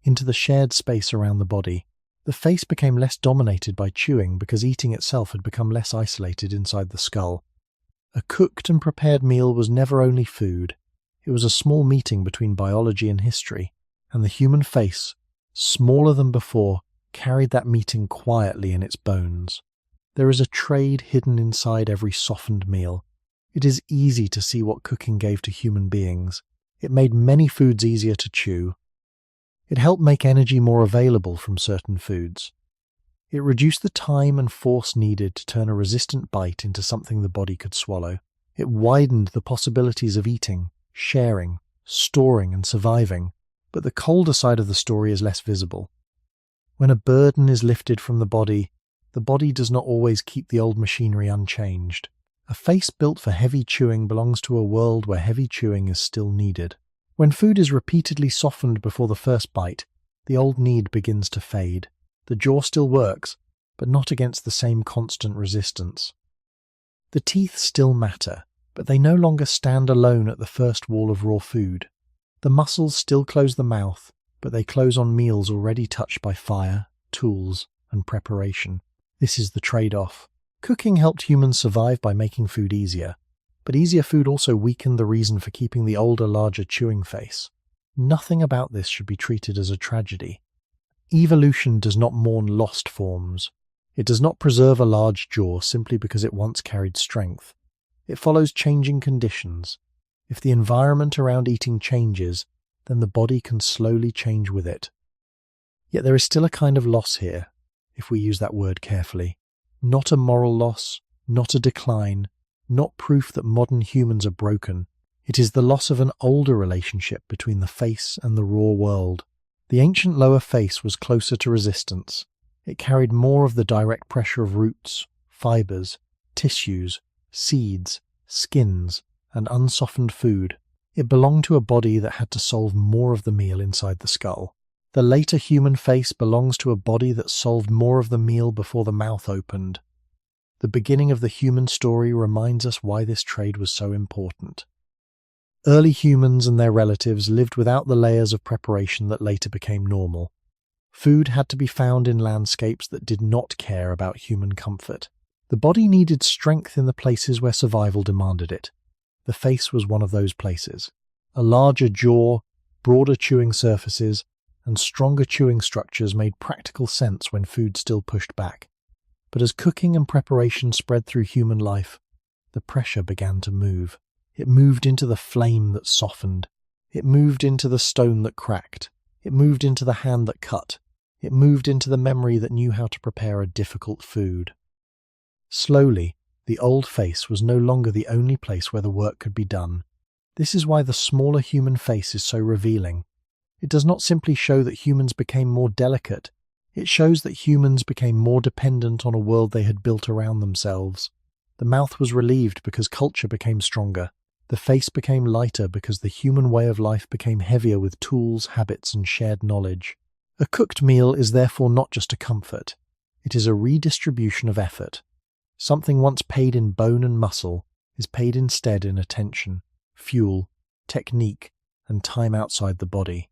into the shared space around the body. The face became less dominated by chewing because eating itself had become less isolated inside the skull. A cooked and prepared meal was never only food. It was a small meeting between biology and history, and the human face, smaller than before, carried that meeting quietly in its bones. There is a trade hidden inside every softened meal. It is easy to see what cooking gave to human beings. It made many foods easier to chew. It helped make energy more available from certain foods. It reduced the time and force needed to turn a resistant bite into something the body could swallow. It widened the possibilities of eating, sharing, storing, and surviving. But the colder side of the story is less visible. When a burden is lifted from the body does not always keep the old machinery unchanged. A face built for heavy chewing belongs to a world where heavy chewing is still needed. When food is repeatedly softened before the first bite, the old need begins to fade. The jaw still works, but not against the same constant resistance. The teeth still matter, but they no longer stand alone at the first wall of raw food. The muscles still close the mouth, but they close on meals already touched by fire, tools, and preparation. This is the trade-off. Cooking helped humans survive by making food easier, but easier food also weakened the reason for keeping the older, larger chewing face. Nothing about this should be treated as a tragedy. Evolution does not mourn lost forms. It does not preserve a large jaw simply because it once carried strength. It follows changing conditions. If the environment around eating changes, then the body can slowly change with it. Yet there is still a kind of loss here, if we use that word carefully. Not a moral loss, not a decline, not proof that modern humans are broken. It is the loss of an older relationship between the face and the raw world. The ancient lower face was closer to resistance. It carried more of the direct pressure of roots, fibers, tissues, seeds, skins, and unsoftened food. It belonged to a body that had to solve more of the meal inside the skull. The later human face belongs to a body that solved more of the meal before the mouth opened. The beginning of the human story reminds us why this trade was so important. Early humans and their relatives lived without the layers of preparation that later became normal. Food had to be found in landscapes that did not care about human comfort. The body needed strength in the places where survival demanded it. The face was one of those places. A larger jaw, broader chewing surfaces, and stronger chewing structures made practical sense when food still pushed back. But as cooking and preparation spread through human life, the pressure began to move. It moved into the flame that softened. It moved into the stone that cracked. It moved into the hand that cut. It moved into the memory that knew how to prepare a difficult food. Slowly, the old face was no longer the only place where the work could be done. This is why the smaller human face is so revealing. It does not simply show that humans became more delicate. It shows that humans became more dependent on a world they had built around themselves. The mouth was relieved because culture became stronger. The face became lighter because the human way of life became heavier with tools, habits, and shared knowledge. A cooked meal is therefore not just a comfort. It is a redistribution of effort. Something once paid in bone and muscle is paid instead in attention, fuel, technique, and time outside the body.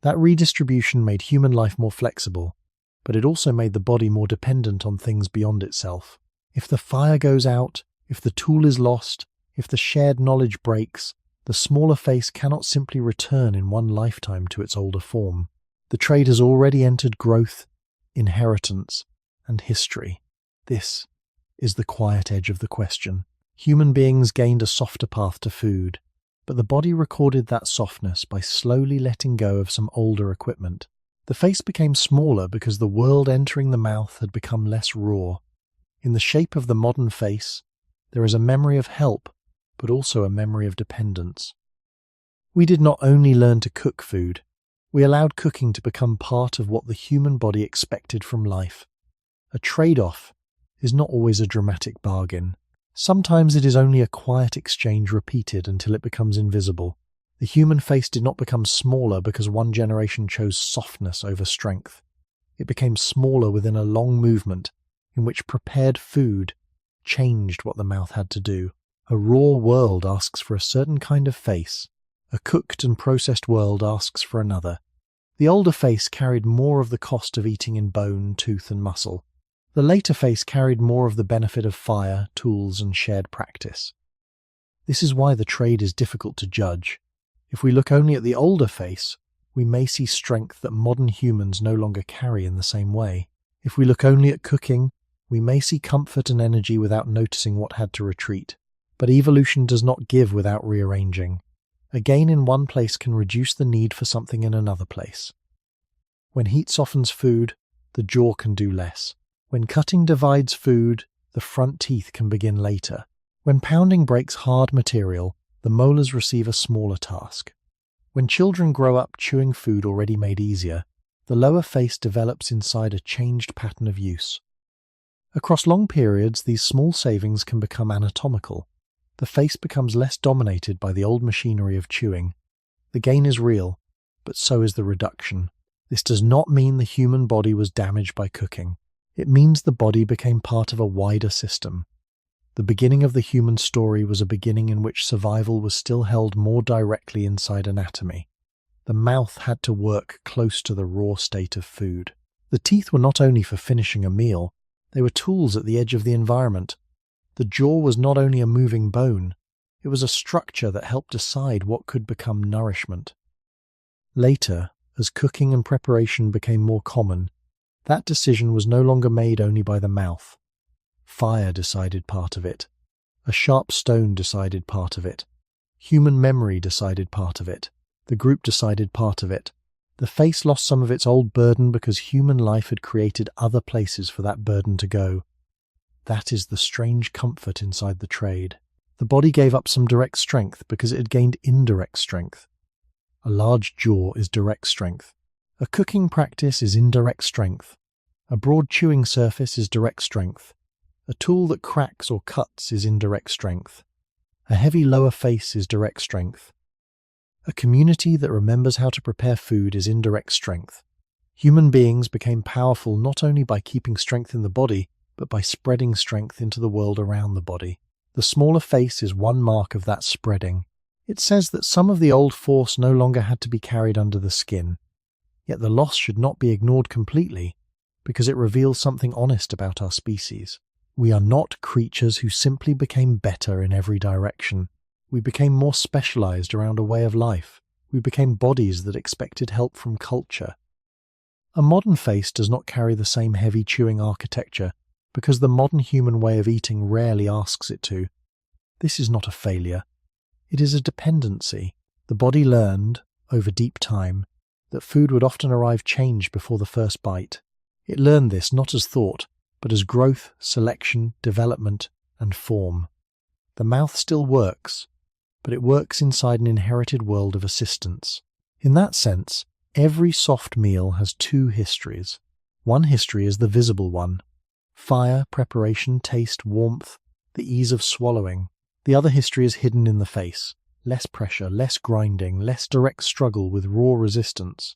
That redistribution made human life more flexible, but it also made the body more dependent on things beyond itself. If the fire goes out, if the tool is lost, if the shared knowledge breaks, the smaller face cannot simply return in one lifetime to its older form. The trade has already entered growth, inheritance, and history. This is the quiet edge of the question. Human beings gained a softer path to food, but the body recorded that softness by slowly letting go of some older equipment. The face became smaller because the world entering the mouth had become less raw. In the shape of the modern face, there is a memory of help, but also a memory of dependence. We did not only learn to cook food, we allowed cooking to become part of what the human body expected from life. A trade-off is not always a dramatic bargain. Sometimes it is only a quiet exchange repeated until it becomes invisible. The human face did not become smaller because one generation chose softness over strength. It became smaller within a long movement in which prepared food changed what the mouth had to do. A raw world asks for a certain kind of face. A cooked and processed world asks for another. The older face carried more of the cost of eating in bone, tooth, and muscle. The later face carried more of the benefit of fire, tools, and shared practice. This is why the trade is difficult to judge. If we look only at the older face, we may see strength that modern humans no longer carry in the same way. If we look only at cooking, we may see comfort and energy without noticing what had to retreat. But evolution does not give without rearranging. A gain in one place can reduce the need for something in another place. When heat softens food, the jaw can do less. When cutting divides food, the front teeth can begin later. When pounding breaks hard material, the molars receive a smaller task. When children grow up chewing food already made easier, the lower face develops inside a changed pattern of use. Across long periods, these small savings can become anatomical. The face becomes less dominated by the old machinery of chewing. The gain is real, but so is the reduction. This does not mean the human body was damaged by cooking. It means the body became part of a wider system. The beginning of the human story was a beginning in which survival was still held more directly inside anatomy. The mouth had to work close to the raw state of food. The teeth were not only for finishing a meal, they were tools at the edge of the environment. The jaw was not only a moving bone, it was a structure that helped decide what could become nourishment. Later, as cooking and preparation became more common, that decision was no longer made only by the mouth. Fire decided part of it. A sharp stone decided part of it. Human memory decided part of it. The group decided part of it. The face lost some of its old burden because human life had created other places for that burden to go. That is the strange comfort inside the trade. The body gave up some direct strength because it had gained indirect strength. A large jaw is direct strength. A cooking practice is indirect strength. A broad chewing surface is direct strength. A tool that cracks or cuts is indirect strength. A heavy lower face is direct strength. A community that remembers how to prepare food is indirect strength. Human beings became powerful not only by keeping strength in the body, but by spreading strength into the world around the body. The smaller face is one mark of that spreading. It says that some of the old force no longer had to be carried under the skin. Yet the loss should not be ignored completely, because it reveals something honest about our species. We are not creatures who simply became better in every direction. We became more specialized around a way of life. We became bodies that expected help from culture. A modern face does not carry the same heavy chewing architecture because the modern human way of eating rarely asks it to. This is not a failure. It is a dependency. The body learned, over deep time, that food would often arrive changed before the first bite. It learned this not as thought, but as growth, selection, development, and form. The mouth still works, but it works inside an inherited world of assistance. In that sense, every soft meal has two histories. One history is the visible one: fire, preparation, taste, warmth, the ease of swallowing. The other history is hidden in the face: less pressure, less grinding, less direct struggle with raw resistance.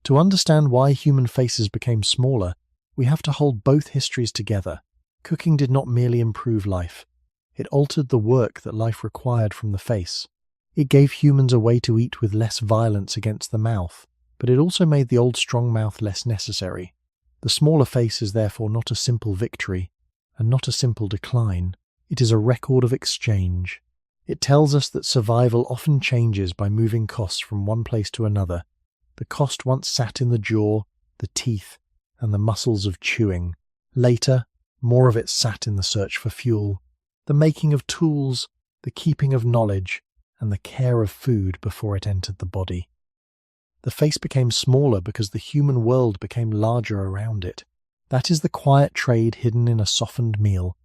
To understand why human faces became smaller, we have to hold both histories together. Cooking did not merely improve life. It altered the work that life required from the face. It gave humans a way to eat with less violence against the mouth, but it also made the old strong mouth less necessary. The smaller face is therefore not a simple victory, and not a simple decline. It is a record of exchange. It tells us that survival often changes by moving costs from one place to another. The cost once sat in the jaw, the teeth, and the muscles of chewing. Later, more of it sat in the search for fuel, the making of tools, the keeping of knowledge, and the care of food before it entered the body. The face became smaller because the human world became larger around it. That is the quiet trade hidden in a softened meal.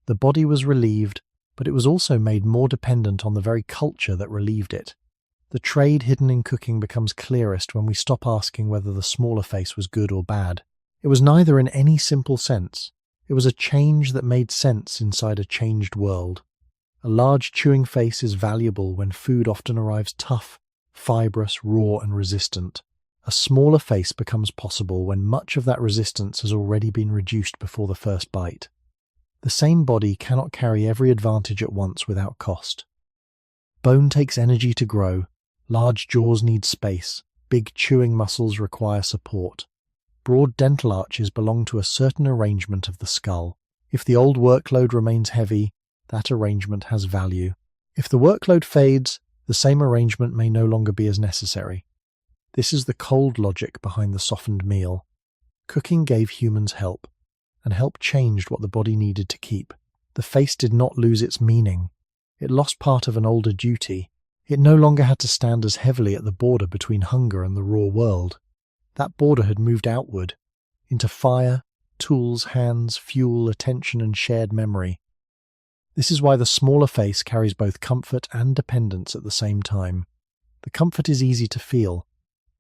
The body was relieved, but it was also made more dependent on the very culture that relieved it. The trade hidden in cooking becomes clearest when we stop asking whether the smaller face was good or bad. It was neither in any simple sense. It was a change that made sense inside a changed world. A large chewing face is valuable when food often arrives tough, fibrous, raw, and resistant. A smaller face becomes possible when much of that resistance has already been reduced before the first bite. The same body cannot carry every advantage at once without cost. Bone takes energy to grow. Large jaws need space. Big chewing muscles require support. Broad dental arches belong to a certain arrangement of the skull. If the old workload remains heavy, that arrangement has value. If the workload fades, the same arrangement may no longer be as necessary. This is the cold logic behind the softened meal. Cooking gave humans help, and help changed what the body needed to keep. The face did not lose its meaning. It lost part of an older duty. It no longer had to stand as heavily at the border between hunger and the raw world. That border had moved outward, into fire, tools, hands, fuel, attention, and shared memory. This is why the smaller face carries both comfort and dependence at the same time. The comfort is easy to feel.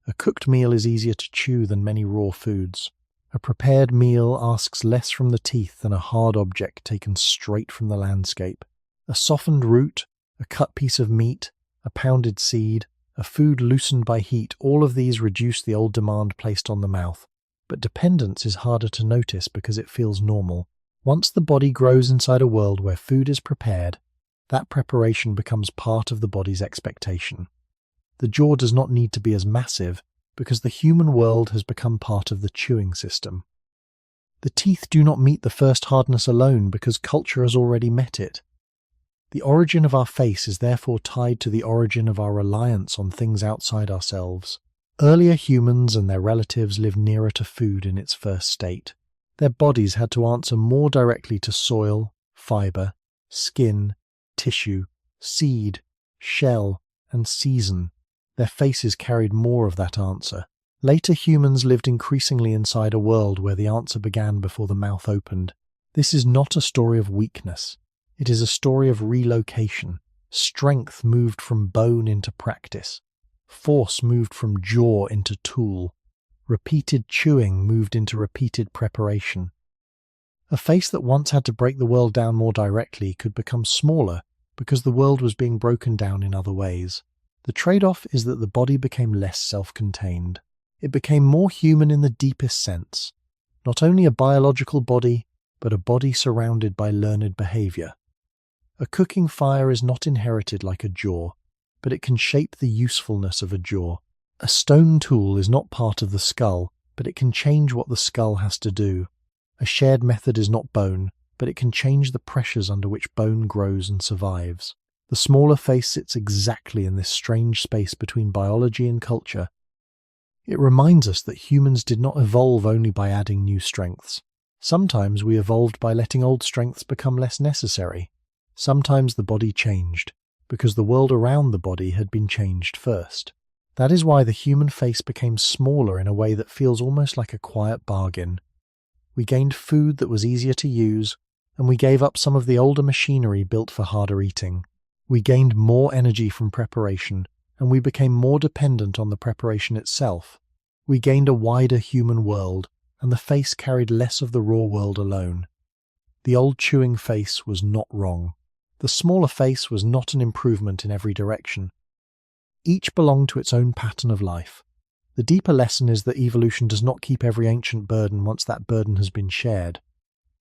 A cooked meal is easier to chew than many raw foods. A prepared meal asks less from the teeth than a hard object taken straight from the landscape. A softened root, a cut piece of meat, a pounded seed, a food loosened by heat, all of these reduce the old demand placed on the mouth. But dependence is harder to notice because it feels normal. Once the body grows inside a world where food is prepared, that preparation becomes part of the body's expectation. The jaw does not need to be as massive because the human world has become part of the chewing system. The teeth do not meet the first hardness alone because culture has already met it. The origin of our face is therefore tied to the origin of our reliance on things outside ourselves. Earlier humans and their relatives lived nearer to food in its first state. Their bodies had to answer more directly to soil, fiber, skin, tissue, seed, shell, and season. Their faces carried more of that answer. Later humans lived increasingly inside a world where the answer began before the mouth opened. This is not a story of weakness. It is a story of relocation. Strength moved from bone into practice. Force moved from jaw into tool. Repeated chewing moved into repeated preparation. A face that once had to break the world down more directly could become smaller because the world was being broken down in other ways. The trade-off is that the body became less self-contained. It became more human in the deepest sense. Not only a biological body, but a body surrounded by learned behavior. A cooking fire is not inherited like a jaw, but it can shape the usefulness of a jaw. A stone tool is not part of the skull, but it can change what the skull has to do. A shared method is not bone, but it can change the pressures under which bone grows and survives. The smaller face sits exactly in this strange space between biology and culture. It reminds us that humans did not evolve only by adding new strengths. Sometimes we evolved by letting old strengths become less necessary. Sometimes the body changed, because the world around the body had been changed first. That is why the human face became smaller in a way that feels almost like a quiet bargain. We gained food that was easier to use, and we gave up some of the older machinery built for harder eating. We gained more energy from preparation, and we became more dependent on the preparation itself. We gained a wider human world, and the face carried less of the raw world alone. The old chewing face was not wrong. The smaller face was not an improvement in every direction. Each belonged to its own pattern of life. The deeper lesson is that evolution does not keep every ancient burden once that burden has been shared.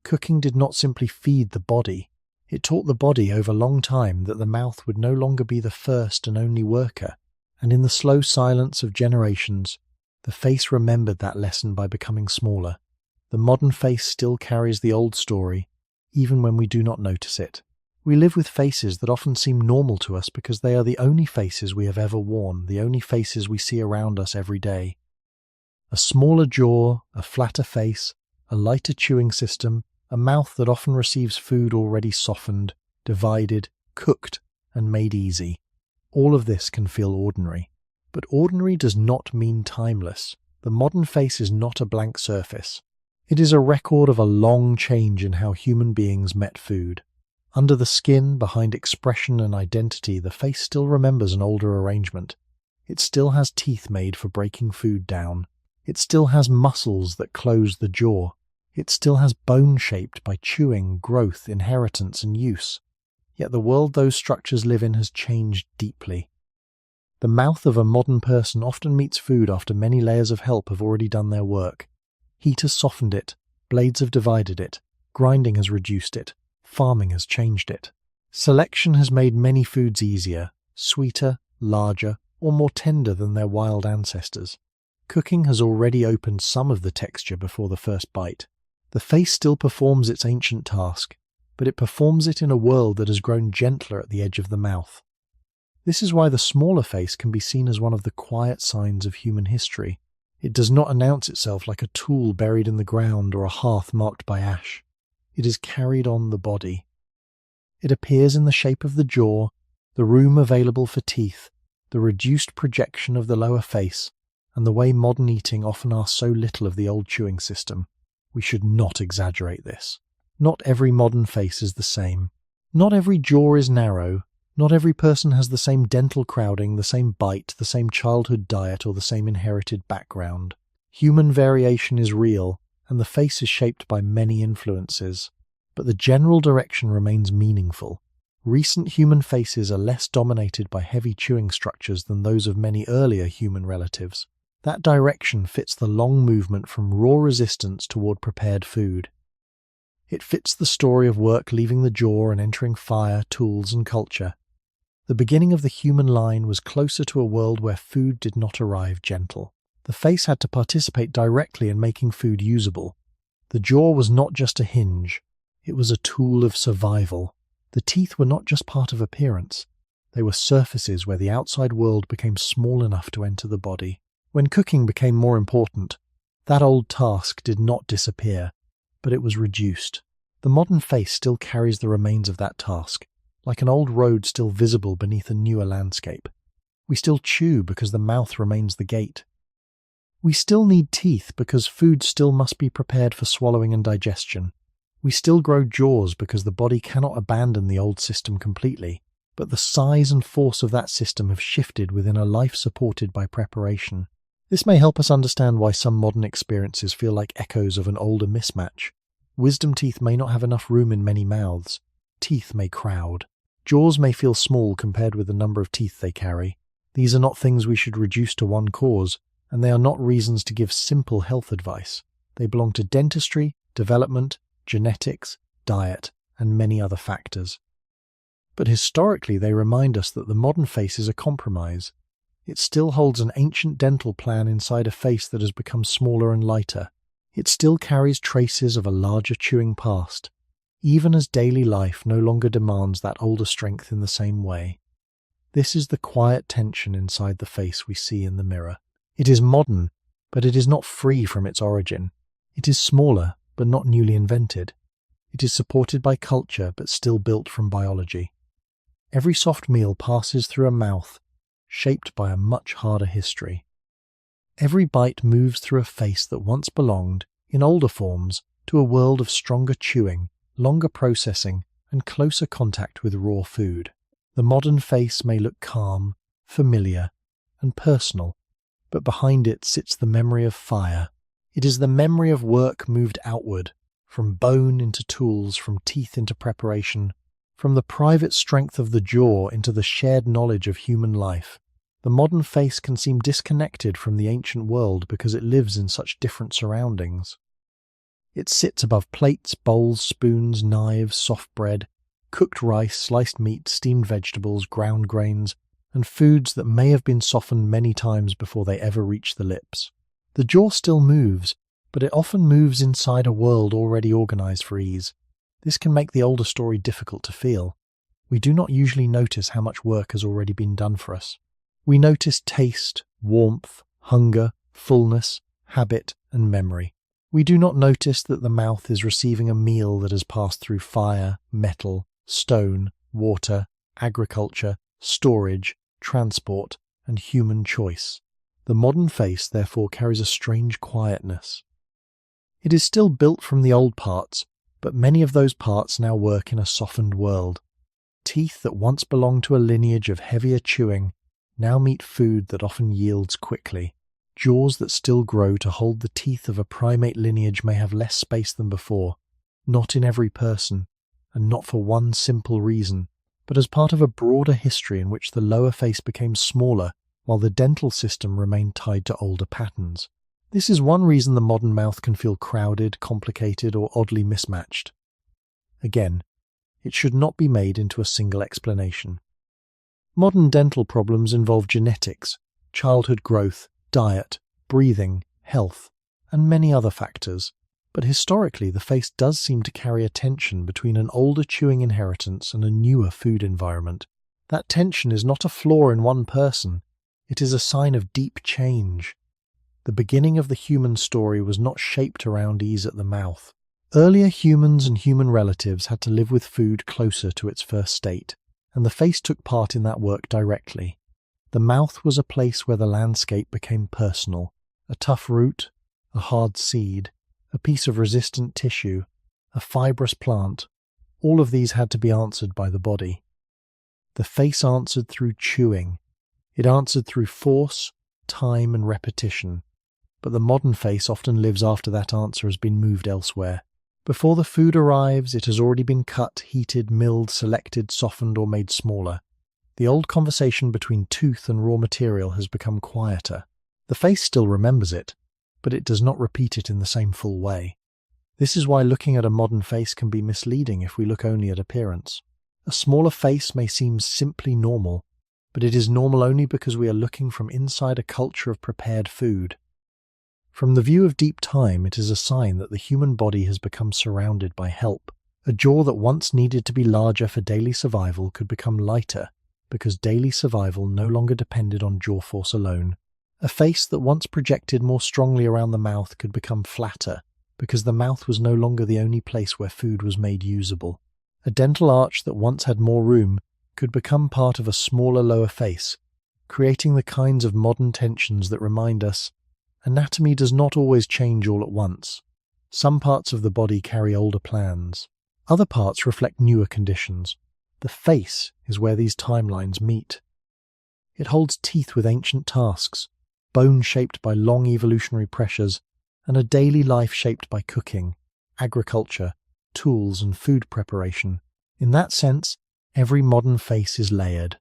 Cooking did not simply feed the body. It taught the body over a long time that the mouth would no longer be the first and only worker, and in the slow silence of generations, the face remembered that lesson by becoming smaller. The modern face still carries the old story, even when we do not notice it. We live with faces that often seem normal to us because they are the only faces we have ever worn, the only faces we see around us every day. A smaller jaw, a flatter face, a lighter chewing system, a mouth that often receives food already softened, divided, cooked, and made easy. All of this can feel ordinary. But ordinary does not mean timeless. The modern face is not a blank surface. It is a record of a long change in how human beings met food. Under the skin, behind expression and identity, the face still remembers an older arrangement. It still has teeth made for breaking food down. It still has muscles that close the jaw. It still has bone shaped by chewing, growth, inheritance, and use. Yet the world those structures live in has changed deeply. The mouth of a modern person often meets food after many layers of help have already done their work. Heat has softened it, blades have divided it, grinding has reduced it, farming has changed it. Selection has made many foods easier, sweeter, larger, or more tender than their wild ancestors. Cooking has already opened some of the texture before the first bite. The face still performs its ancient task, but it performs it in a world that has grown gentler at the edge of the mouth. This is why the smaller face can be seen as one of the quiet signs of human history. It does not announce itself like a tool buried in the ground or a hearth marked by ash. It is carried on the body. It appears in the shape of the jaw, the room available for teeth, the reduced projection of the lower face, and the way modern eating often asks so little of the old chewing system. We should not exaggerate this. Not every modern face is the same. Not every jaw is narrow. Not every person has the same dental crowding, the same bite, the same childhood diet, or the same inherited background. Human variation is real, and the face is shaped by many influences. But the general direction remains meaningful. Recent human faces are less dominated by heavy chewing structures than those of many earlier human relatives. That direction fits the long movement from raw resistance toward prepared food. It fits the story of work leaving the jaw and entering fire, tools, and culture. The beginning of the human line was closer to a world where food did not arrive gentle. The face had to participate directly in making food usable. The jaw was not just a hinge, it was a tool of survival. The teeth were not just part of appearance, they were surfaces where the outside world became small enough to enter the body. When cooking became more important, that old task did not disappear, but it was reduced. The modern face still carries the remains of that task, like an old road still visible beneath a newer landscape. We still chew because the mouth remains the gate. We still need teeth because food still must be prepared for swallowing and digestion. We still grow jaws because the body cannot abandon the old system completely, but the size and force of that system have shifted within a life supported by preparation. This may help us understand why some modern experiences feel like echoes of an older mismatch. Wisdom teeth may not have enough room in many mouths. Teeth may crowd. Jaws may feel small compared with the number of teeth they carry. These are not things we should reduce to one cause, and they are not reasons to give simple health advice. They belong to dentistry, development, genetics, diet, and many other factors. But historically, they remind us that the modern face is a compromise. It still holds an ancient dental plan inside a face that has become smaller and lighter. It still carries traces of a larger chewing past, even as daily life no longer demands that older strength in the same way. This is the quiet tension inside the face we see in the mirror. It is modern, but it is not free from its origin. It is smaller, but not newly invented. It is supported by culture, but still built from biology. Every soft meal passes through a mouth shaped by a much harder history. Every bite moves through a face that once belonged, in older forms, to a world of stronger chewing, longer processing, and closer contact with raw food. The modern face may look calm, familiar, and personal, but behind it sits the memory of fire. It is the memory of work moved outward, from bone into tools, from teeth into preparation, from the private strength of the jaw into the shared knowledge of human life. The modern face can seem disconnected from the ancient world because it lives in such different surroundings. It sits above plates, bowls, spoons, knives, soft bread, cooked rice, sliced meat, steamed vegetables, ground grains, and foods that may have been softened many times before they ever reach the lips. The jaw still moves, but it often moves inside a world already organized for ease. This can make the older story difficult to feel. We do not usually notice how much work has already been done for us. We notice taste, warmth, hunger, fullness, habit, and memory. We do not notice that the mouth is receiving a meal that has passed through fire, metal, stone, water, agriculture, storage, transport, and human choice. The modern face, therefore, carries a strange quietness. It is still built from the old parts, but many of those parts now work in a softened world. Teeth that once belonged to a lineage of heavier chewing now meet food that often yields quickly. Jaws that still grow to hold the teeth of a primate lineage may have less space than before, not in every person, and not for one simple reason, but as part of a broader history in which the lower face became smaller while the dental system remained tied to older patterns. This is one reason the modern mouth can feel crowded, complicated, or oddly mismatched. Again, it should not be made into a single explanation. Modern dental problems involve genetics, childhood growth, diet, breathing, health, and many other factors. But historically, the face does seem to carry a tension between an older chewing inheritance and a newer food environment. That tension is not a flaw in one person. It is a sign of deep change. The beginning of the human story was not shaped around ease at the mouth. Earlier humans and human relatives had to live with food closer to its first state, and the face took part in that work directly. The mouth was a place where the landscape became personal. A tough root, a hard seed, a piece of resistant tissue, a fibrous plant, all of these had to be answered by the body. The face answered through chewing. It answered through force, time, and repetition. But the modern face often lives after that answer has been moved elsewhere. Before the food arrives, it has already been cut, heated, milled, selected, softened, or made smaller. The old conversation between tooth and raw material has become quieter. The face still remembers it, but it does not repeat it in the same full way. This is why looking at a modern face can be misleading if we look only at appearance. A smaller face may seem simply normal, but it is normal only because we are looking from inside a culture of prepared food. From the view of deep time, it is a sign that the human body has become surrounded by help. A jaw that once needed to be larger for daily survival could become lighter because daily survival no longer depended on jaw force alone. A face that once projected more strongly around the mouth could become flatter because the mouth was no longer the only place where food was made usable. A dental arch that once had more room could become part of a smaller lower face, creating the kinds of modern tensions that remind us anatomy does not always change all at once. Some parts of the body carry older plans. Other parts reflect newer conditions. The face is where these timelines meet. It holds teeth with ancient tasks, bone shaped by long evolutionary pressures, and a daily life shaped by cooking, agriculture, tools, and food preparation. In that sense, every modern face is layered.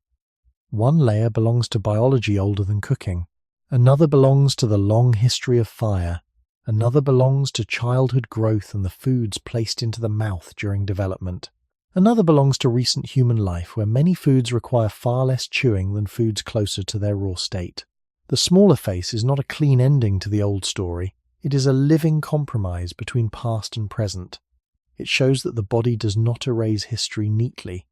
One layer belongs to biology older than cooking. Another belongs to the long history of fire, Another belongs to childhood growth and the foods placed into the mouth during development. Another belongs to recent human life, where many foods require far less chewing than foods closer to their raw state. The smaller face is not a clean ending to the old story. It is a living compromise between past and present. It shows that the body does not erase history neatly.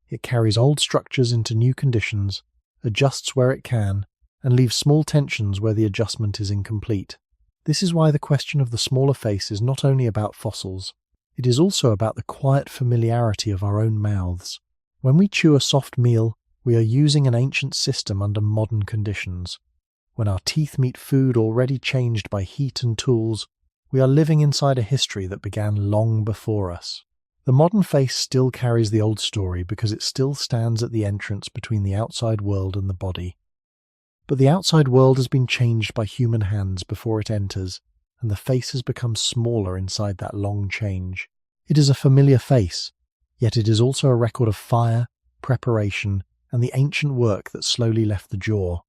It carries old structures into new conditions, adjusts where it can, and leaves small tensions where the adjustment is incomplete. This is why the question of the smaller face is not only about fossils. It is also about the quiet familiarity of our own mouths. When we chew a soft meal, we are using an ancient system under modern conditions. When our teeth meet food already changed by heat and tools, we are living inside a history that began long before us. The modern face still carries the old story because it still stands at the entrance between the outside world and the body. But the outside world has been changed by human hands before it enters, and the face has become smaller inside that long change. It is a familiar face, yet it is also a record of fire, preparation, and the ancient work that slowly left the jaw.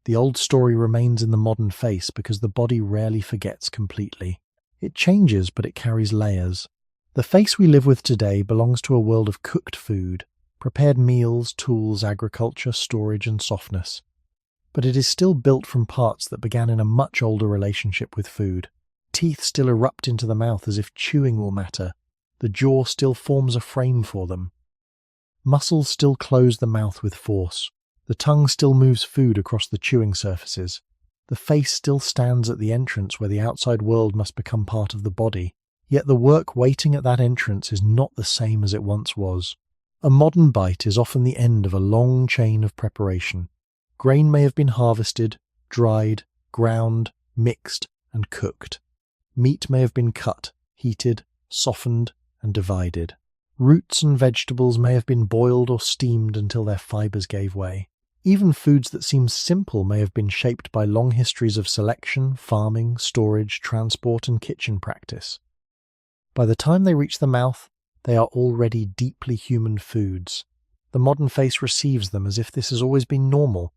The old story remains in the modern face because the body rarely forgets completely. It changes, but it carries layers. The face we live with today belongs to a world of cooked food, prepared meals, tools, agriculture, storage, and softness. But it is still built from parts that began in a much older relationship with food. Teeth still erupt into the mouth as if chewing will matter. The jaw still forms a frame for them. Muscles still close the mouth with force. The tongue still moves food across the chewing surfaces. The face still stands at the entrance where the outside world must become part of the body. Yet the work waiting at that entrance is not the same as it once was. A modern bite is often the end of a long chain of preparation. Grain may have been harvested, dried, ground, mixed, and cooked. Meat may have been cut, heated, softened, and divided. Roots and vegetables may have been boiled or steamed until their fibers gave way. Even foods that seem simple may have been shaped by long histories of selection, farming, storage, transport, and kitchen practice. By the time they reach the mouth, they are already deeply human foods. The modern face receives them as if this has always been normal,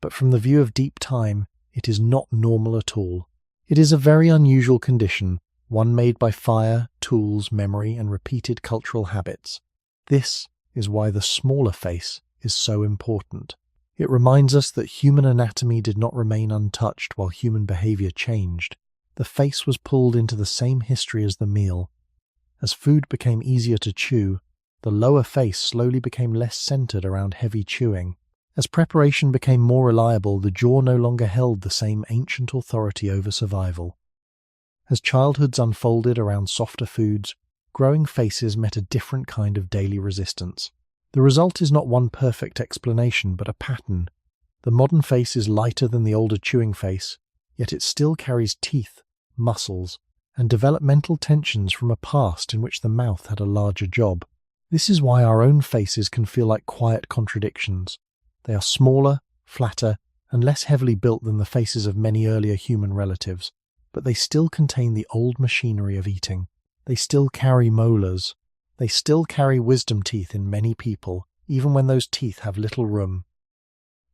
but from the view of deep time, it is not normal at all. It is a very unusual condition, one made by fire, tools, memory, and repeated cultural habits. This is why the smaller face is so important. It reminds us that human anatomy did not remain untouched while human behavior changed. The face was pulled into the same history as the meal. As food became easier to chew, the lower face slowly became less centered around heavy chewing. As preparation became more reliable, the jaw no longer held the same ancient authority over survival. As childhoods unfolded around softer foods, growing faces met a different kind of daily resistance. The result is not one perfect explanation, but a pattern. The modern face is lighter than the older chewing face, yet it still carries teeth, muscles, and developmental tensions from a past in which the mouth had a larger job. This is why our own faces can feel like quiet contradictions. They are smaller, flatter, and less heavily built than the faces of many earlier human relatives, but they still contain the old machinery of eating. They still carry molars. They still carry wisdom teeth in many people, even when those teeth have little room.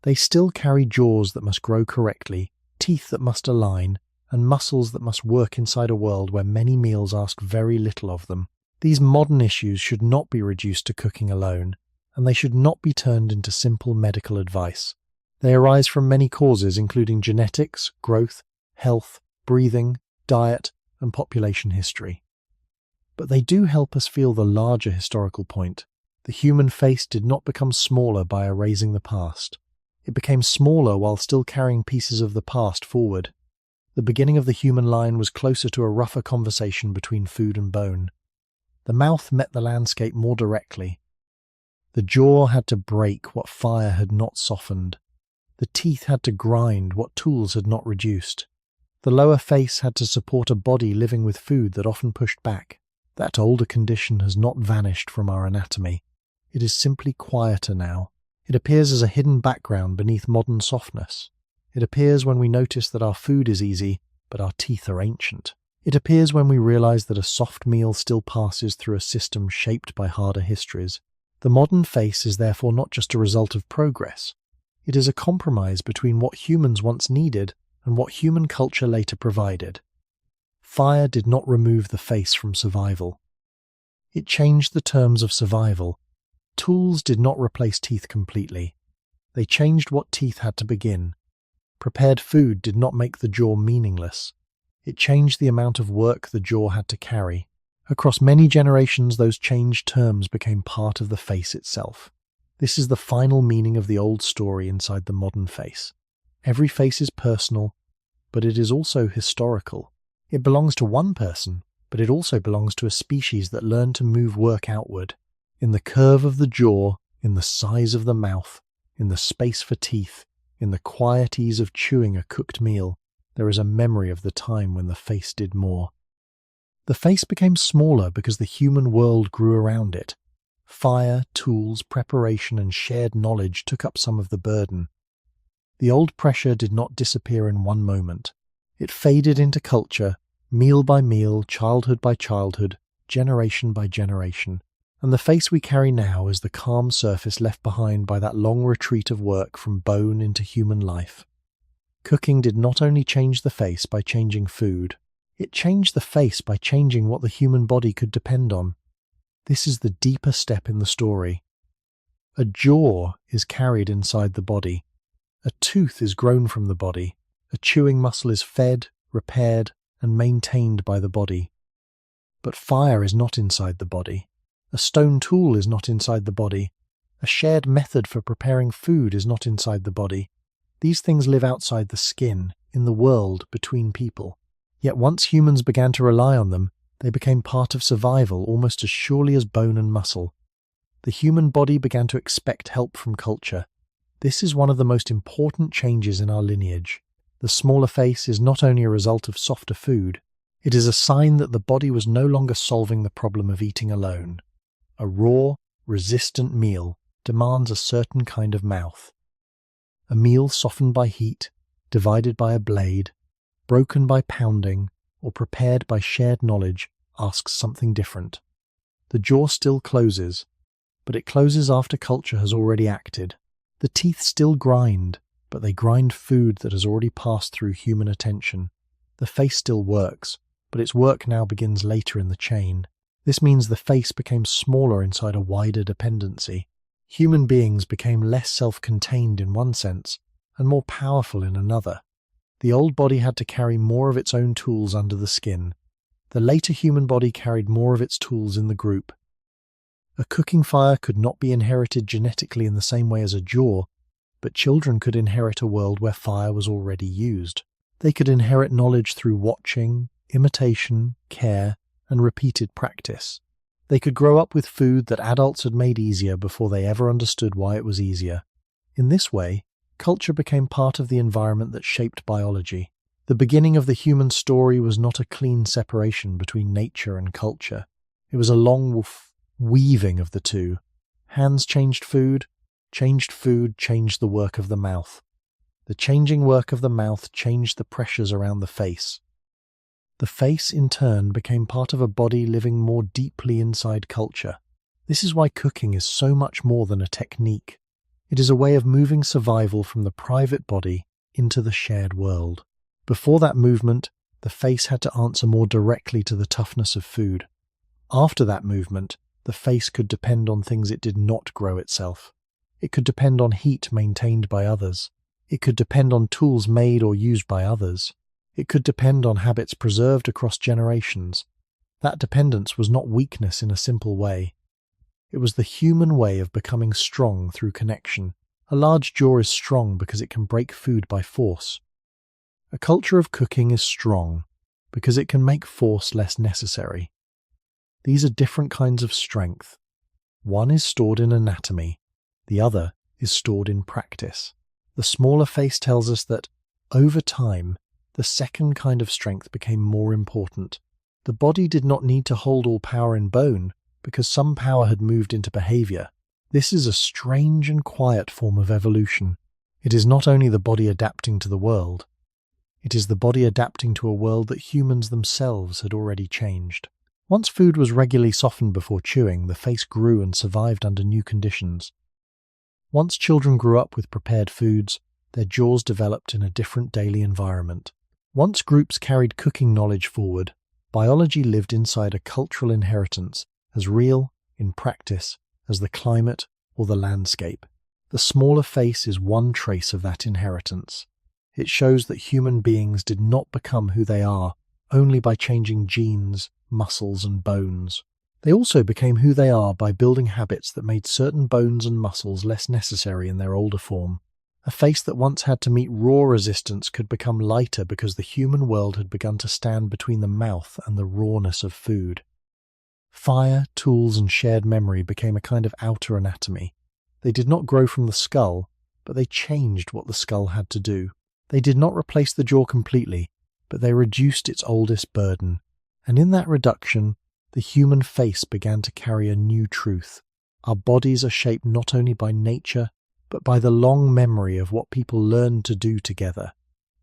They still carry jaws that must grow correctly, teeth that must align, and muscles that must work inside a world where many meals ask very little of them. These modern issues should not be reduced to cooking alone, and they should not be turned into simple medical advice. They arise from many causes, including genetics, growth, health, breathing, diet, and population history. But they do help us feel the larger historical point. The human face did not become smaller by erasing the past. It became smaller while still carrying pieces of the past forward. The beginning of the human line was closer to a rougher conversation between food and bone. The mouth met the landscape more directly. The jaw had to break what fire had not softened. The teeth had to grind what tools had not reduced. The lower face had to support a body living with food that often pushed back. That older condition has not vanished from our anatomy. It is simply quieter now. It appears as a hidden background beneath modern softness. It appears when we notice that our food is easy, but our teeth are ancient. It appears when we realize that a soft meal still passes through a system shaped by harder histories. The modern face is therefore not just a result of progress. It is a compromise between what humans once needed and what human culture later provided. Fire did not remove the face from survival. It changed the terms of survival. Tools did not replace teeth completely. They changed what teeth had to begin. Prepared food did not make the jaw meaningless. It changed the amount of work the jaw had to carry. Across many generations, those changed terms became part of the face itself. This is the final meaning of the old story inside the modern face. Every face is personal, but it is also historical. It belongs to one person, but it also belongs to a species that learned to move work outward. In the curve of the jaw, in the size of the mouth, in the space for teeth, in the quiet ease of chewing a cooked meal, there is a memory of the time when the face did more. The face became smaller because the human world grew around it. Fire, tools, preparation, and shared knowledge took up some of the burden. The old pressure did not disappear in one moment. It faded into culture, meal by meal, childhood by childhood, generation by generation. And the face we carry now is the calm surface left behind by that long retreat of work from bone into human life. Cooking did not only change the face by changing food, it changed the face by changing what the human body could depend on. This is the deeper step in the story. A jaw is carried inside the body. A tooth is grown from the body. A chewing muscle is fed, repaired, and maintained by the body. But fire is not inside the body. A stone tool is not inside the body. A shared method for preparing food is not inside the body. These things live outside the skin, in the world, between people. Yet once humans began to rely on them, they became part of survival almost as surely as bone and muscle. The human body began to expect help from culture. This is one of the most important changes in our lineage. The smaller face is not only a result of softer food, it is a sign that the body was no longer solving the problem of eating alone. A raw, resistant meal demands a certain kind of mouth. A meal softened by heat, divided by a blade, broken by pounding, or prepared by shared knowledge asks something different. The jaw still closes, but it closes after culture has already acted. The teeth still grind, but they grind food that has already passed through human attention. The face still works, but its work now begins later in the chain. This means the face became smaller inside a wider dependency. Human beings became less self-contained in one sense, and more powerful in another. The old body had to carry more of its own tools under the skin. The later human body carried more of its tools in the group. A cooking fire could not be inherited genetically in the same way as a jaw, but children could inherit a world where fire was already used. They could inherit knowledge through watching, imitation, care, and repeated practice. They could grow up with food that adults had made easier before they ever understood why it was easier. In this way, culture became part of the environment that shaped biology. The beginning of the human story was not a clean separation between nature and culture. It was a long weaving of the two. Hands changed food changed the work of the mouth. The changing work of the mouth changed the pressures around the face. The face, in turn, became part of a body living more deeply inside culture. This is why cooking is so much more than a technique. It is a way of moving survival from the private body into the shared world. Before that movement, the face had to answer more directly to the toughness of food. After that movement, the face could depend on things it did not grow itself. It could depend on heat maintained by others. It could depend on tools made or used by others. It could depend on habits preserved across generations. That dependence was not weakness in a simple way. It was the human way of becoming strong through connection. A large jaw is strong because it can break food by force. A culture of cooking is strong because it can make force less necessary. These are different kinds of strength. One is stored in anatomy, the other is stored in practice. The smaller face tells us that, over time, the second kind of strength became more important. The body did not need to hold all power in bone because some power had moved into behavior. This is a strange and quiet form of evolution. It is not only the body adapting to the world, it is the body adapting to a world that humans themselves had already changed. Once food was regularly softened before chewing, the face grew and survived under new conditions. Once children grew up with prepared foods, their jaws developed in a different daily environment. Once groups carried cooking knowledge forward, biology lived inside a cultural inheritance as real, in practice, as the climate or the landscape. The smaller face is one trace of that inheritance. It shows that human beings did not become who they are only by changing genes, muscles, and bones. They also became who they are by building habits that made certain bones and muscles less necessary in their older form. A face that once had to meet raw resistance could become lighter because the human world had begun to stand between the mouth and the rawness of food. Fire, tools, and shared memory became a kind of outer anatomy. They did not grow from the skull, but they changed what the skull had to do. They did not replace the jaw completely, but they reduced its oldest burden. And in that reduction, the human face began to carry a new truth. Our bodies are shaped not only by nature, but by the long memory of what people learned to do together.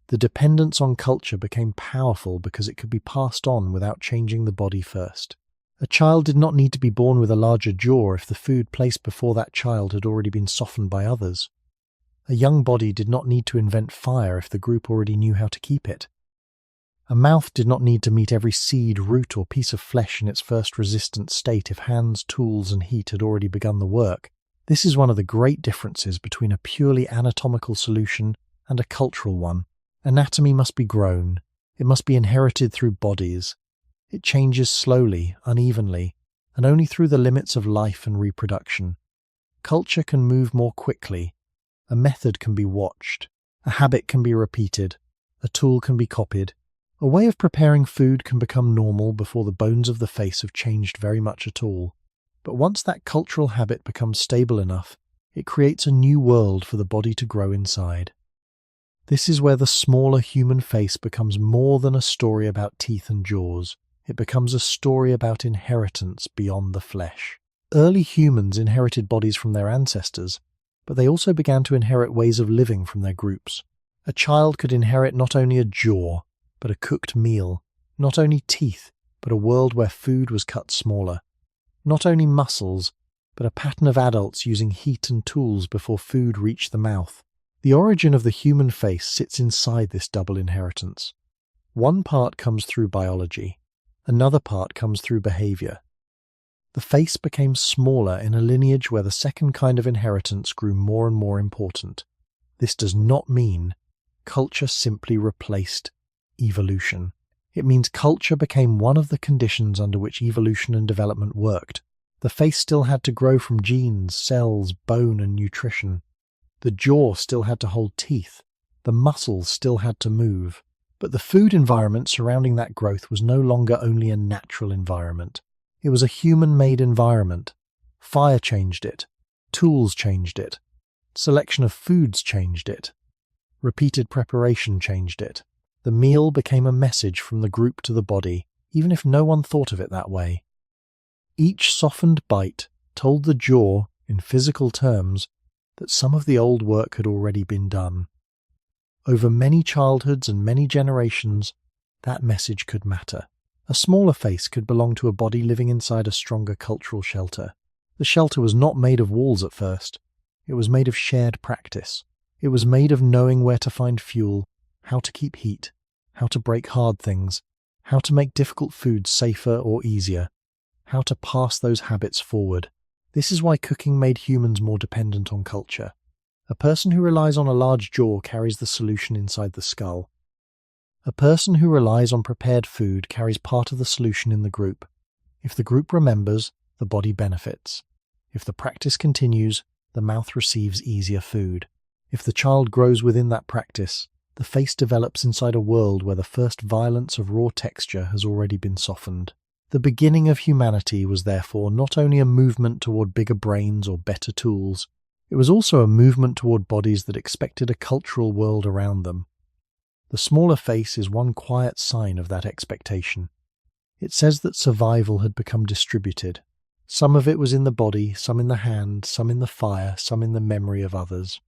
The dependence on culture became powerful because it could be passed on without changing the body first. A child did not need to be born with a larger jaw if the food placed before that child had already been softened by others. A young body did not need to invent fire if the group already knew how to keep it. A mouth did not need to meet every seed, root, or piece of flesh in its first resistant state if hands, tools, and heat had already begun the work. This is one of the great differences between a purely anatomical solution and a cultural one. Anatomy must be grown. It must be inherited through bodies. It changes slowly, unevenly, and only through the limits of life and reproduction. Culture can move more quickly. A method can be watched. A habit can be repeated. A tool can be copied. A way of preparing food can become normal before the bones of the face have changed very much at all. But once that cultural habit becomes stable enough, it creates a new world for the body to grow inside. This is where the smaller human face becomes more than a story about teeth and jaws. It becomes a story about inheritance beyond the flesh. Early humans inherited bodies from their ancestors, but they also began to inherit ways of living from their groups. A child could inherit not only a jaw, but a cooked meal, not only teeth, but a world where food was cut smaller, not only muscles, but a pattern of adults using heat and tools before food reached the mouth. The origin of the human face sits inside this double inheritance. One part comes through biology, another part comes through behavior. The face became smaller in a lineage where the second kind of inheritance grew more and more important. This does not mean culture simply replaced evolution. It means culture became one of the conditions under which evolution and development worked. The face still had to grow from genes, cells, bone, and nutrition. The jaw still had to hold teeth. The muscles still had to move. But the food environment surrounding that growth was no longer only a natural environment. It was a human-made environment. Fire changed it. Tools changed it. Selection of foods changed it. Repeated preparation changed it. The meal became a message from the group to the body, even if no one thought of it that way. Each softened bite told the jaw, in physical terms, that some of the old work had already been done. Over many childhoods and many generations, that message could matter. A smaller face could belong to a body living inside a stronger cultural shelter. The shelter was not made of walls at first. It was made of shared practice. It was made of knowing where to find fuel, how to keep heat, how to break hard things, how to make difficult foods safer or easier, how to pass those habits forward. This is why cooking made humans more dependent on culture. A person who relies on a large jaw carries the solution inside the skull. A person who relies on prepared food carries part of the solution in the group. If the group remembers, the body benefits. If the practice continues, the mouth receives easier food. If the child grows within that practice, the face develops inside a world where the first violence of raw texture has already been softened. The beginning of humanity was therefore not only a movement toward bigger brains or better tools, it was also a movement toward bodies that expected a cultural world around them. The smaller face is one quiet sign of that expectation. It says that survival had become distributed. Some of it was in the body, some in the hand, some in the fire, some in the memory of others.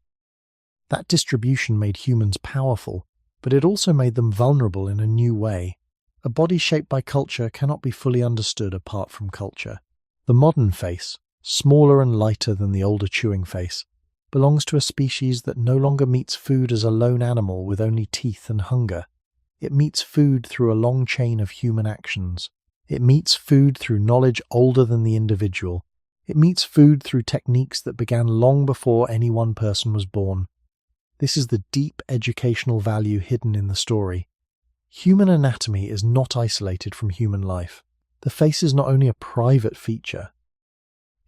That distribution made humans powerful, but it also made them vulnerable in a new way. A body shaped by culture cannot be fully understood apart from culture. The modern face, smaller and lighter than the older chewing face, belongs to a species that no longer meets food as a lone animal with only teeth and hunger. It meets food through a long chain of human actions. It meets food through knowledge older than the individual. It meets food through techniques that began long before any one person was born. This is the deep educational value hidden in the story. Human anatomy is not isolated from human life. The face is not only a private feature.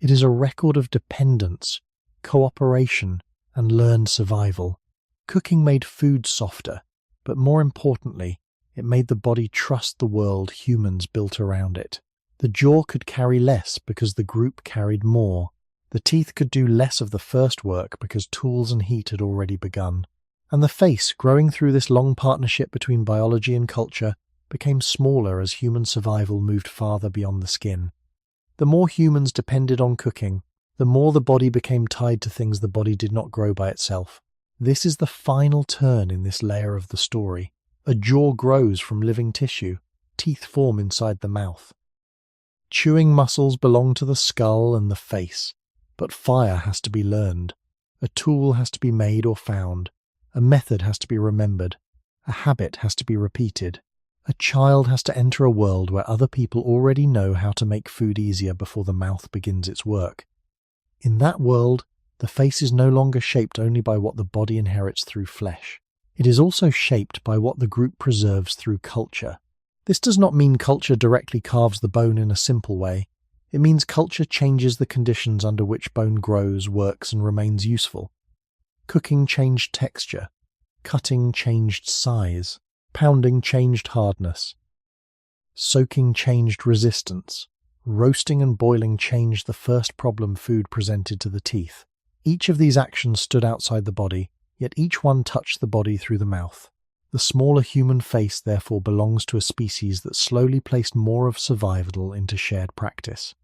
It is a record of dependence, cooperation, and learned survival. Cooking made food softer, but more importantly, it made the body trust the world humans built around it. The jaw could carry less because the group carried more. The teeth could do less of the first work because tools and heat had already begun. And the face, growing through this long partnership between biology and culture, became smaller as human survival moved farther beyond the skin. The more humans depended on cooking, the more the body became tied to things the body did not grow by itself. This is the final turn in this layer of the story. A jaw grows from living tissue. Teeth form inside the mouth. Chewing muscles belong to the skull and the face, but fire has to be learned. A tool has to be made or found. A method has to be remembered. A habit has to be repeated. A child has to enter a world where other people already know how to make food easier before the mouth begins its work. In that world, the face is no longer shaped only by what the body inherits through flesh. It is also shaped by what the group preserves through culture. This does not mean culture directly carves the bone in a simple way. It means culture changes the conditions under which bone grows, works, and remains useful. Cooking changed texture. Cutting changed size. Pounding changed hardness. Soaking changed resistance. Roasting and boiling changed the first problem food presented to the teeth. Each of these actions stood outside the body, yet each one touched the body through the mouth. The smaller human face therefore belongs to a species that slowly placed more of survival into shared practice.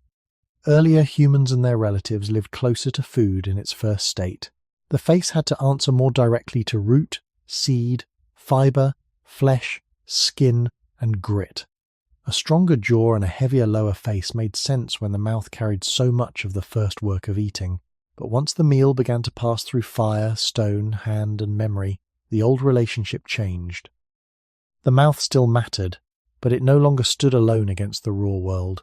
Earlier, humans and their relatives lived closer to food in its first state. The face had to answer more directly to root, seed, fiber, flesh, skin, and grit. A stronger jaw and a heavier lower face made sense when the mouth carried so much of the first work of eating. But once the meal began to pass through fire, stone, hand, and memory, the old relationship changed. The mouth still mattered, but it no longer stood alone against the raw world.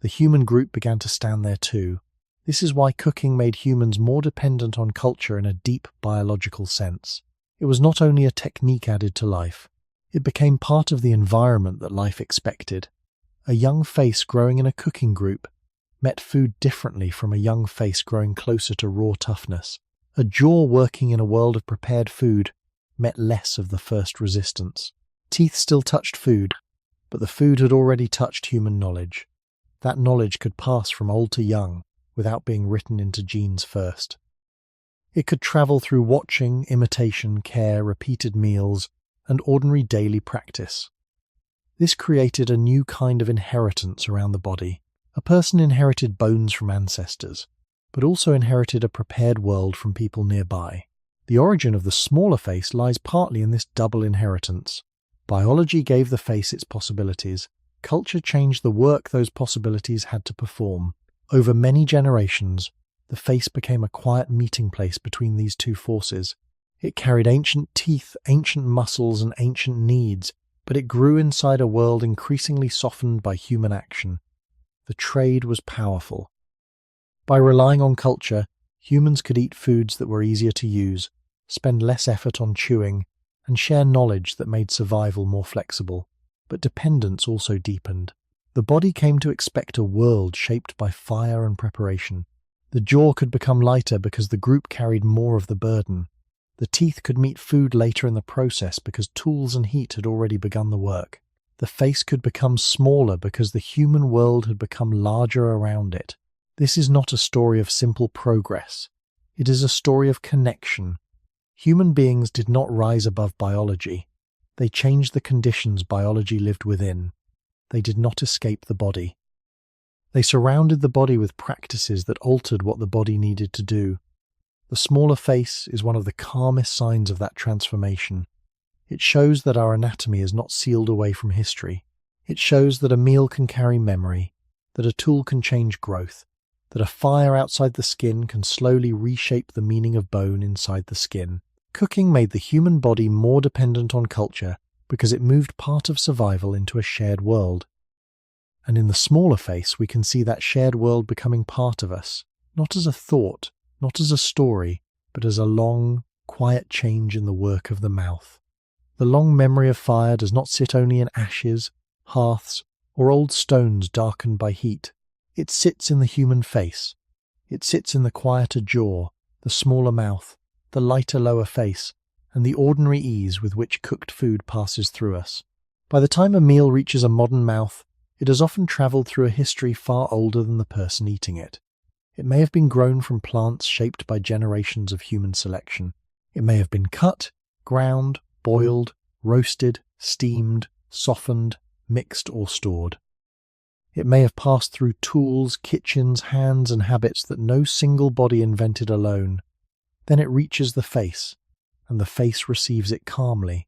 The human group began to stand there too. This is why cooking made humans more dependent on culture in a deep biological sense. It was not only a technique added to life, it became part of the environment that life expected. A young face growing in a cooking group met food differently from a young face growing closer to raw toughness. A jaw working in a world of prepared food met less of the first resistance. Teeth still touched food, but the food had already touched human knowledge. That knowledge could pass from old to young without being written into genes first. It could travel through watching, imitation, care, repeated meals, and ordinary daily practice. This created a new kind of inheritance around the body. A person inherited bones from ancestors, but also inherited a prepared world from people nearby. The origin of the smaller face lies partly in this double inheritance. Biology gave the face its possibilities. Culture changed the work those possibilities had to perform. Over many generations, the face became a quiet meeting place between these two forces. It carried ancient teeth, ancient muscles, and ancient needs, but it grew inside a world increasingly softened by human action. The trade was powerful. By relying on culture, humans could eat foods that were easier to use, spend less effort on chewing, and share knowledge that made survival more flexible. But dependence also deepened. The body came to expect a world shaped by fire and preparation. The jaw could become lighter because the group carried more of the burden. The teeth could meet food later in the process because tools and heat had already begun the work. The face could become smaller because the human world had become larger around it. This is not a story of simple progress. It is a story of connection. Human beings did not rise above biology. They changed the conditions biology lived within. They did not escape the body. They surrounded the body with practices that altered what the body needed to do. The smaller face is one of the calmest signs of that transformation. It shows that our anatomy is not sealed away from history. It shows that a meal can carry memory, that a tool can change growth, that a fire outside the skin can slowly reshape the meaning of bone inside the skin. Cooking made the human body more dependent on culture because it moved part of survival into a shared world. And in the smaller face, we can see that shared world becoming part of us, not as a thought, not as a story, but as a long, quiet change in the work of the mouth. The long memory of fire does not sit only in ashes, hearths, or old stones darkened by heat. It sits in the human face. It sits in the quieter jaw, the smaller mouth, the lighter lower face, and the ordinary ease with which cooked food passes through us. By the time a meal reaches a modern mouth, it has often travelled through a history far older than the person eating it. It may have been grown from plants shaped by generations of human selection. It may have been cut, ground, boiled, roasted, steamed, softened, mixed or stored. It may have passed through tools, kitchens, hands and habits that no single body invented alone. Then it reaches the face, and the face receives it calmly,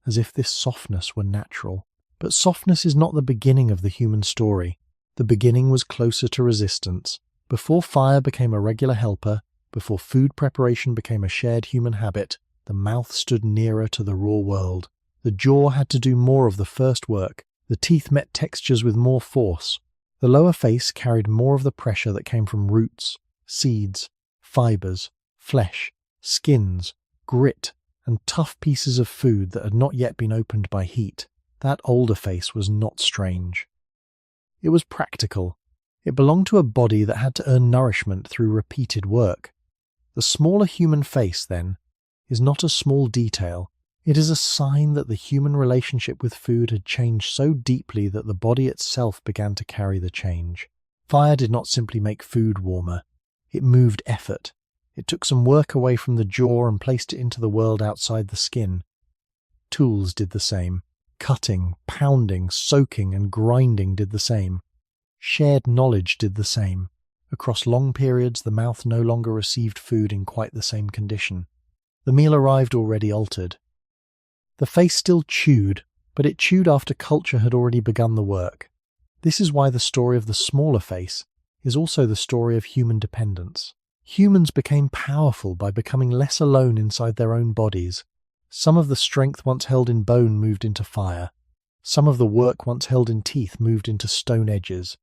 as if this softness were natural. But softness is not the beginning of the human story. The beginning was closer to resistance. Before fire became a regular helper, before food preparation became a shared human habit, the mouth stood nearer to the raw world. The jaw had to do more of the first work. The teeth met textures with more force. The lower face carried more of the pressure that came from roots, seeds, fibers, flesh, skins, grit, and tough pieces of food that had not yet been opened by heat. That older face was not strange. It was practical. It belonged to a body that had to earn nourishment through repeated work. The smaller human face, then, is not a small detail. It is a sign that the human relationship with food had changed so deeply that the body itself began to carry the change. Fire did not simply make food warmer. It moved effort. It took some work away from the jaw and placed it into the world outside the skin. Tools did the same. Cutting, pounding, soaking, and grinding did the same. Shared knowledge did the same. Across long periods, the mouth no longer received food in quite the same condition. The meal arrived already altered. The face still chewed, but it chewed after culture had already begun the work. This is why the story of the smaller face is also the story of human dependence. Humans became powerful by becoming less alone inside their own bodies. Some of the strength once held in bone moved into fire. Some of the work once held in teeth moved into stone edges.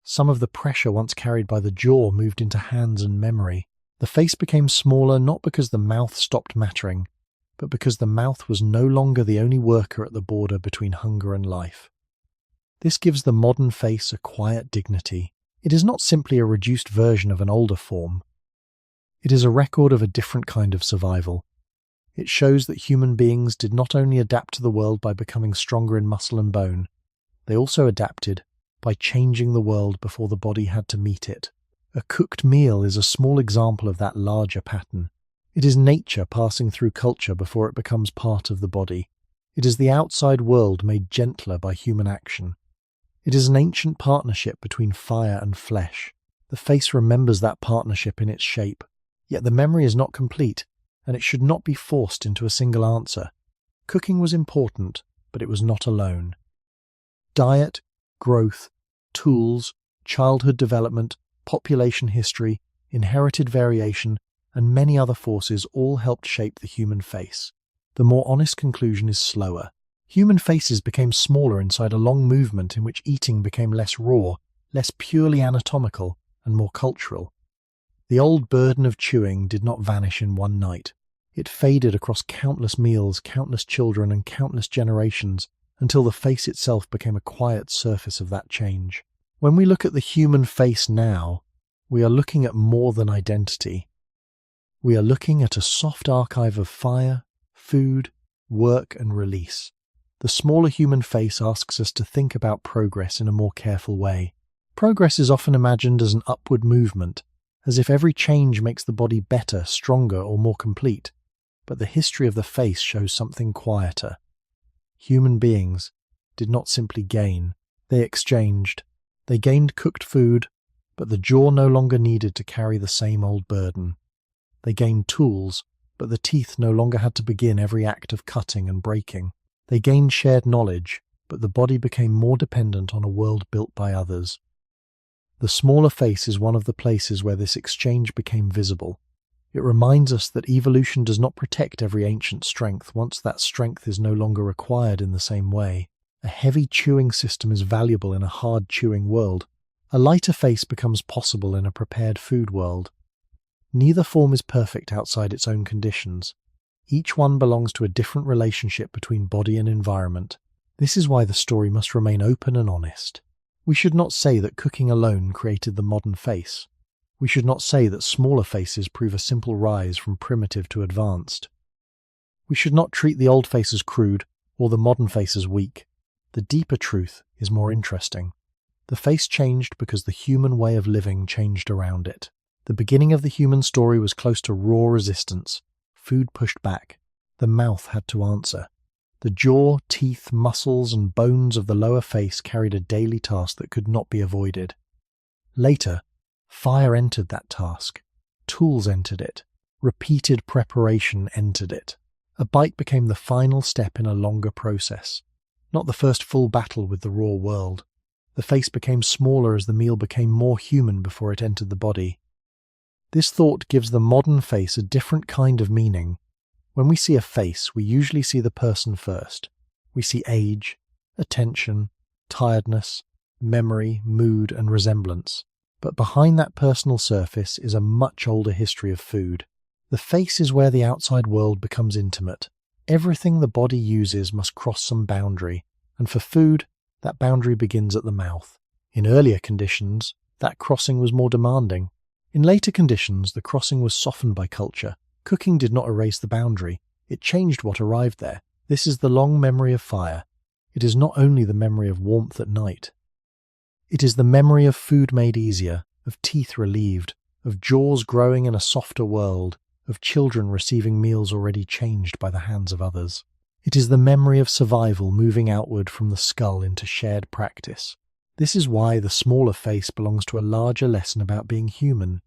Some of the pressure once carried by the jaw moved into hands and memory. The face became smaller not because the mouth stopped mattering, but because the mouth was no longer the only worker at the border between hunger and life. This gives the modern face a quiet dignity. It is not simply a reduced version of an older form. It is a record of a different kind of survival. It shows that human beings did not only adapt to the world by becoming stronger in muscle and bone, they also adapted by changing the world before the body had to meet it. A cooked meal is a small example of that larger pattern. It is nature passing through culture before it becomes part of the body. It is the outside world made gentler by human action. It is an ancient partnership between fire and flesh. The face remembers that partnership in its shape, yet the memory is not complete, and it should not be forced into a single answer. Cooking was important, but it was not alone. Diet, growth, tools, childhood development, population history, inherited variation, and many other forces all helped shape the human face. The more honest conclusion is slower. Human faces became smaller inside a long movement in which eating became less raw, less purely anatomical, and more cultural. The old burden of chewing did not vanish in one night. It faded across countless meals, countless children, and countless generations, until the face itself became a quiet surface of that change. When we look at the human face now, we are looking at more than identity. We are looking at a soft archive of fire, food, work, and release. The smaller human face asks us to think about progress in a more careful way. Progress is often imagined as an upward movement, as if every change makes the body better, stronger, or more complete. But the history of the face shows something quieter. Human beings did not simply gain, they exchanged. They gained cooked food, but the jaw no longer needed to carry the same old burden. They gained tools, but the teeth no longer had to begin every act of cutting and breaking. They gained shared knowledge, but the body became more dependent on a world built by others. The smaller face is one of the places where this exchange became visible. It reminds us that evolution does not protect every ancient strength once that strength is no longer required in the same way. A heavy chewing system is valuable in a hard chewing world. A lighter face becomes possible in a prepared food world. Neither form is perfect outside its own conditions. Each one belongs to a different relationship between body and environment. This is why the story must remain open and honest. We should not say that cooking alone created the modern face. We should not say that smaller faces prove a simple rise from primitive to advanced. We should not treat the old face as crude or the modern face as weak. The deeper truth is more interesting. The face changed because the human way of living changed around it. The beginning of the human story was close to raw resistance. Food pushed back. The mouth had to answer. The jaw, teeth, muscles, and bones of the lower face carried a daily task that could not be avoided. Later, fire entered that task. Tools entered it. Repeated preparation entered it. A bite became the final step in a longer process, not the first full battle with the raw world. The face became smaller as the meal became more human before it entered the body. This thought gives the modern face a different kind of meaning. When we see a face, we usually see the person first. We see age, attention, tiredness, memory, mood, and resemblance. But behind that personal surface is a much older history of food. The face is where the outside world becomes intimate. Everything the body uses must cross some boundary, and for food, that boundary begins at the mouth. In earlier conditions, that crossing was more demanding. In later conditions, the crossing was softened by culture. Cooking did not erase the boundary. It changed what arrived there. This is the long memory of fire. It is not only the memory of warmth at night. It is the memory of food made easier, of teeth relieved, of jaws growing in a softer world, of children receiving meals already changed by the hands of others. It is the memory of survival moving outward from the skull into shared practice. This is why the smaller face belongs to a larger lesson about being human.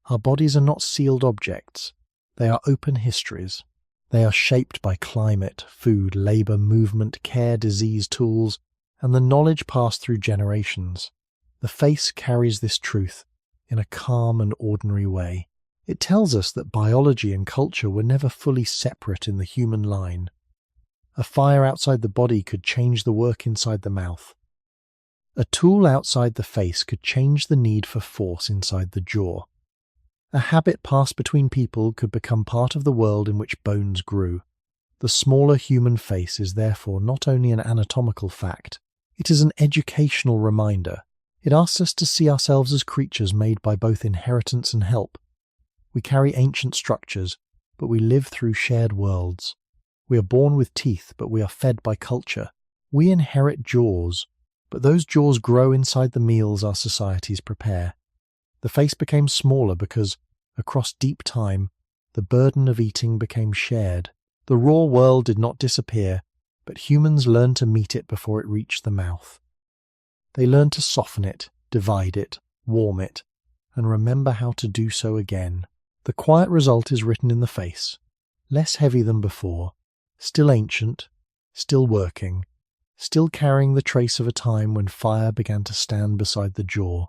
Our bodies are not sealed objects. They are open histories. They are shaped by climate, food, labour, movement, care, disease, tools, and the knowledge passed through generations. The face carries this truth in a calm and ordinary way. It tells us that biology and culture were never fully separate in the human line. A fire outside the body could change the work inside the mouth. A tool outside the face could change the need for force inside the jaw. A habit passed between people could become part of the world in which bones grew. The smaller human face is therefore not only an anatomical fact, it is an educational reminder. It asks us to see ourselves as creatures made by both inheritance and help. We carry ancient structures, but we live through shared worlds. We are born with teeth, but we are fed by culture. We inherit jaws, but those jaws grow inside the meals our societies prepare. The face became smaller because, across deep time, the burden of eating became shared. The raw world did not disappear, but humans learned to meet it before it reached the mouth. They learned to soften it, divide it, warm it, and remember how to do so again. The quiet result is written in the face, less heavy than before, still ancient, still working, still carrying the trace of a time when fire began to stand beside the jaw.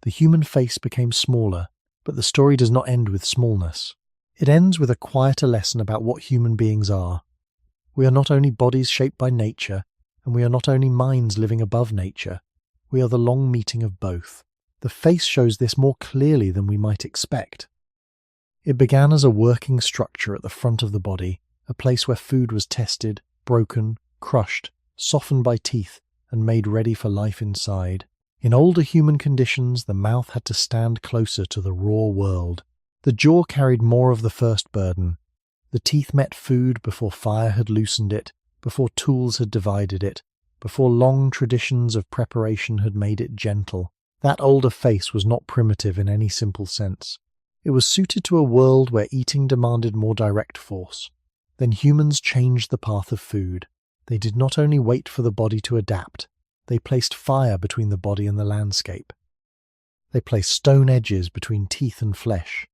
The human face became smaller, but the story does not end with smallness. It ends with a quieter lesson about what human beings are. We are not only bodies shaped by nature, and we are not only minds living above nature. We are the long meeting of both. The face shows this more clearly than we might expect. It began as a working structure at the front of the body, a place where food was tested, broken, crushed, softened by teeth, and made ready for life inside. In older human conditions, the mouth had to stand closer to the raw world. The jaw carried more of the first burden. The teeth met food before fire had loosened it, before tools had divided it, before long traditions of preparation had made it gentle. That older face was not primitive in any simple sense. It was suited to a world where eating demanded more direct force. Then humans changed the path of food. They did not only wait for the body to adapt, they placed fire between the body and the landscape. They placed stone edges between teeth and flesh.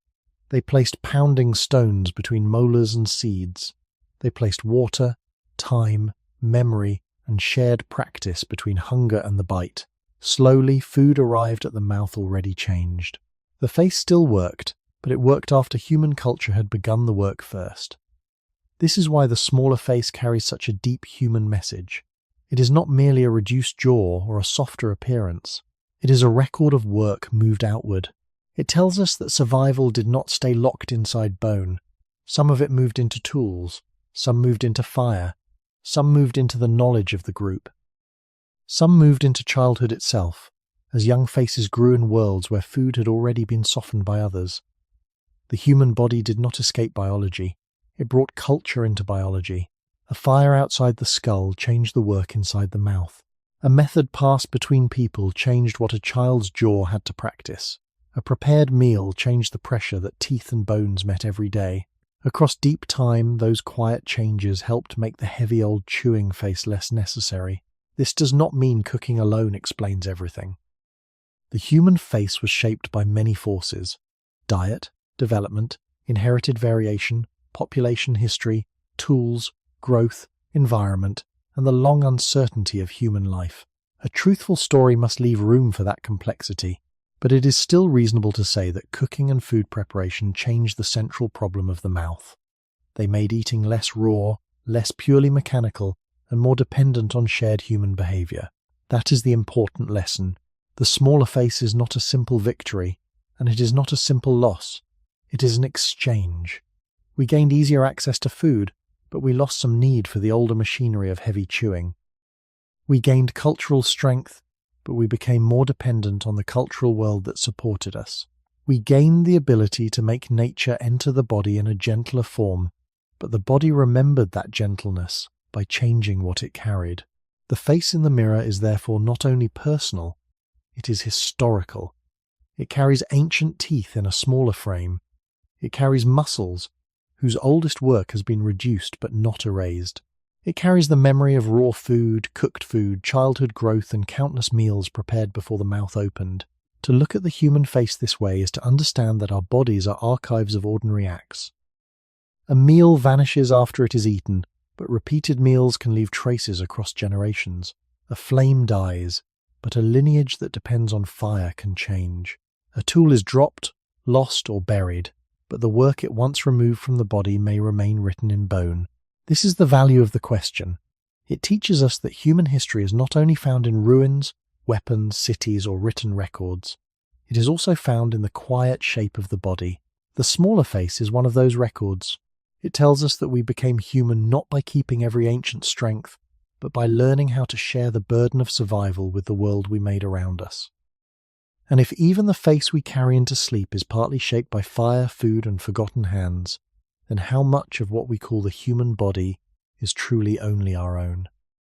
They placed pounding stones between molars and seeds. They placed water, time, memory, and shared practice between hunger and the bite. Slowly, food arrived at the mouth already changed. The face still worked, but it worked after human culture had begun the work first. This is why the smaller face carries such a deep human message. It is not merely a reduced jaw or a softer appearance. It is a record of work moved outward. It tells us that survival did not stay locked inside bone. Some of it moved into tools, some moved into fire, some moved into the knowledge of the group. Some moved into childhood itself, as young faces grew in worlds where food had already been softened by others. The human body did not escape biology. It brought culture into biology. A fire outside the skull changed the work inside the mouth. A method passed between people changed what a child's jaw had to practice. A prepared meal changed the pressure that teeth and bones met every day. Across deep time, those quiet changes helped make the heavy old chewing face less necessary. This does not mean cooking alone explains everything. The human face was shaped by many forces: diet, development, inherited variation, population history, tools, growth, environment, and the long uncertainty of human life. A truthful story must leave room for that complexity, but it is still reasonable to say that cooking and food preparation changed the central problem of the mouth. They made eating less raw, less purely mechanical, and more dependent on shared human behavior. That is the important lesson. The smaller face is not a simple victory, and it is not a simple loss. It is an exchange. We gained easier access to food, but we lost some need for the older machinery of heavy chewing. We gained cultural strength, but we became more dependent on the cultural world that supported us. We gained the ability to make nature enter the body in a gentler form, but the body remembered that gentleness by changing what it carried. The face in the mirror is therefore not only personal, it is historical. It carries ancient teeth in a smaller frame. It carries muscles whose oldest work has been reduced but not erased. It carries the memory of raw food, cooked food, childhood growth, and countless meals prepared before the mouth opened. To look at the human face this way is to understand that our bodies are archives of ordinary acts. A meal vanishes after it is eaten, but repeated meals can leave traces across generations. A flame dies, but a lineage that depends on fire can change. A tool is dropped, lost, or buried, but the work it once removed from the body may remain written in bone. This is the value of the question. It teaches us that human history is not only found in ruins, weapons, cities, or written records. It is also found in the quiet shape of the body. The smaller face is one of those records. It tells us that we became human not by keeping every ancient strength, but by learning how to share the burden of survival with the world we made around us. And if even the face we carry into sleep is partly shaped by fire, food, and forgotten hands, then how much of what we call the human body is truly only our own?